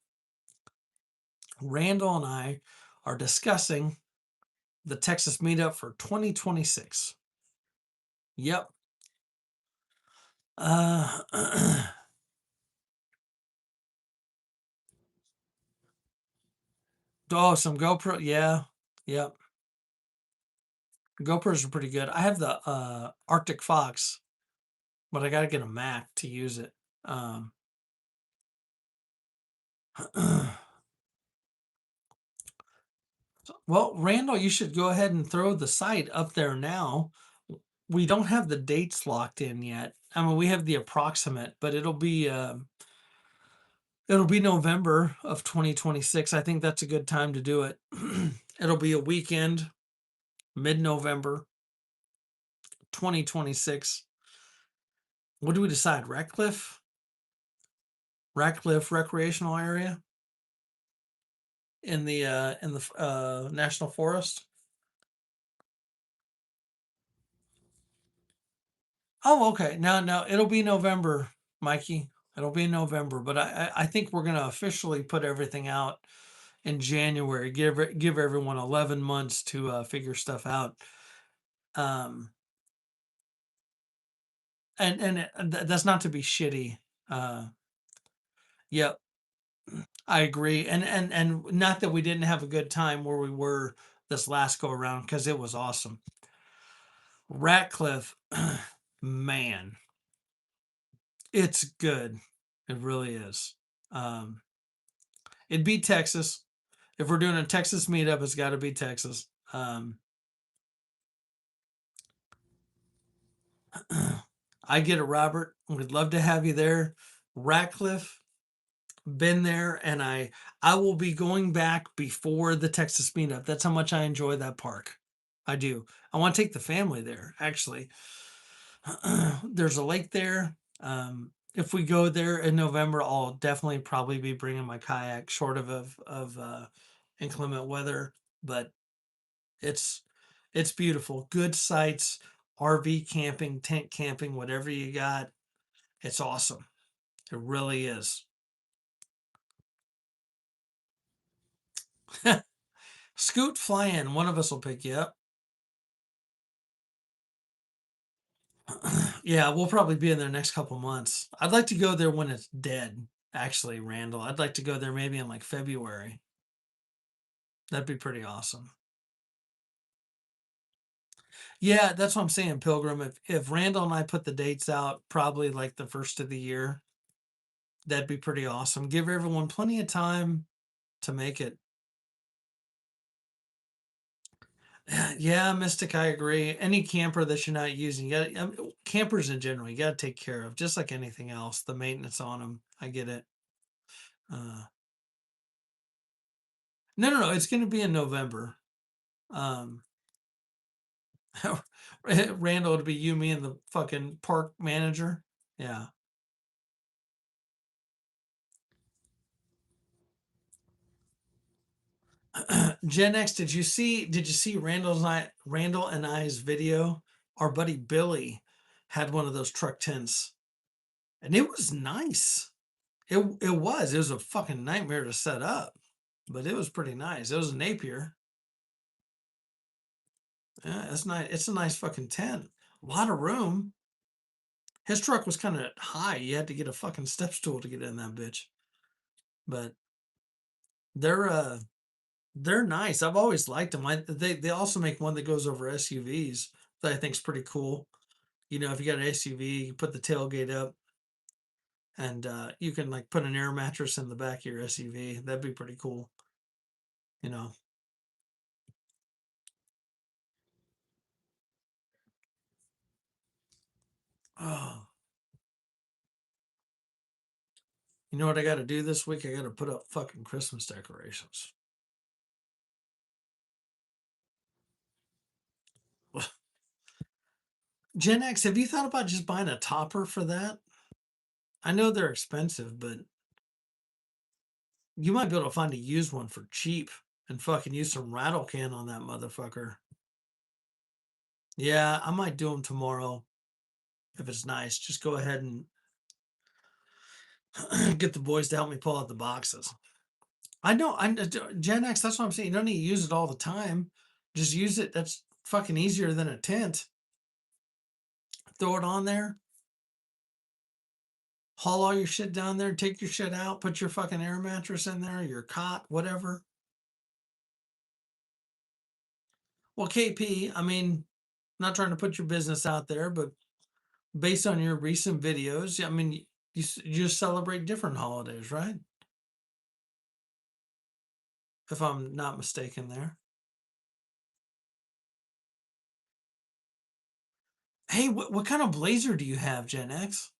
Randall and I are discussing the Texas meetup for 2026. Yep. Uh, oh, some GoPro. Yeah. Yep. GoPros are pretty good. I have the Arctic Fox, but I got to get a Mac to use it. Um, well, Randall, you should go ahead and throw the site up there now. We don't have the dates locked in yet. I mean, we have the approximate, but it'll be November of 2026. I think that's a good time to do it. It'll be a weekend, mid-November, 2026. What do we decide? Ratcliffe recreational area? in the national forest. Oh, okay. No, no, it'll be November, Mikey. It'll be November, but I think we're gonna officially put everything out in January. Give everyone 11 months to figure stuff out. Um, and that's not to be shitty. Uh, yep, I agree. And not that we didn't have a good time where we were this last go around because it was awesome. Ratcliffe, man, it's good. It really is. Um, it'd be Texas. If we're doing a Texas meetup, it's got to be Texas. I get it, Robert. We'd love to have you there. Ratcliffe, been there, and I will be going back before the Texas meetup. That's how much I enjoy that park. I do. I want to take the family there. Actually, there's a lake there. If we go there in November, I'll definitely probably be bringing my kayak, short of inclement weather. But it's it's beautiful. Good sights, RV camping, tent camping, whatever you got. It's awesome. It really is. Scoot, fly in. One of us will pick you up. Yeah, we'll probably be in there next couple months. I'd like to go there when it's dead, actually, Randall. I'd like to go there maybe in like February. That'd be pretty awesome. Yeah, that's what I'm saying, Pilgrim. If Randall and I put the dates out, probably like the first of the year, that'd be pretty awesome. Give everyone plenty of time to make it. Yeah, Mystic, I agree. Any camper that you're not using, you got campers in general, you got to take care of, just like anything else. The maintenance on them, I get it. Uh, no, no, no, it's going to be in November. Um, Randall, to be you, me, and the fucking park manager. Yeah. Gen X, did you see Randall and I's video? Our buddy Billy had one of those truck tents, and it was nice. It was a fucking nightmare to set up, but it was pretty nice. It was a Napier. Yeah, it's nice. It's a nice fucking tent. A lot of room. His truck was kind of high. You had to get a fucking step stool to get in that bitch. But they're uh they're nice. I've always liked them. They also make one that goes over SUVs that I think's pretty cool. You know, if you got an SUV, you put the tailgate up and you can like put an air mattress in the back of your SUV. That'd be pretty cool. You know. Oh, you know what I got to do this week? I got to put up fucking Christmas decorations. Gen X, have you thought about just buying a topper for that? I know they're expensive, but you might be able to find a used one for cheap and fucking use some rattle can on that motherfucker. Yeah, I might do them tomorrow if it's nice. Just go ahead and get the boys to help me pull out the boxes. I know, Gen X. That's what I'm saying. You don't need to use it all the time. Just use it. That's fucking easier than a tent. Throw it on there, haul all your shit down there, take your shit out, put your fucking air mattress in there, your cot, whatever. Well, KP, I mean, not trying to put your business out there, but based on your recent videos, I mean, you just celebrate different holidays, right? If I'm not mistaken there. Hey, what kind of blazer do you have, Gen X?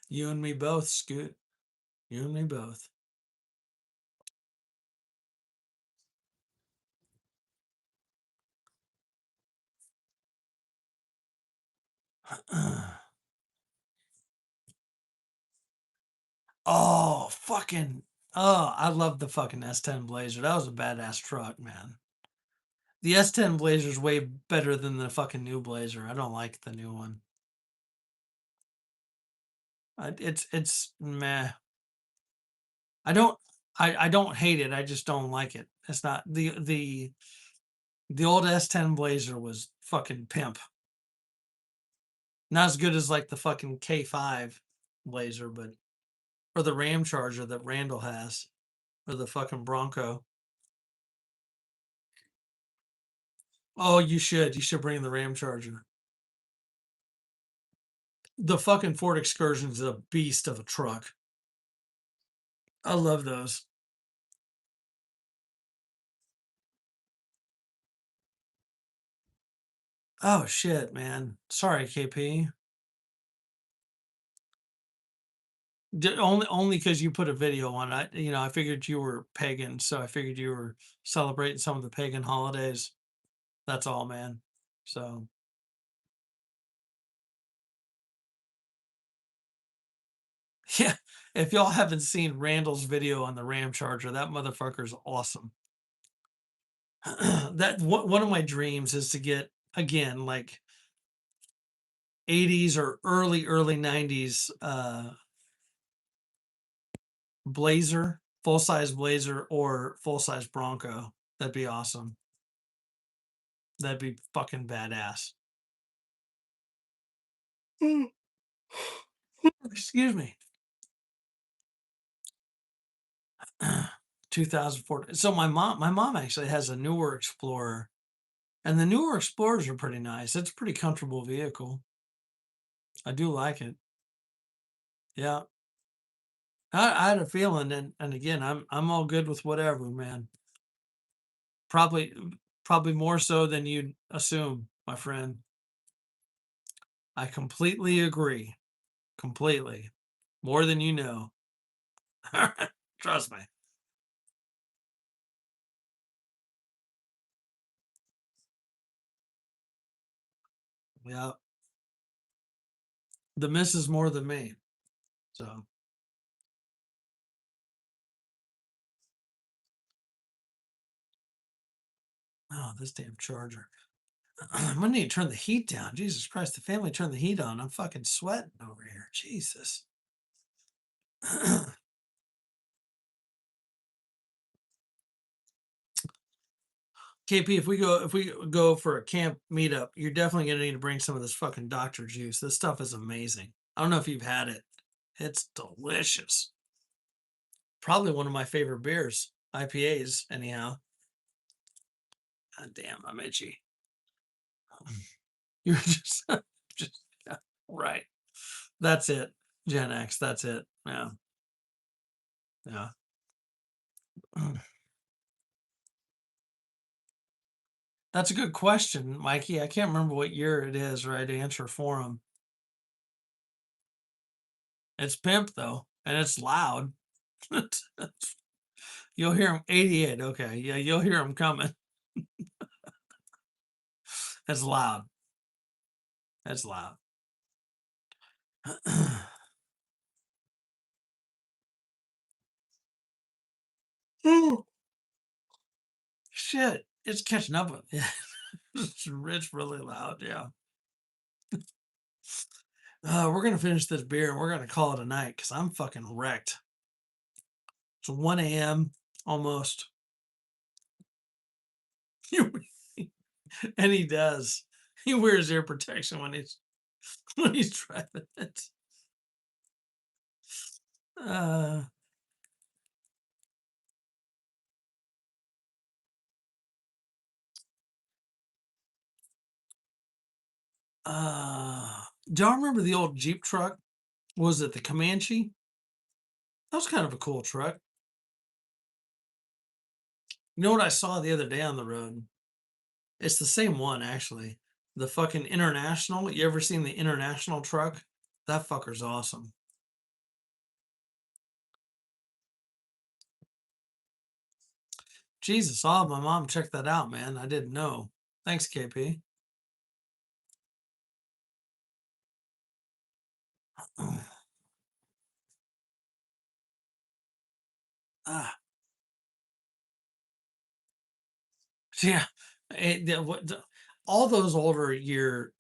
You and me both, Scoot. You and me both. Oh, fucking oh, I love the fucking S10 Blazer. That was a badass truck, man. The S10 Blazer's way better than the fucking new Blazer. I don't like the new one. It's meh. I don't I don't hate it. I just don't like it. It's not the old S10 Blazer was fucking pimp. Not as good as like the fucking K5 Blazer, but or the Ram Charger that Randall has, or the fucking Bronco. Oh, you should. You should bring the Ram Charger. The fucking Ford Excursion is a beast of a truck. I love those. Oh shit, man. Sorry, KP. Only because you put a video on it. I figured you were pagan, so I figured you were celebrating some of the pagan holidays. That's all, man. So yeah, if y'all haven't seen Randall's video on the Ram Charger, that motherfucker's awesome. That one of my dreams is to get again like 80s or early 90s Blazer, full size Blazer or full size Bronco. That'd be awesome. That'd be fucking badass. Excuse me. 2004. So my mom actually has a newer Explorer, and the newer Explorers are pretty nice. It's a pretty comfortable vehicle. I do like it. Yeah. I had a feeling, and again, I'm all good with whatever, man. Probably probably more so than you'd assume, my friend. I completely agree. Completely. More than you know. Trust me. Yeah. The misses more than me. So, oh, this damn charger. I'm gonna need to turn the heat down. Jesus Christ, the family turned the heat on. I'm fucking sweating over here. Jesus. KP, if we go for a camp meetup, you're definitely gonna need to bring some of this fucking Dr. Juice. This stuff is amazing. I don't know if you've had it. It's delicious. Probably one of my favorite beers. IPAs, anyhow. God damn, I'm itchy. You're just yeah, right. That's it. Gen X. That's it. Yeah. Yeah. That's a good question, Mikey. I can't remember what year it is, right? To answer for him. It's pimp though, and it's loud. You'll hear him 88. Okay. Yeah, you'll hear him coming. It's loud. It's loud. Ooh, shit. It's catching up with yeah. It's really loud. Yeah. We're gonna finish this beer and we're gonna call it a night because I'm fucking wrecked. It's 1 a.m. almost. And he does. He wears ear protection when he's when he's driving it. Uh, do y'all remember the old Jeep truck? Was it the Comanche? That was kind of a cool truck. You know what I saw the other day on the road? It's the same one actually. The fucking International. You ever seen the International truck? That fucker's awesome. Jesus, I'll have my mom check that out, man. I didn't know. Thanks, KP. Ah, yeah. All those older year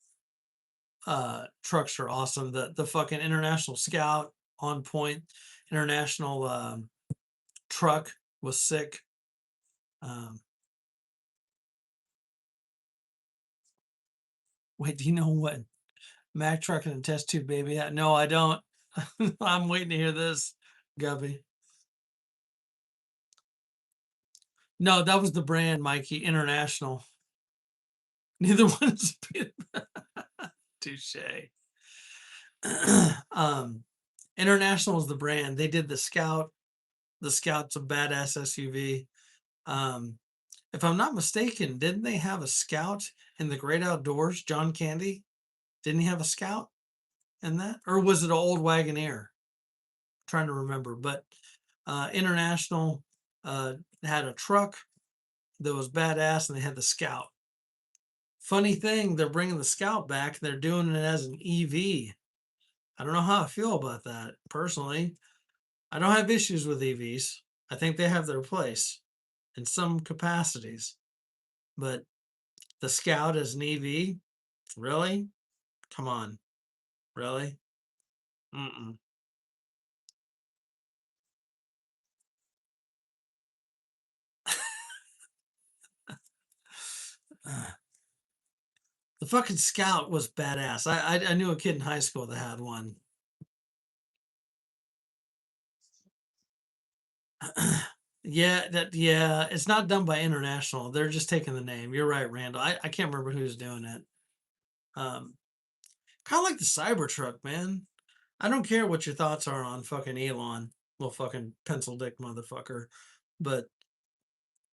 trucks are awesome. The fucking International Scout on point, International truck was sick. Um, Wait, do you know what Mack truck and a test tube baby had? No, I don't. I'm waiting to hear this, Gubby. No, that was the brand, Mikey. International. Neither one's been touche. um, International is the brand. They did the Scout. The Scout's a badass SUV. Um, if I'm not mistaken, didn't they have a Scout in the Great Outdoors? John Candy, didn't he have a Scout in that, or was it an old Wagoneer? Trying to remember, but International had a truck that was badass, and they had the Scout. Funny thing, they're bringing the Scout back. They're doing it as an EV. I don't know how I feel about that personally. I don't have issues with EVs. I think they have their place in some capacities, but the Scout as an EV, really? Come on, really? Mm-mm. The fucking Scout was badass. I knew a kid in high school that had one. Yeah, it's not done by International. They're just taking the name. You're right, Randall. I can't remember who's doing it. Um, Kind of like the Cybertruck, man. I don't care what your thoughts are on fucking Elon, little fucking pencil dick motherfucker, but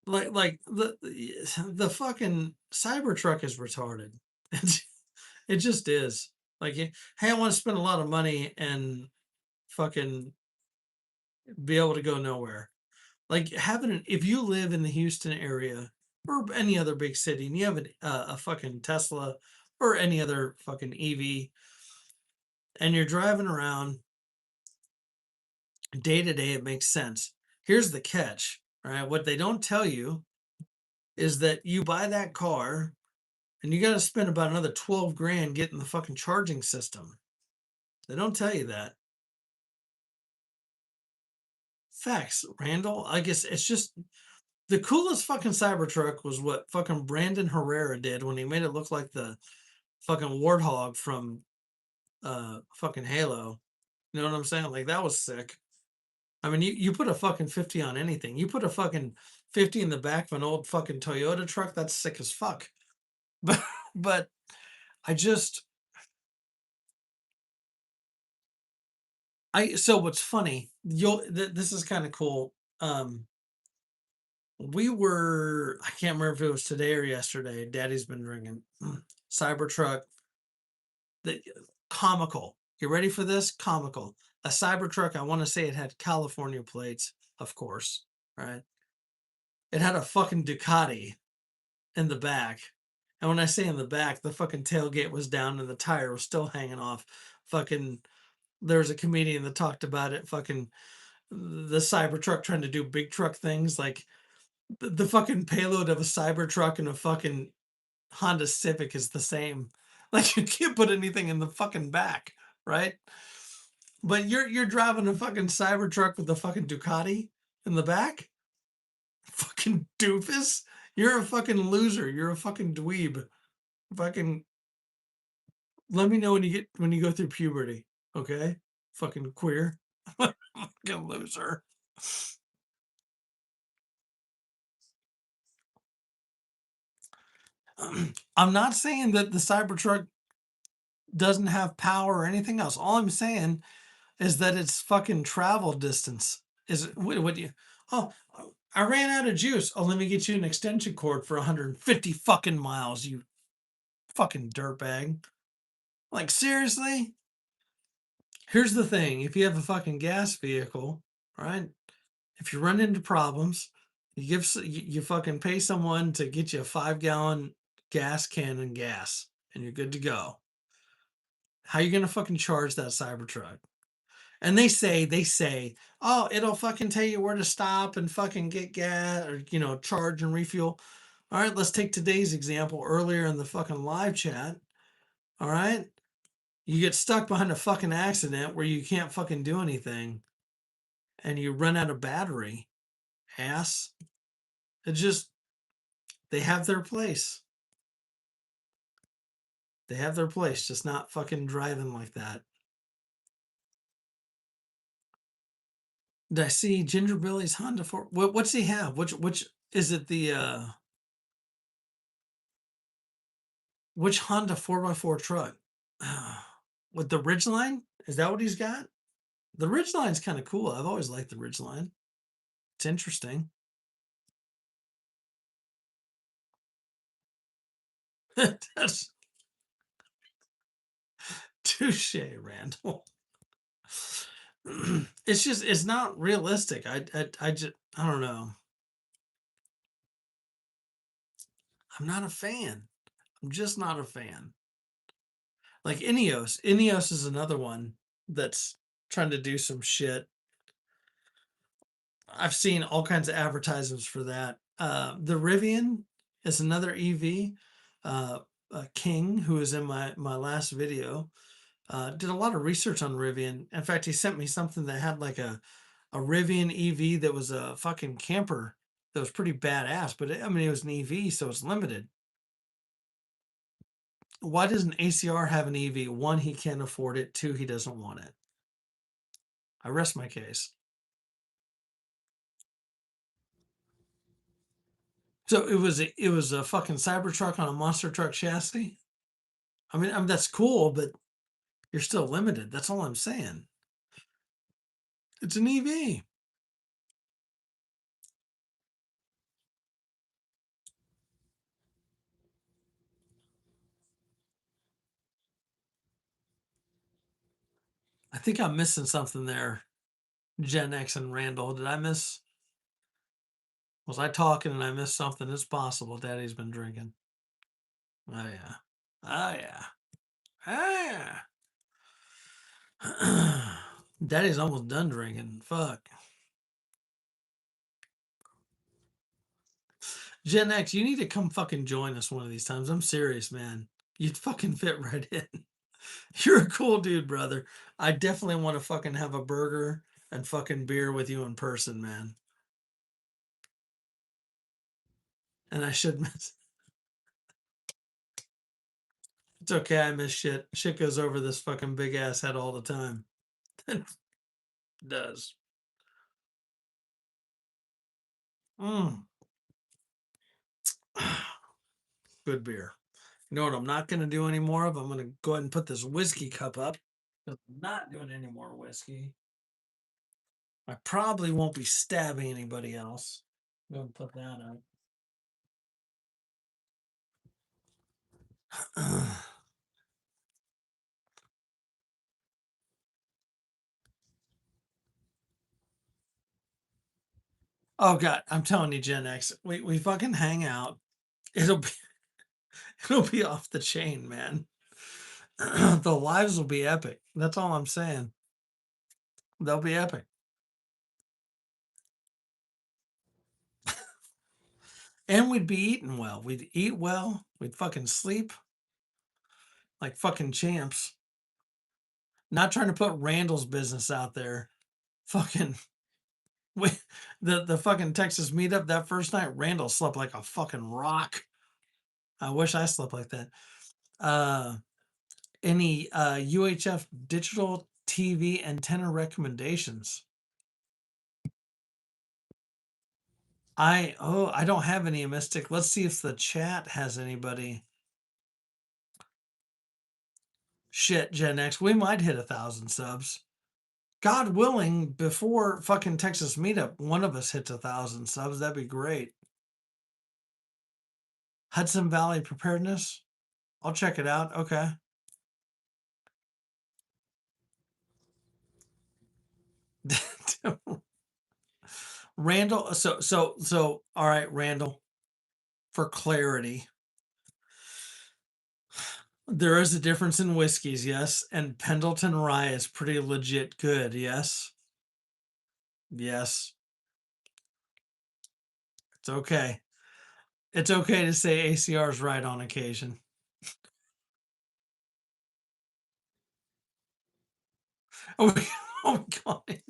like the fucking Cybertruck is retarded. It just is. Like, hey, I want to spend a lot of money and fucking be able to go nowhere. Like having if you live in the Houston area or any other big city and you have a fucking Tesla or any other fucking EV and you're driving around day to day, it makes sense. Here's the catch, right? What they don't tell you is that you buy that car and you got to spend about another 12 grand getting the fucking charging system. They don't tell you that. Facts, Randall. I guess it's just the coolest fucking Cybertruck was what fucking Brandon Herrera did when he made it look like the fucking warthog from fucking Halo. You know what I'm saying? Like that was sick. I mean, you put a fucking 50 on anything. You put a fucking 50 in the back of an old fucking Toyota truck, that's sick as fuck. But I just I so what's funny, this is kind of cool. We were I can't remember if it was today or yesterday. Daddy's been drinking Cybertruck. The comical. You ready for this? Comical. A Cybertruck, I want to say it had California plates, of course, right? It had a fucking Ducati in the back. And when I say in the back, the fucking tailgate was down and the tire was still hanging off. Fucking, there was a comedian that talked about it. Fucking, the Cybertruck trying to do big truck things. Like, the fucking payload of a Cybertruck and a fucking Honda Civic is the same. Like, you can't put anything in the fucking back, right? But you're driving a fucking Cybertruck with a fucking Ducati in the back? Fucking doofus. You're a fucking loser. You're a fucking dweeb. Fucking let me know when you go through puberty, okay? Fucking queer. Fucking loser. I'm not saying that the Cybertruck doesn't have power or anything else. All I'm saying is that its fucking travel distance is what do you oh I ran out of juice. Oh, let me get you an extension cord for 150 fucking miles, you fucking dirtbag. Like seriously? Here's the thing, if you have a fucking gas vehicle, right? If you run into problems, you fucking pay someone to get you a 5-gallon gas can and gas, and you're good to go. How you gonna fucking charge that Cybertruck? And they say, oh, it'll fucking tell you where to stop and fucking get gas or, charge and refuel. All right, let's take today's example earlier in the fucking live chat. All right. You get stuck behind a fucking accident where you can't fucking do anything and you run out of battery. Ass. It just, they have their place. They have their place, just not fucking driving like that. Did I see Ginger Billy's Honda 4? What's he have? Which is it which Honda 4x4 truck? With the Ridgeline? Is that what he's got? The Ridgeline's kind of cool. I've always liked the Ridgeline. It's interesting. That's touche, Randall. It's not realistic. I don't know. I'm not a fan. I'm just not a fan. Like Ineos. Ineos is another one that's trying to do some shit. I've seen all kinds of advertisements for that. The Rivian is another EV. King, who was in my last video, did a lot of research on Rivian. In fact, he sent me something that had like a Rivian EV that was a fucking camper that was pretty badass. But it was an EV, so it's limited. Why doesn't ACR have an EV? One, he can't afford it. Two, he doesn't want it. I rest my case. So it was a fucking Cybertruck on a monster truck chassis. I mean that's cool, but you're still limited. That's all I'm saying. It's an EV. I think I'm missing something there. Gen X and Randall. Did I miss? Was I talking and I missed something? It's possible. Daddy's been drinking. Oh yeah. Oh yeah. Oh yeah. Daddy's almost done drinking. Fuck. Gen X, you need to come fucking join us one of these times. I'm serious, man. You'd fucking fit right in. You're a cool dude, brother. I definitely want to fucking have a burger and fucking beer with you in person, man. And I should miss. It's okay. I miss shit. Shit goes over this fucking big ass head all the time. It does. Mm. Good beer. You know what I'm not going to do anymore of? I'm going to go ahead and put this whiskey cup up. I'm not doing any more whiskey. I probably won't be stabbing anybody else. I'm going to put that up. Oh God, I'm telling you, Gen X, we fucking hang out. It'll be it'll be off the chain, man. The lives will be epic. That's all I'm saying. They'll be epic. And we'd be eating well. We'd eat well. We'd fucking sleep like fucking champs. Not trying to put Randall's business out there. Fucking we, the fucking Texas meetup that first night, Randall slept like a fucking rock. I wish I slept like that. Any UHF digital TV antenna recommendations? I don't have any Mystic. Let's see if the chat has anybody. Shit, Gen X, we might hit 1,000 subs. God willing, before fucking Texas meetup, one of us hits 1,000 subs. That'd be great. Hudson Valley preparedness. I'll check it out. Okay. Randall. So. All right, Randall. For clarity, There is a difference in whiskeys, yes, and Pendleton Rye is pretty legit good, yes. Yes. It's okay. It's okay to say ACR is right on occasion. Oh, oh god.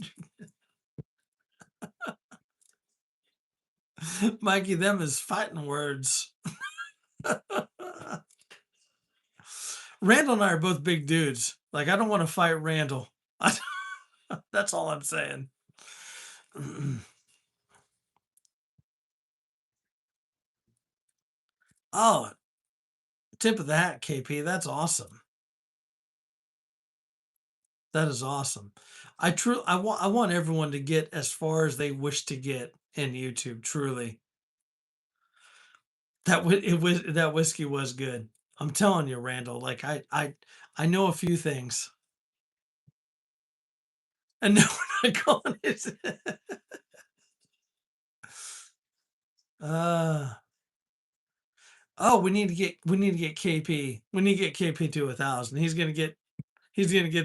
Mikey, them is fighting words. Randall and I are both big dudes. Like, I don't wanna fight Randall. That's all I'm saying. Oh, tip of the hat, KP, that's awesome. That is awesome. I want everyone to get as far as they wish to get in YouTube, truly. That whiskey was good. I'm telling you, Randall, like, I know a few things. And no, we're not going it. Uh, oh, we need to get KP. We need to get KP to 1,000. He's gonna get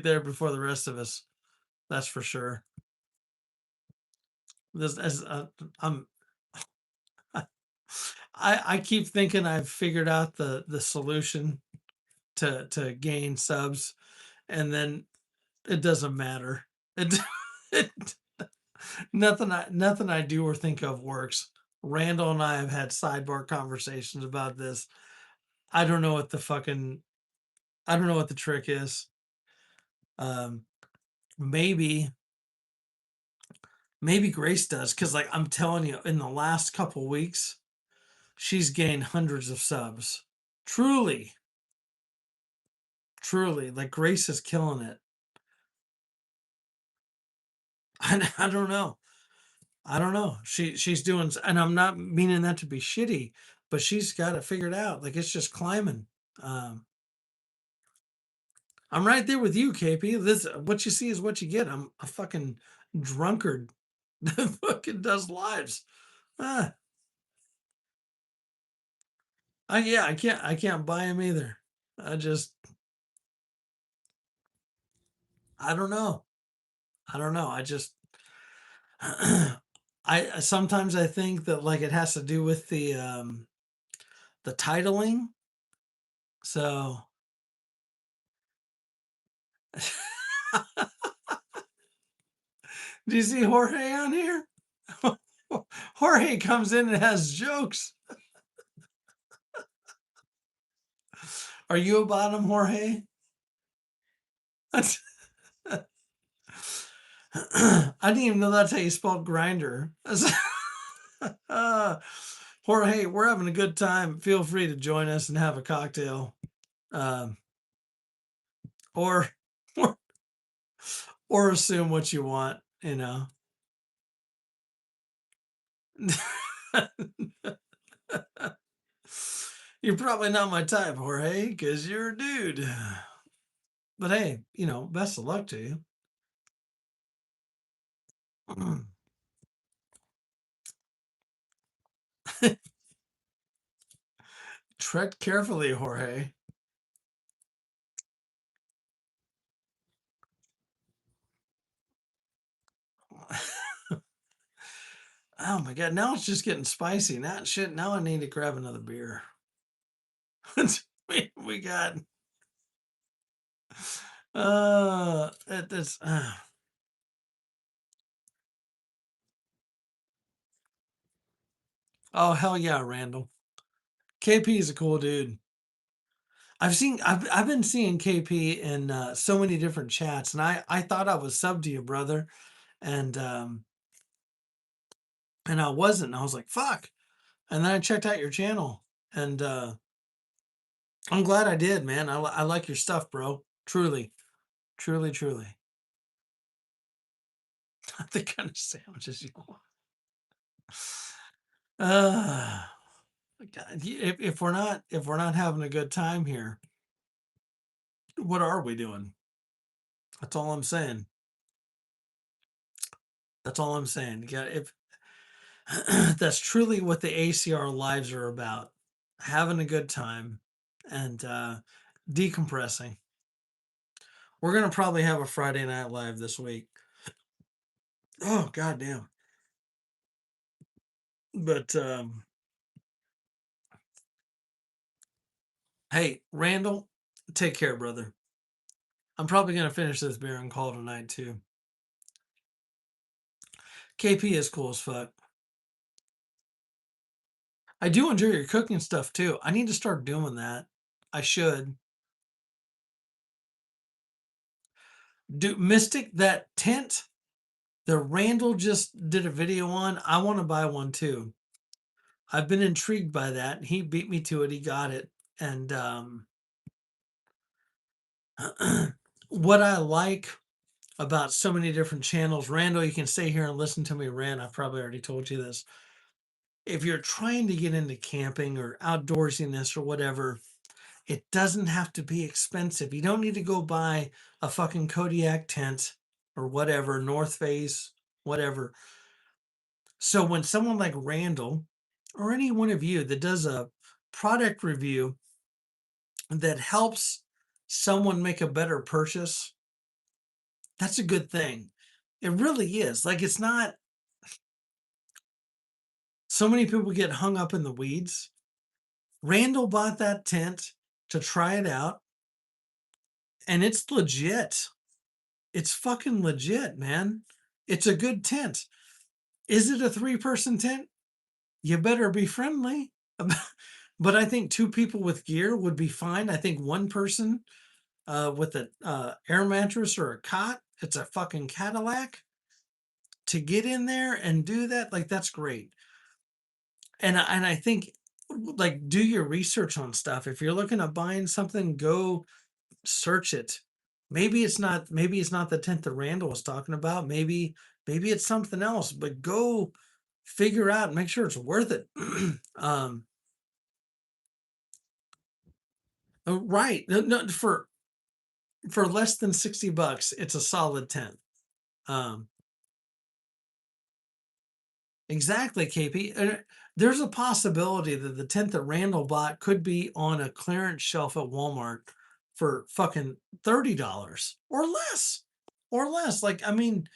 there before the rest of us. That's for sure. This as I'm I keep thinking I've figured out the solution to gain subs, and then it doesn't matter. It, it nothing I do or think of works. Randall and I have had sidebar conversations about this. I don't know what the fucking I don't know what the trick is. Um, maybe maybe Grace does because like I'm telling you, in the last couple weeks, she's gained hundreds of subs. Truly, truly, like Grace is killing it. I don't know. I don't know. She's doing, and I'm not meaning that to be shitty, but she's got it figured out. Like it's just climbing. Um, I'm right there with you, KP. This what you see is what you get. I'm a fucking drunkard that fucking does lives. Ah, yeah, I can't buy him either. I just I don't know. I don't know. I just I sometimes I think that like it has to do with the titling. So do you see Jorge on here? Jorge comes in and has jokes. Are you about him, Jorge? I didn't even know that's how you spelled grinder. uh, Jorge, we're having a good time. Feel free to join us and have a cocktail, um, or, or or assume what you want. You know, you're probably not my type, Jorge, because you're a dude. But hey, best of luck to you. Tread carefully, Jorge. Oh my god, now it's just getting spicy. Now shit, now I need to grab another beer. we got it's oh hell yeah, Randall. KP is a cool dude. I've been seeing KP in so many different chats, and I thought I was subbed to you, brother, and and I wasn't. I was like, fuck. And then I checked out your channel, and I'm glad I did, man. I like your stuff, bro. Truly, truly, truly. The kind of sandwiches you want. Uh, God, if we're not having a good time here, what are we doing? That's all I'm saying. That's all I'm saying. You got if that's truly what the ACR lives are about, having a good time, and decompressing. We're gonna probably have a Friday Night Live this week. Oh goddamn! But hey, Randall, take care, brother. I'm probably gonna finish this beer and call it a night too. KP is cool as fuck. I do enjoy your cooking stuff too. I need to start doing that. I should. Do Mystic that tent that Randall just did a video on. I want to buy one too. I've been intrigued by that. He beat me to it. He got it. And what I like about so many different channels, Randall, you can stay here and listen to me rant. I've probably already told you this. If you're trying to get into camping or outdoorsiness or whatever, it doesn't have to be expensive. You don't need to go buy a fucking Kodiak tent or whatever, North Face, whatever. So when someone like Randall or any one of you that does a product review that helps someone make a better purchase, that's a good thing. It really is. Like, it's not, so many people get hung up in the weeds. Randall bought that tent to try it out, and it's legit. It's fucking legit, man. It's a good tent. Is it a 3-person tent? You better be friendly. But I think 2 people with gear would be fine. I think 1 person with an air mattress or a cot, it's a fucking Cadillac, to get in there and do that, like, that's great. And I think, like, do your research on stuff. If you're looking at buying something, go search it. Maybe it's not the tent that Randall was talking about. Maybe it's something else, but go figure out and make sure it's worth it. um right. No, for less than $60, it's a solid tent. Um exactly, KP. There's a possibility that the tent that Randall bought could be on a clearance shelf at Walmart for fucking $30 or less. Or less. Like, I mean,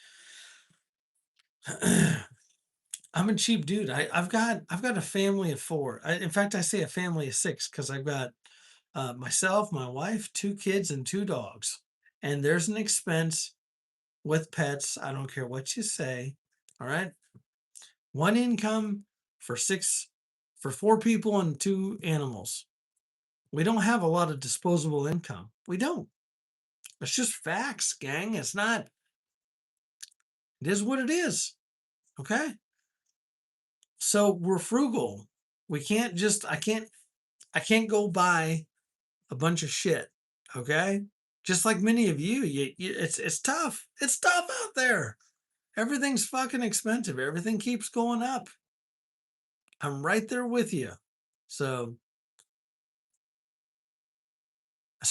I'm a cheap dude. I've got a family of 4. In fact, I say a family of 6 because I've got myself, my wife, 2 kids, and 2 dogs. And there's an expense with pets. I don't care what you say. All right, 1 income for 4 people and 2 animals. We don't have a lot of disposable income. We don't. It's just facts, gang. It's not. It is what it is. Okay. So we're frugal. We can't just. I can't go buy a bunch of shit. Okay. Just like many of you, it's tough. It's tough out there. Everything's fucking expensive. Everything keeps going up. I'm right there with you. So,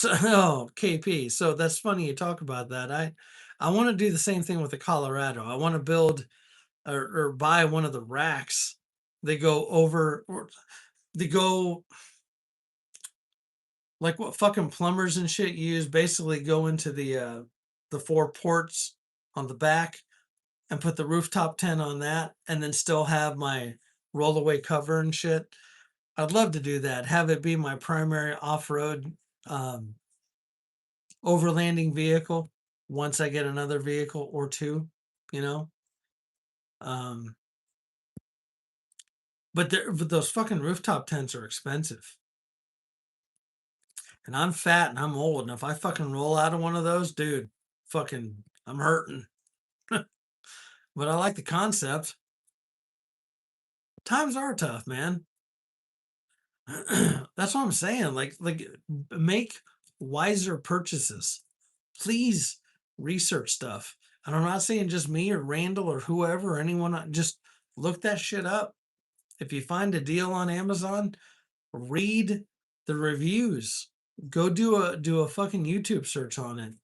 oh, KP. So that's funny you talk about that. I want to do the same thing with the Colorado. I want to build or buy one of the racks. They go over, or they go like what fucking plumbers and shit use. Basically, go into the 4 ports on the back and put the rooftop tent on that, and then still have my rollaway cover and shit. I'd love to do that. Have it be my primary off-road um, overlanding vehicle once I get another vehicle or 2, you know. Um, but those fucking rooftop tents are expensive, and I'm fat and I'm old, and if I fucking roll out of one of those, dude, fucking, I'm hurting. But I like the concept. Times are tough, man. That's what I'm saying. Like make wiser purchases. Please research stuff. And I'm not saying just me or Randall or whoever or anyone. Just look that shit up. If you find a deal on Amazon, read the reviews. Go do a fucking YouTube search on it.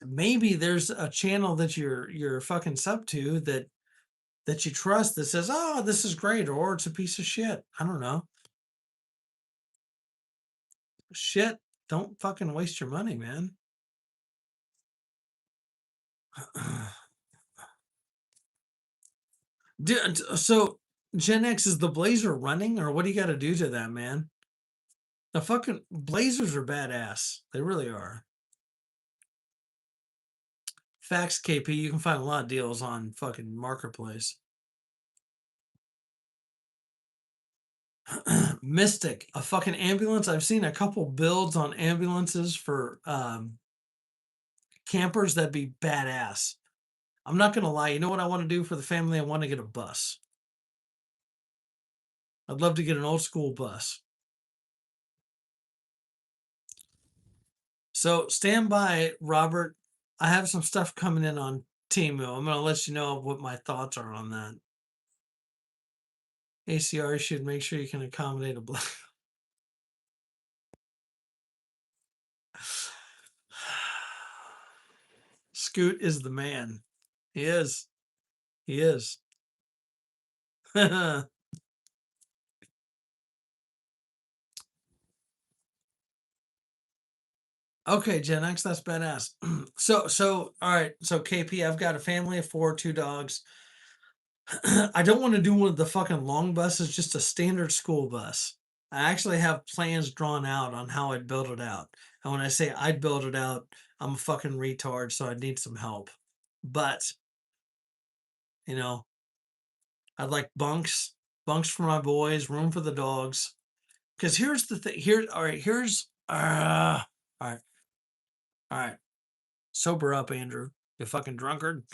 Maybe there's a channel that you're fucking sub to that you trust that says, "Oh, this is great," or "It's a piece of shit." I don't know. Shit. Don't fucking waste your money, man. So Gen X, is the Blazer running, or what do you got to do to that, man? The fucking Blazers are badass. They really are. Facts, KP. You can find a lot of deals on fucking Marketplace. Mystic, a fucking ambulance. I've seen a couple builds on ambulances for campers. That'd be badass. I'm not gonna lie. You know what I want to do for the family? I want to get a bus. I'd love to get an old school bus. So stand by, Robert. I have some stuff coming in on Temu. I'm gonna let you know what my thoughts are on that. ACR should make sure you can accommodate a black. Scoot is the man. He is. He is. Okay, Gen X, that's badass. So, all right. So, KP, I've got a family of 4, 2 dogs. I don't want to do one of the fucking long buses, just a standard school bus. I actually have plans drawn out on how I'd build it out. And when I say I'd build it out, I'm a fucking retard, so I need some help. But, you know, I'd like bunks for my boys, room for the dogs. Because here's the thing. All right, all right, all right. Sober up, Andrew. You fucking drunkard.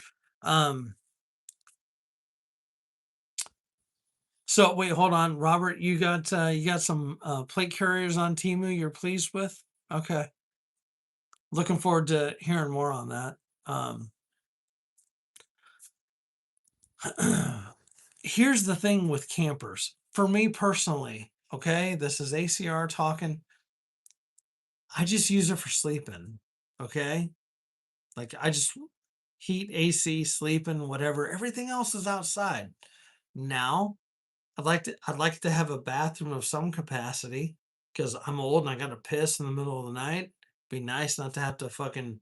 Um, so wait, hold on, Robert. You got some plate carriers on Temu you're pleased with? Okay. Looking forward to hearing more on that. Here's the thing with campers. For me personally, okay, this is ACR talking. I just use it for sleeping. Okay. Like I just heat, AC, sleeping, whatever. Everything else is outside. Now, I'd like to have a bathroom of some capacity because I'm old and I gotta piss in the middle of the night. Be nice not to have to fucking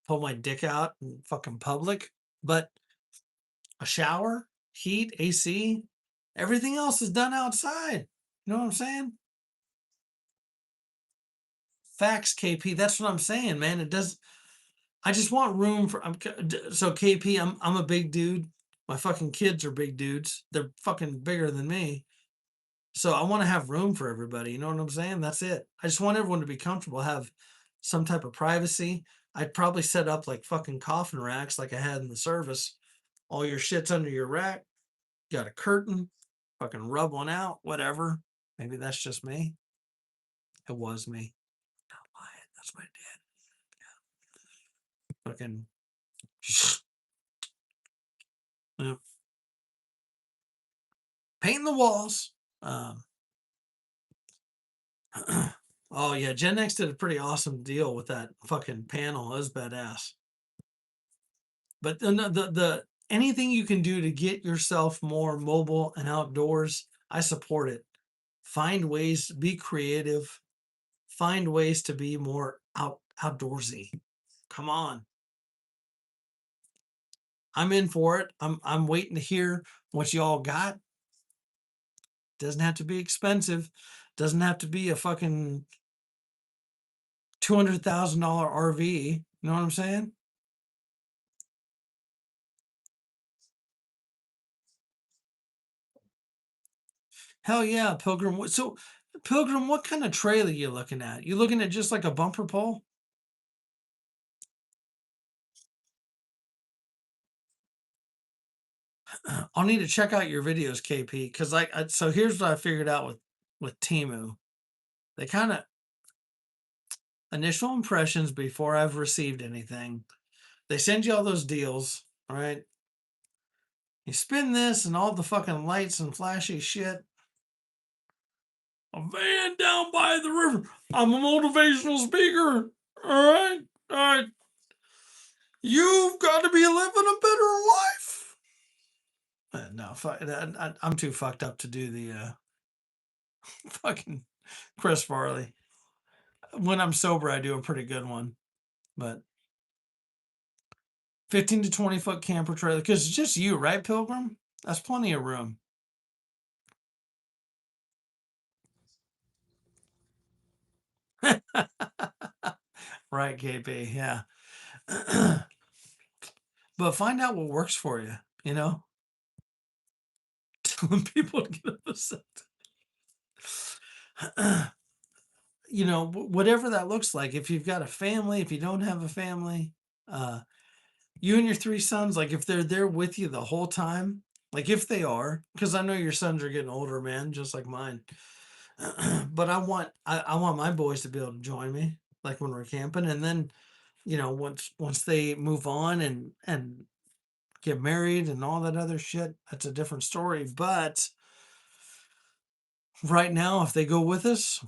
pull my dick out in fucking public. But a shower, heat, AC, everything else is done outside. You know what I'm saying? Facts, KP. That's what I'm saying, man. It does. I just want room for. So KP. I'm a big dude. My fucking kids are big dudes. They're fucking bigger than me. So I want to have room for everybody. You know what I'm saying? That's it. I just want everyone to be comfortable, have some type of privacy. I'd probably set up like fucking coffin racks like I had in the service. All your shit's under your rack. Got a curtain. Fucking rub one out. Whatever. Maybe that's just me. It was me. Not lying. That's my dad. Fucking. Yeah. Painting the walls. Um, oh yeah, Gen X did a pretty awesome deal with that fucking panel. It was badass. But the anything you can do to get yourself more mobile and outdoors, I support it. Find ways, be creative, find ways to be more outdoorsy. Come on. I'm in for it. I'm waiting to hear what y'all got. Doesn't have to be expensive. Doesn't have to be a fucking $200,000 RV. You know what I'm saying? Hell yeah, Pilgrim. So, Pilgrim, what kind of trailer you looking at? You looking at just like a bumper pole? I'll need to check out your videos, KP, because so here's what I figured out with Timu. They kind of initial impressions before I've received anything. They send you all those deals, all right? You spin this and all the fucking lights and flashy shit. A van down by the river. I'm a motivational speaker. All right, all right. You've got to be living a better life. No, I'm too fucked up to do the fucking Chris Farley. when I'm sober, I do a pretty good one, but 15 to 20-foot camper trailer, because it's just you, right, Pilgrim? That's plenty of room. Right, KP, yeah. But find out what works for you, you know? Telling people to get upset. You know, whatever that looks like. If you've got a family, if you don't have a family, uh, you and your three sons, like if they're there with you the whole time, like if they are, because I know your sons are getting older, man, just like mine. But I want my boys to be able to join me, like when we're camping, and then once they move on and get married and all that other shit, that's a different story. But right now, if they go with us,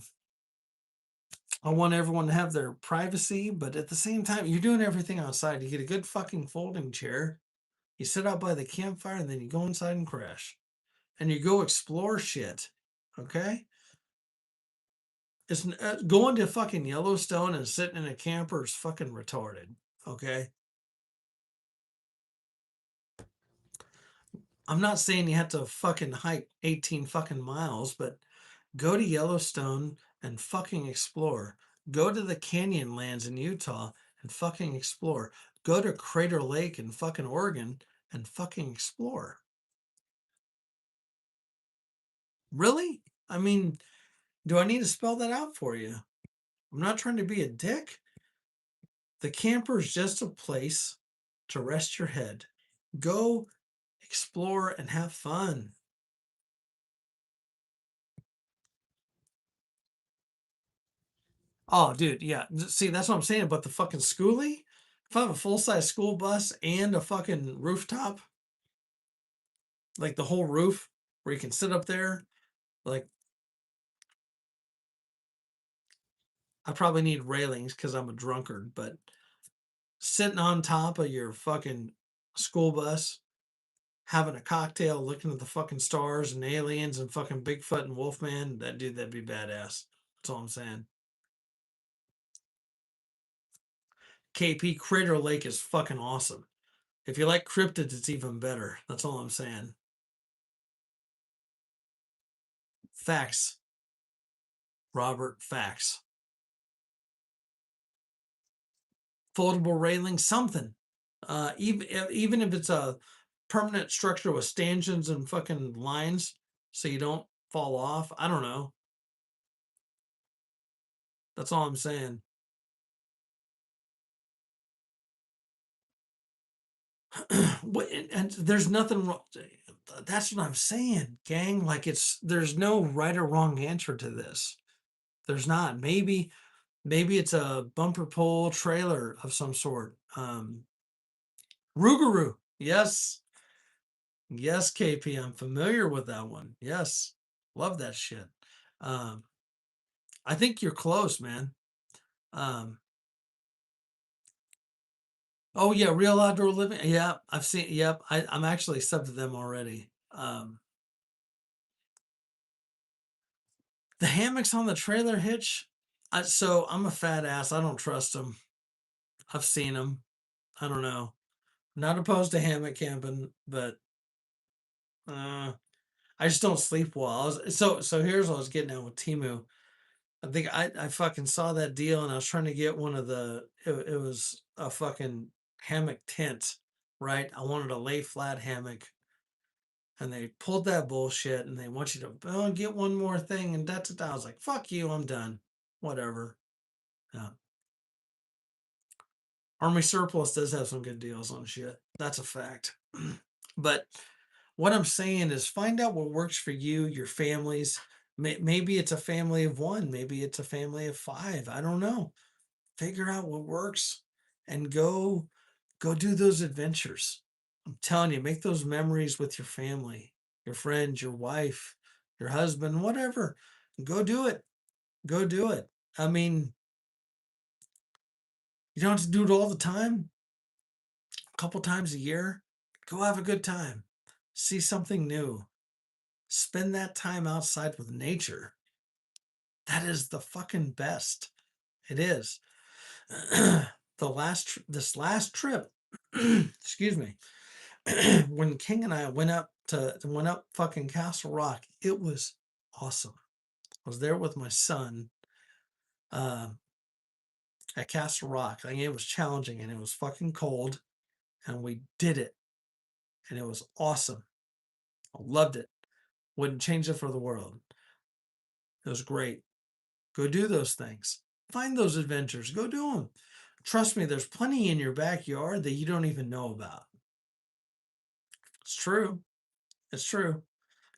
I want everyone to have their privacy, but at the same time, you're doing everything outside. You get a good fucking folding chair, you sit out by the campfire, and then you go inside and crash. And you go explore shit. Okay? It's going to fucking Yellowstone and sitting in a camper is fucking retarded. Okay? I'm not saying you have to fucking hike 18 fucking miles, but go to Yellowstone and fucking explore. Go to the canyon lands in Utah and fucking explore. Go to Crater Lake in fucking Oregon and fucking explore. Really? I mean, do I need to spell that out for you? I'm not trying to be a dick. The camper is just a place to rest your head. Go explore and have fun. Oh, dude, yeah. See, that's what I'm saying about the fucking schoolie. If I have a full size school bus and a fucking rooftop, like the whole roof, where you can sit up there, like I probably need railings because I'm a drunkard, but sitting on top of your fucking school bus, having a cocktail, looking at the fucking stars and aliens and fucking Bigfoot and Wolfman, that'd be badass. That's all I'm saying. KP Crater Lake is fucking awesome. If you like cryptids, it's even better. That's all I'm saying. Facts, Robert. Facts. Foldable railing, something. Even if it's a permanent structure with stanchions and fucking lines, so you don't fall off. I don't know. That's all I'm saying. And there's nothing wrong. That's what I'm saying, gang. Like there's no right or wrong answer to this. There's not. Maybe it's a bumper pole trailer of some sort. Rougarou. Yes. Yes, KP. I'm familiar with that one. Yes. Love that shit. Um, I think you're close, man. Um, oh yeah, real outdoor living. Yeah, I've seen. Yep, I'm actually sub to them already. The hammocks on the trailer hitch. So I'm a fat ass. I don't trust them. I've seen them. I don't know. Not opposed to hammock camping, but uh, I just don't sleep well. So here's what I was getting at with Timu. I think I fucking saw that deal and I was trying to get one of it was a fucking hammock tent, right? I wanted a lay flat hammock and they pulled that bullshit and they want you to get one more thing and that's it. I was like, fuck you, I'm done. Whatever. Yeah. Army Surplus does have some good deals on shit. That's a fact. But what I'm saying is find out what works for you, your families. Maybe it's a family of one, maybe it's a family of five. I don't know. Figure out what works and go do those adventures. I'm telling you, make those memories with your family, your friends, your wife, your husband, whatever. Go do it. Go do it. I mean, you don't have to do it all the time. A couple times a year, go have a good time. See something new. Spend that time outside with nature. That is the fucking best. It is. This last trip, excuse me, when King and I went up fucking Castle Rock, it was awesome. I was there with my son uh, at Castle Rock. I mean, it was challenging and it was fucking cold, and we did it, and it was awesome. I loved it. Wouldn't change it for the world. It was great. Go do those things. Find those adventures. Go do them. Trust me, there's plenty in your backyard that you don't even know about. It's true. It's true.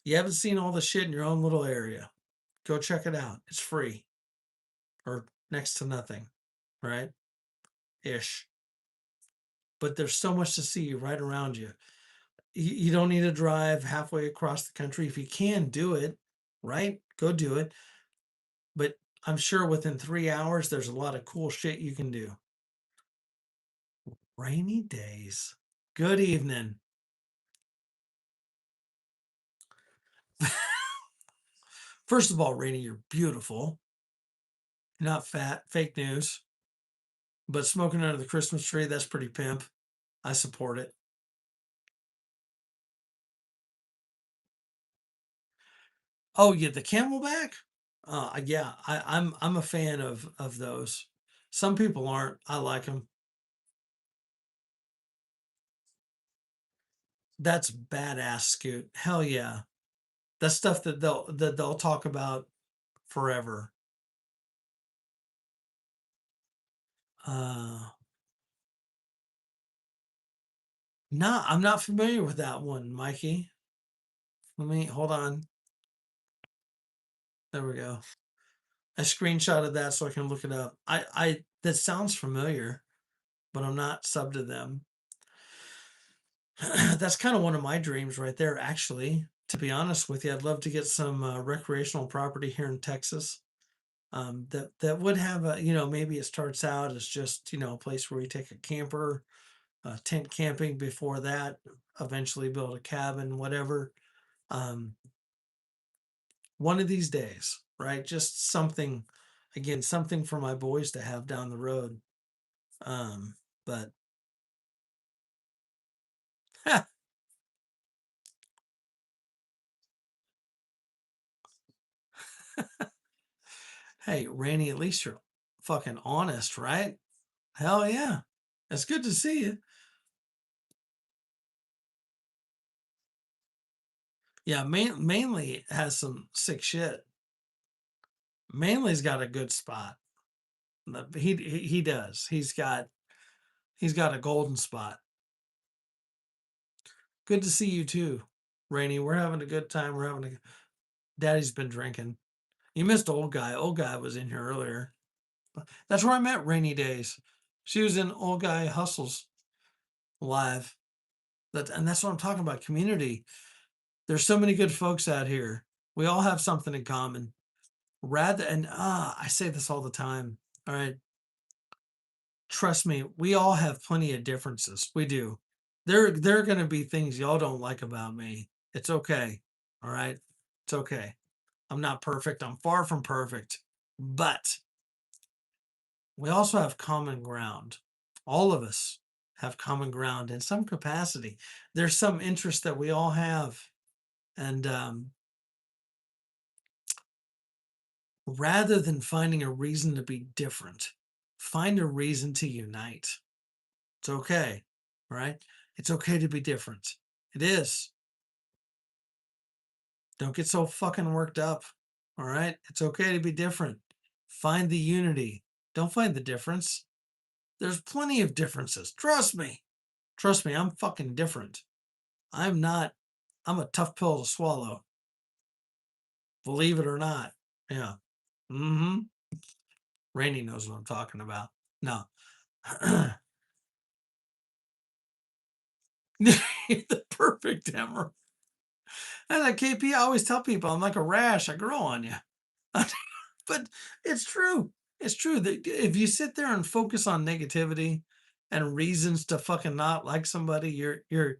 You haven't seen all the shit in your own little area. Go check it out. It's free or next to nothing, right? Ish. But there's so much to see right around you. You don't need to drive halfway across the country. If you can, do it, right? Go do it. But I'm sure within 3 hours, there's a lot of cool shit you can do. Rainy days. Good evening. First of all, Rainy, you're beautiful. You're not fat. Fake news. But smoking under the Christmas tree, that's pretty pimp. I support it. Oh yeah, the Camelback. Yeah, I'm a fan of those. Some people aren't. I like them. That's badass, Scoot. Hell yeah. That's stuff that they'll talk about forever. Uh, I'm not familiar with that one, Mikey. Let me hold on. There we go. I screenshotted that so I can look it up. I that sounds familiar, but I'm not sub to them. That's kind of one of my dreams right there, actually. To be honest with you, I'd love to get some recreational property here in Texas. That would have a, maybe it starts out as just, a place where we take a camper, tent camping before that, eventually build a cabin, whatever. Um, one of these days, right? Just something, again, something for my boys to have down the road. But hey, Randy, at least you're fucking honest, right? Hell yeah. It's good to see you. Yeah, mainly has some sick shit. Mainly's got a good spot. He does. He's got a golden spot. Good to see you too, Rainy. We're having a good time. Daddy's been drinking. You missed old guy. Old guy was in here earlier. That's where I met Rainy Days. She was in Old Guy Hustles live. And that's what I'm talking about. Community. There's so many good folks out here. We all have something in common. I say this all the time. All right. Trust me, we all have plenty of differences. We do. There are gonna be things y'all don't like about me. It's okay. All right. It's okay. I'm not perfect. I'm far from perfect. But we also have common ground. All of us have common ground in some capacity. There's some interest that we all have. And rather than finding a reason to be different, find a reason to unite. It's okay, right? It's okay to be different. It is. Don't get so fucking worked up, all right? It's okay to be different. Find the unity. Don't find the difference. There's plenty of differences. Trust me. Trust me, I'm fucking different. I'm not, I'm a tough pill to swallow. Believe it or not. Yeah. Mm-hmm. Rainey knows what I'm talking about. No. The perfect emerald. And at KP, I always tell people I'm like a rash. I grow on you. But it's true. It's true that if you sit there and focus on negativity and reasons to fucking not like somebody, you're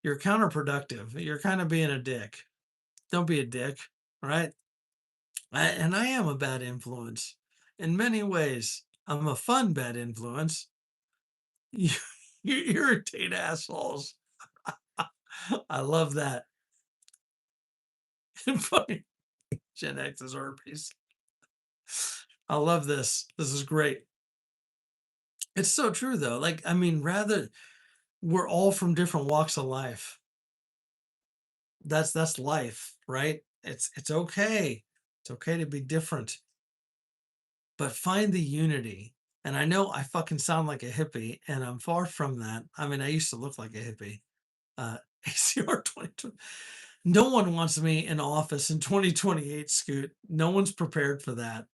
counterproductive. You're kind of being a dick. Don't be a dick, right? And I am a bad influence. In many ways, I'm a fun bad influence. You, you irritate assholes. I love that. Fucking Gen X is herpes. I love this. This is great. It's so true though. Like, I mean, rather we're all from different walks of life. That's life, right? It's okay. It's okay to be different, but find the unity. And I know I fucking sound like a hippie, and I'm far from that. I mean, I used to look like a hippie. ACR 2020. No one wants me in office in 2028, Scoot. No one's prepared for that.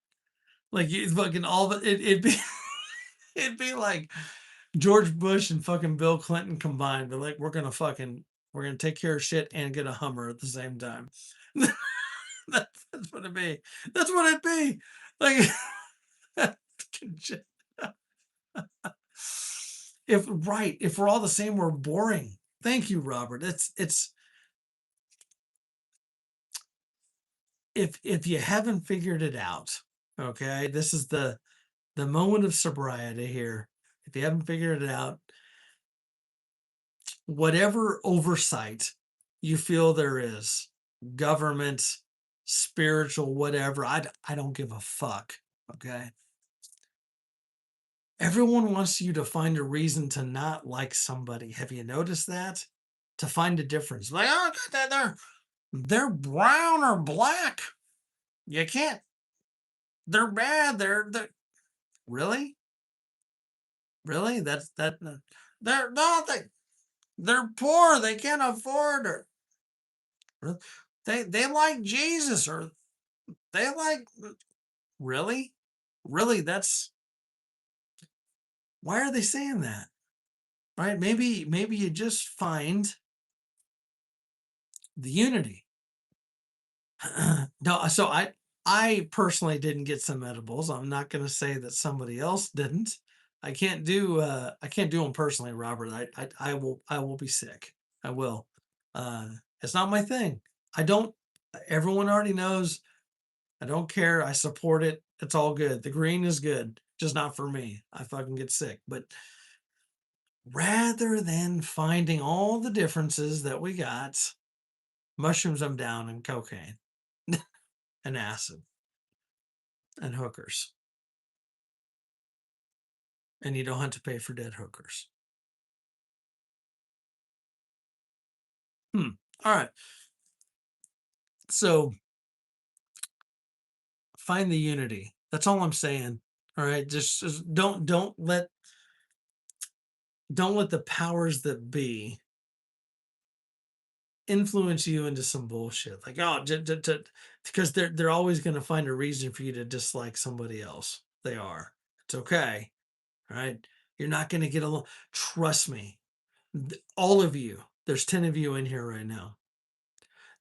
Like you fucking all of it'd be it'd be like George Bush and fucking Bill Clinton combined. They're like, we're gonna take care of shit and get a Hummer at the same time. That's what it'd be. That's what it'd be. Like if we're all the same, we're boring. Thank you, Robert. It's if you haven't figured it out, okay, this is the moment of sobriety here. If you haven't figured it out, whatever oversight you feel there is, government, spiritual, whatever, I don't give a fuck. Okay. Everyone wants you to find a reason to not like somebody. Have you noticed that? To find a difference. Like, oh, they're brown or black. You can't. They're bad. They're really, really. That's that. They're not. They're poor. They can't afford it. They like Jesus or they like really, really. That's why are they saying that? Right? Maybe you just find the unity. No, so I personally didn't get some edibles. I'm not going to say that somebody else didn't. I can't do them personally, Robert. I will be sick. I will. It's not my thing. I don't. Everyone already knows. I don't care. I support it. It's all good. The green is good, just not for me. I fucking get sick. But rather than finding all the differences that we got, mushrooms I'm down and cocaine and acid and hookers. And you don't have to pay for dead hookers. Hmm. All right. So find the unity. That's all I'm saying. All right. Just don't let the powers that be influence you into some bullshit. Like, oh, because they're always going to find a reason for you to dislike somebody else. They are. It's okay. All right. You're not going to get along. Trust me. All of you. There's 10 of you in here right now.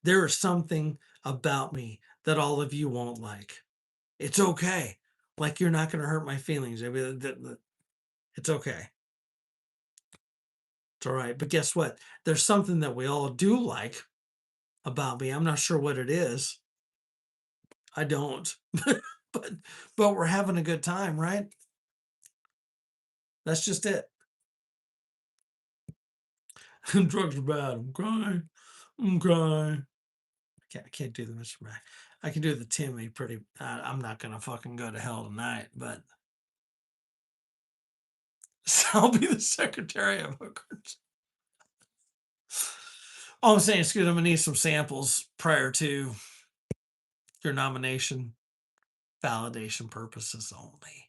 There is something about me that all of you won't like. It's okay. Like you're not going to hurt my feelings. I mean, it's okay. It's all right. But guess what? There's something that we all do like about me. I'm not sure what it is. I don't. but but we're having a good time, right? That's just it. Drugs are bad. I'm crying. I'm crying. I can't do the Mr. Mac. I can do the Timmy pretty. I'm not gonna fucking go to hell tonight, but I'll be the secretary of hookers. All I'm saying is, good. I'm gonna need some samples prior to your nomination, validation purposes only.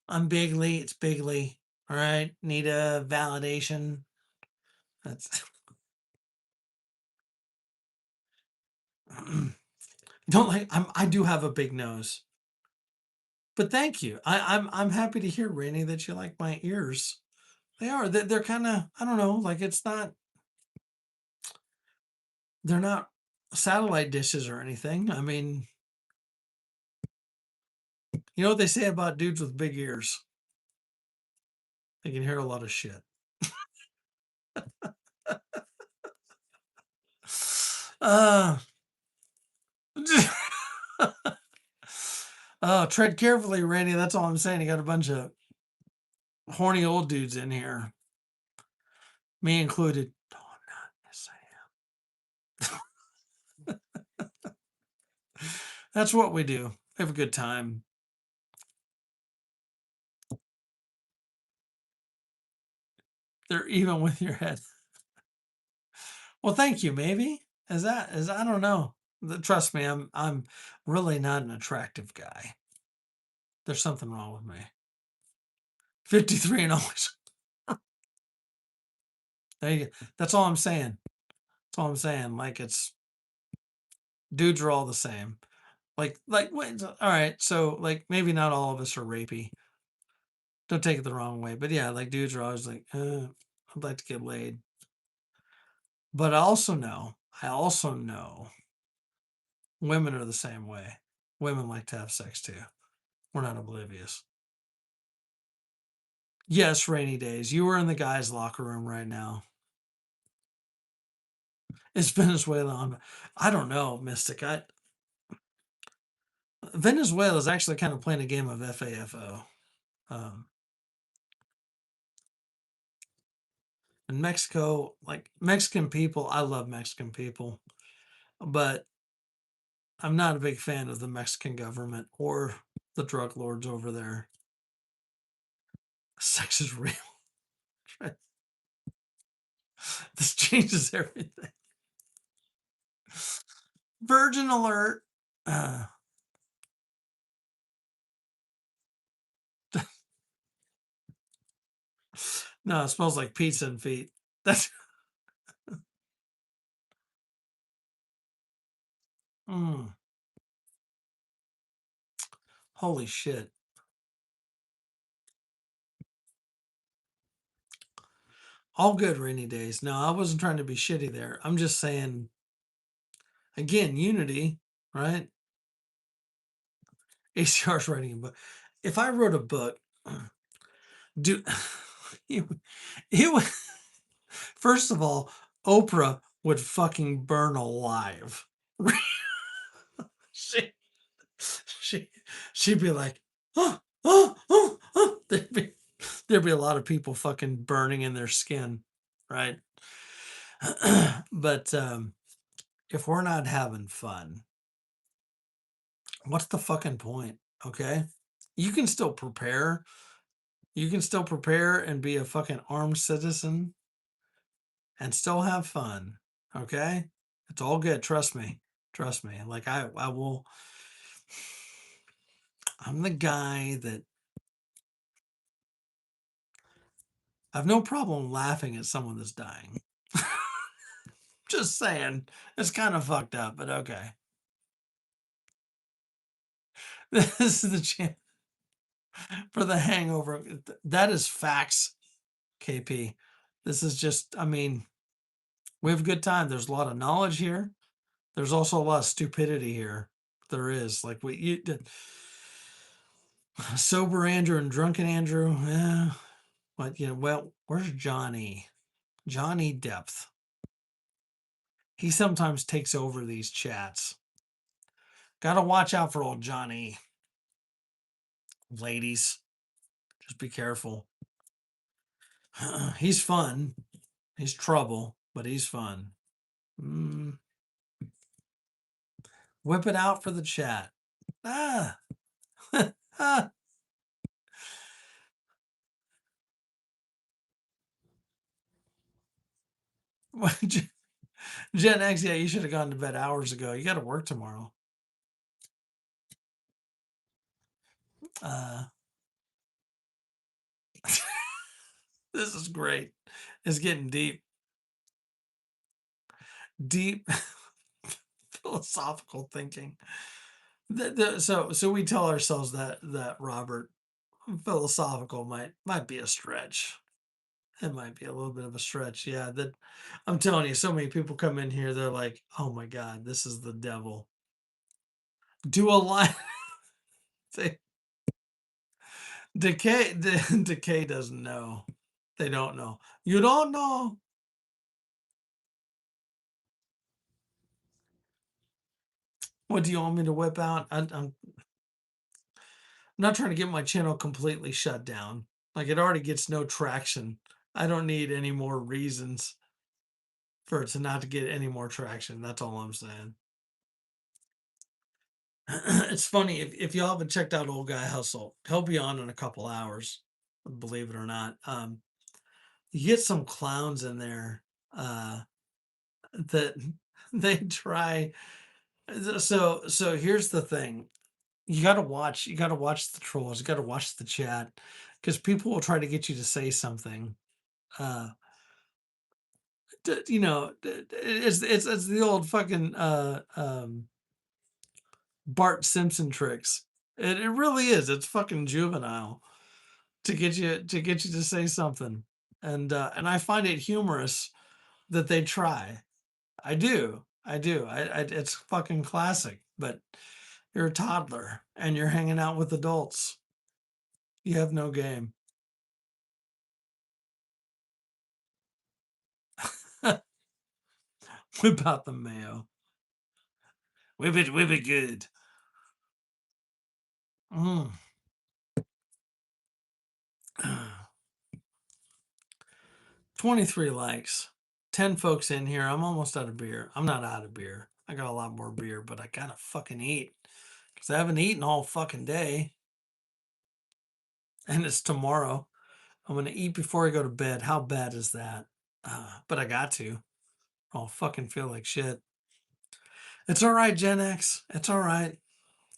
I'm Bigly. It's Bigly. All right. Need a validation. That's don't like. I do have a big nose, but thank you. I'm happy to hear, Rainey, that you like my ears. They are. They're kind of. I don't know. Like it's not. They're not satellite dishes or anything. I mean, you know what they say about dudes with big ears? They can hear a lot of shit. Uh, Oh, tread carefully, Randy. That's all I'm saying. You got a bunch of horny old dudes in here, me included. No, I'm not. Yes, I am. That's what we do. Have a good time. They're even with your head. Well, thank you. Maybe is I don't know. Trust me, I'm really not an attractive guy. There's something wrong with me. 53 and always. There you go. That's all I'm saying. That's all I'm saying. Like it's dudes are all the same. Like wait, all right. So like maybe not all of us are rapey. Don't take it the wrong way, but yeah, like dudes are always like, I'd like to get laid. But I also know women are the same way. Women like to have sex too. We're not oblivious. Yes, rainy days. You were in the guys' locker room right now. It's Venezuela on. I don't know, Mystic. Venezuela is actually kind of playing a game of FAFO. Um, and Mexico, like Mexican people, I love Mexican people, but I'm not a big fan of the Mexican government or the drug lords over there. Sex is real. This changes everything. Virgin alert. Uh, no, it smells like pizza and feet. That's mm, holy shit. All good rainy days. No, I wasn't trying to be shitty there. I'm just saying, again, unity, right? ACR's writing a book. If I wrote a book, do it, it would, first of all, Oprah would fucking burn alive. she, she, she'd be like, oh, oh, oh, oh. There'd be a lot of people fucking burning in their skin, right? But if we're not having fun, what's the fucking point? Okay. You can still prepare. You can still prepare and be a fucking armed citizen and still have fun. Okay. It's all good. Trust me. Trust me. Like I will. I'm the guy that I have no problem laughing at someone that's dying. Just saying. It's kind of fucked up, but okay. This is the chance for the hangover. That is facts, KP. This is just, I mean, we have a good time. There's a lot of knowledge here. There's also a lot of stupidity here. There is. Like sober Andrew and drunken Andrew. Yeah. But well, where's Johnny? Johnny Depth. He sometimes takes over these chats. Gotta watch out for old Johnny. Ladies, just be careful. He's fun. He's trouble, but he's fun. Mm. Whip it out for the chat. Ah. Ah. Gen X, yeah, you should have gone to bed hours ago. You got to work tomorrow. Uh, this is great. It's getting deep, deep philosophical thinking. So we tell ourselves that Robert philosophical might be a stretch. It might be a little bit of a stretch. Yeah, that I'm telling you, so many people come in here, they're like, "Oh my God, this is the devil." Do a line. Decay doesn't know. They don't know. You don't know. What do you want me to whip out? not trying to get my channel completely shut down. Like, it already gets no traction. I don't need any more reasons for it to not to get any more traction. That's all I'm saying. It's funny if y'all haven't checked out Old Guy Hustle, he'll be on in a couple hours, believe it or not. You get some clowns in there that they try. So here's the thing: you got to watch the trolls, you got to watch the chat because people will try to get you to say something. Uh, it's the old fucking Bart Simpson tricks. It really is. It's fucking juvenile to get you to say something, and I find it humorous that they try. I do. I do. It's fucking classic. But you're a toddler and you're hanging out with adults. You have no game. Whip out the mayo. Whip it good. Mm. 23 likes. 10 folks in here. I'm almost out of beer. I'm not out of beer. I got a lot more beer, but I gotta fucking eat. Because I haven't eaten all fucking day. And it's tomorrow. I'm gonna eat before I go to bed. How bad is that? But I got to. I'll fucking feel like shit. It's all right, Gen X. It's all right.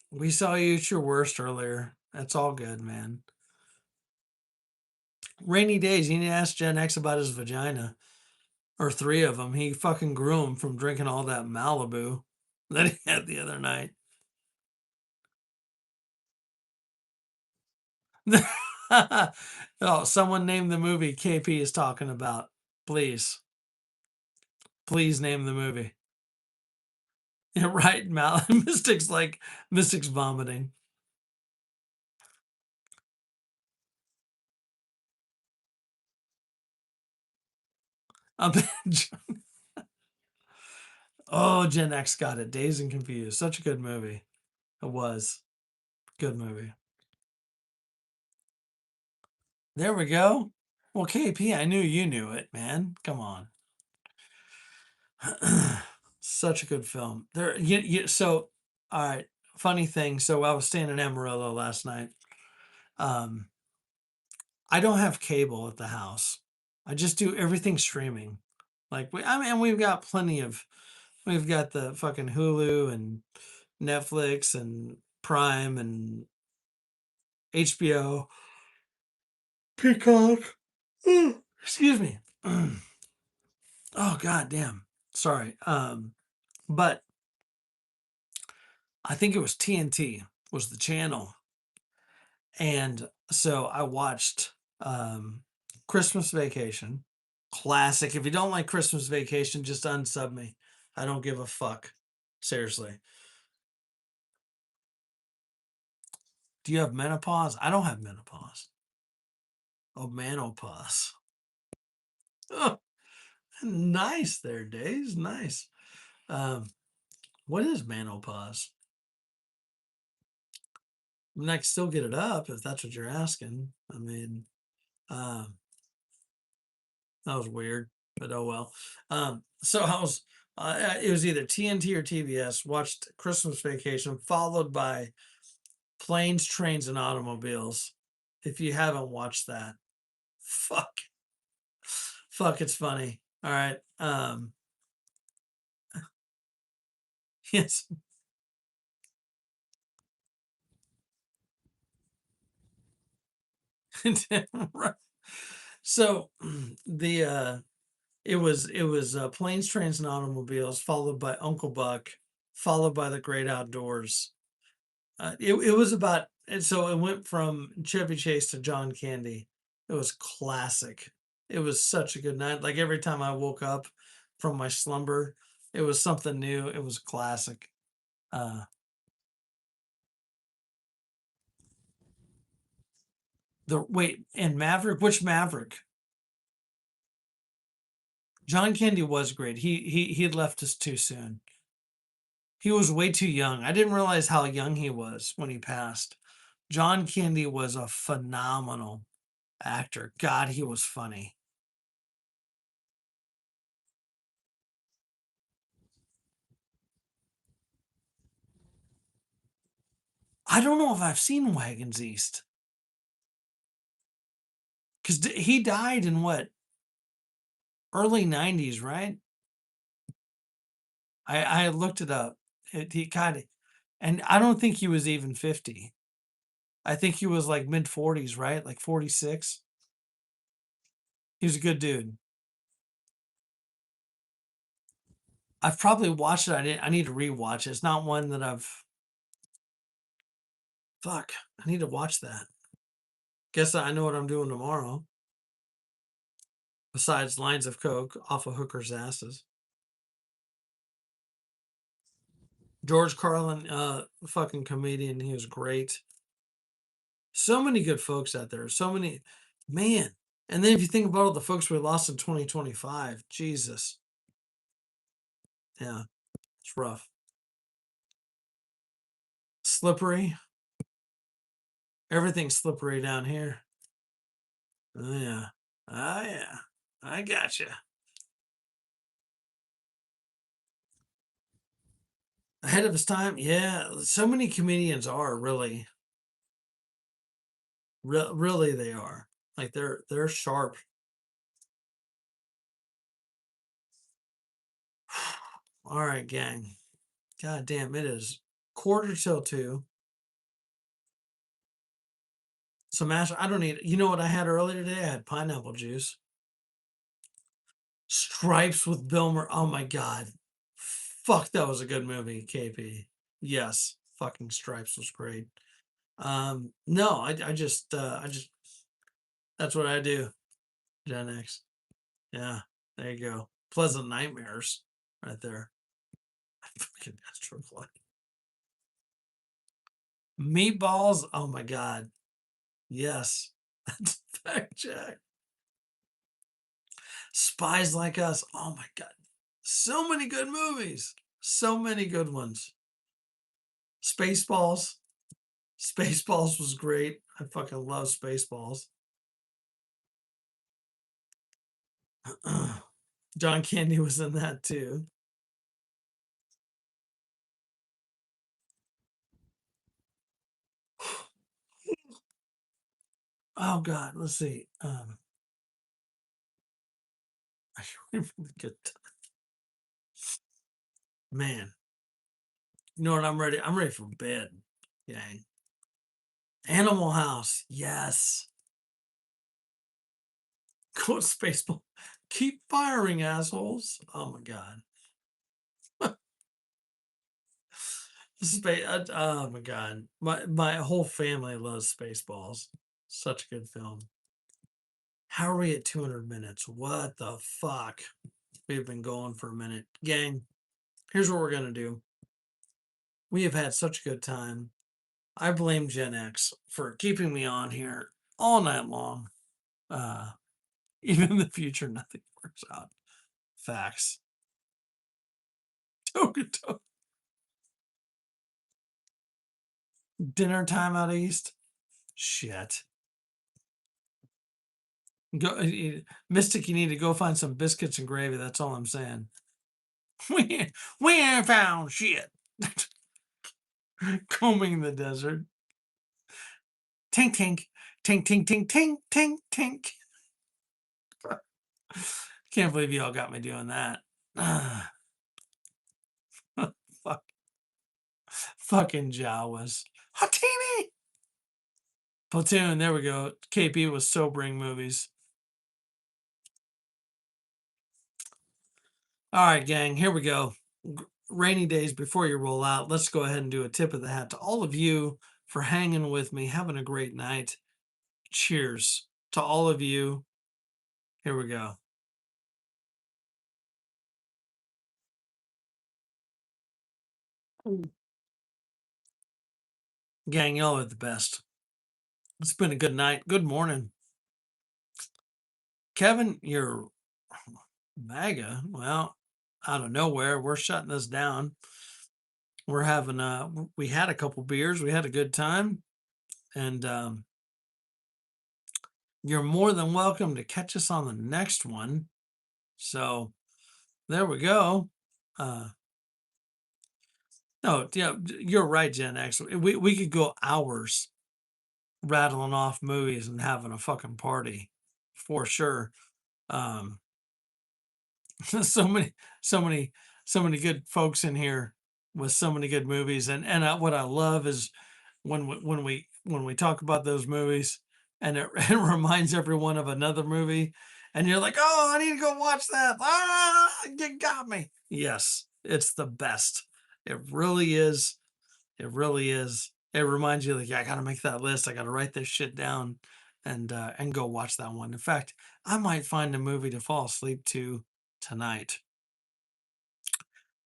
We saw you at your worst earlier. That's all good, man. Rainy days. You need to ask Gen X about his vagina. Or three of them. He fucking grew them from drinking all that Malibu that he had the other night. Oh, someone name the movie KP is talking about. Please. Please name the movie. Yeah, right. Mystic's like Mystic's vomiting. I'm Oh, Gen X got it. Dazed and Confused. Such a good movie. It was. Good movie. There we go. Well, KP, I knew you knew it, man. Come on. Such a good film. So, all right. Funny thing. So I was staying in Amarillo last night. Um, I don't have cable at the house. I just do everything streaming. I mean, we've got the fucking Hulu and Netflix and Prime and HBO, Peacock. Excuse me. Oh god damn. Sorry. But I think it was TNT was the channel. And so I watched Christmas Vacation. Classic. If you don't like Christmas Vacation, just unsub me. I don't give a fuck. Seriously. Do you have menopause? I don't have menopause. Oh, menopause. Oh, nice there, Days. Nice. Um, what is menopause? I mean, I can still get it up if that's what you're asking. I mean, um, that was weird, but oh well. So it was either TNT or TBS. Watched Christmas Vacation, followed by Planes, Trains, and Automobiles. If you haven't watched that, fuck, fuck, it's funny. All right. Yes. Right. So the it was Planes, Trains, and Automobiles, followed by Uncle Buck, followed by The Great Outdoors. It was about, and so it went from Chevy Chase to John Candy. It was classic. It was such a good night. Like every time I woke up from my slumber, it was something new. It was classic. Uh, the wait and Maverick, which Maverick? John Candy was great. He had left us too soon. He was way too young. I didn't realize how young he was when he passed. John Candy was a phenomenal actor. God, he was funny. I don't know if I've seen Wagons East because he died in what, early 90s, right? I looked it up. He kind of, and I don't think he was even 50. I think he was like mid 40s, right? Like 46. He was a good dude. I've probably watched it. I need to rewatch it. It's not one that I've. Fuck. I need to watch that. Guess I know what I'm doing tomorrow. Besides lines of coke off of hookers' asses. George Carlin, fucking comedian. He was great. So many good folks out there. So many, man. And then if you think about all the folks we lost in 2025, Jesus. Yeah, it's rough. Slippery. Everything's slippery down here. Oh yeah. Oh yeah. I gotcha. Ahead of his time? Yeah. So many comedians are really, really they are. Like they're sharp. All right, gang. God damn, it is quarter till two. So mash, I don't need, you know what I had earlier today? I had pineapple juice. Stripes with Bill Murray. Oh my god. Fuck, that was a good movie, KP. Yes. Fucking Stripes was great. No, I just that's what I do. Gen X. Yeah, there you go. Pleasant nightmares right there. Fucking Astrofly. Meatballs. Oh my god. Yes. That's fact check. Spies Like Us. Oh my god. So many good movies. So many good ones. Spaceballs. Spaceballs was great. I fucking love Spaceballs. John Candy was in that too. Oh god, let's see. I remember good man. You know what? I'm ready. I'm ready for bed. Gang. Animal House. Yes. Go Spaceball. Keep firing, assholes. Oh my god. Oh my god. My whole family loves Spaceballs. Such a good film. How are we at 200 minutes? What the fuck? We've been going for a minute. Gang, here's what we're gonna do. We have had such a good time. I blame Gen X for keeping me on here all night long. Uh, even in the future, nothing works out. Facts. Token. Dinner time out east. Shit. Go, Mystic. You need to go find some biscuits and gravy. That's all I'm saying. We ain't found shit. Combing the desert. Tink tink. Tink tink tink tink tink tink. Can't believe y'all got me doing that. Fuck. Fucking Jawas. Hatini! Platoon, there we go. KP was sobering movies. All right, gang, here we go. Rainy days before you roll out. Let's go ahead and do a tip of the hat to all of you for hanging with me, having a great night. Cheers to all of you. Here we go. Gang, y'all are the best. It's been a good night. Good morning. Kevin, you're MAGA. Well, out of nowhere, we're shutting this down. We're having we had a couple beers, we had a good time, And you're more than welcome to catch us on the next one. So there we go. Uh, no, yeah, you're right, Jen. Actually, we could go hours rattling off movies and having a fucking party for sure. Um, so many, so many, so many good folks in here with so many good movies, and what I love is when we talk about those movies, and it, it reminds everyone of another movie, and you're like, oh, I need to go watch that. Ah, you got me. Yes, it's the best. It really is. It really is. It reminds you like, yeah, I gotta make that list. I gotta write this shit down and go watch that one. In fact, I might find a movie to fall asleep to tonight.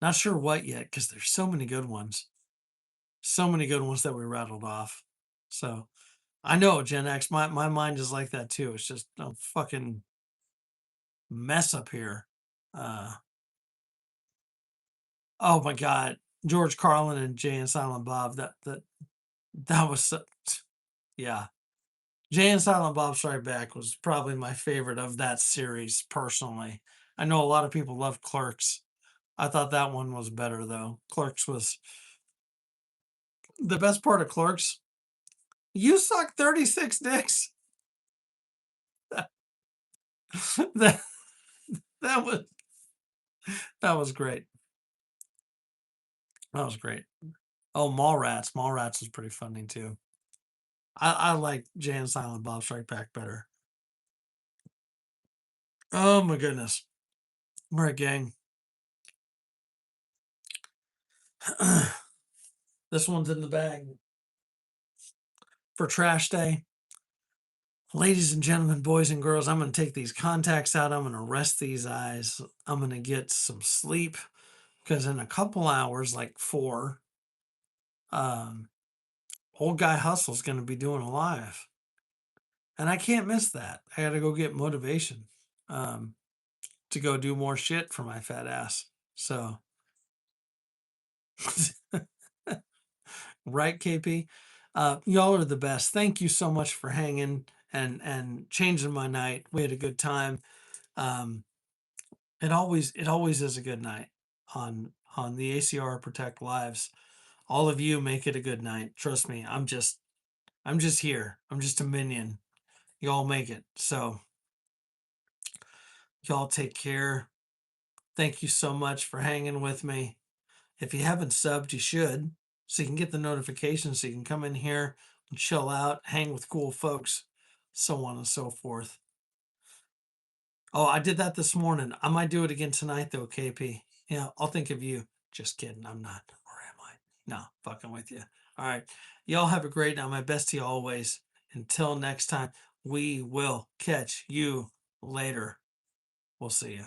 Not sure what yet, because there's so many good ones. So many good ones that we rattled off. So I know Gen X, my mind is like that too. It's just a fucking mess up here. Uh oh my god. George Carlin and Jay and Silent Bob. That was yeah. Jay and Silent Bob Strike Back was probably my favorite of that series personally. I know a lot of people love Clerks. I thought that one was better though. Clerks was the best part of Clerks. You suck 36 dicks. that that was that was great. That was great. Oh, Mallrats. Mallrats is pretty funny too. I like Jay and Silent Bob Strike Back better. Oh my goodness. All right, gang. This one's in the bag for trash day. Ladies and gentlemen, boys and girls, I'm going to take these contacts out. I'm going to rest these eyes. I'm going to get some sleep because in a couple hours, like 4, um, old guy hustle's going to be doing a live, and I can't miss that. I got to go get motivation um, to go do more shit for my fat ass. So, right, KP, y'all are the best. Thank you so much for hanging and changing my night. We had a good time. Um, it always is a good night on the ACR Protect lives. All of you make it a good night. Trust me. I'm just here. I'm just a minion. Y'all make it. So y'all take care. Thank you so much for hanging with me. If you haven't subbed, you should, so you can get the notifications, so you can come in here and chill out, hang with cool folks, so on and so forth. Oh, I did that this morning. I might do it again tonight, though, KP. Yeah, I'll think of you. Just kidding. I'm not. Or am I? No, fucking with you. All right. Y'all have a great night. My best to you always. Until next time, we will catch you later. We'll see you.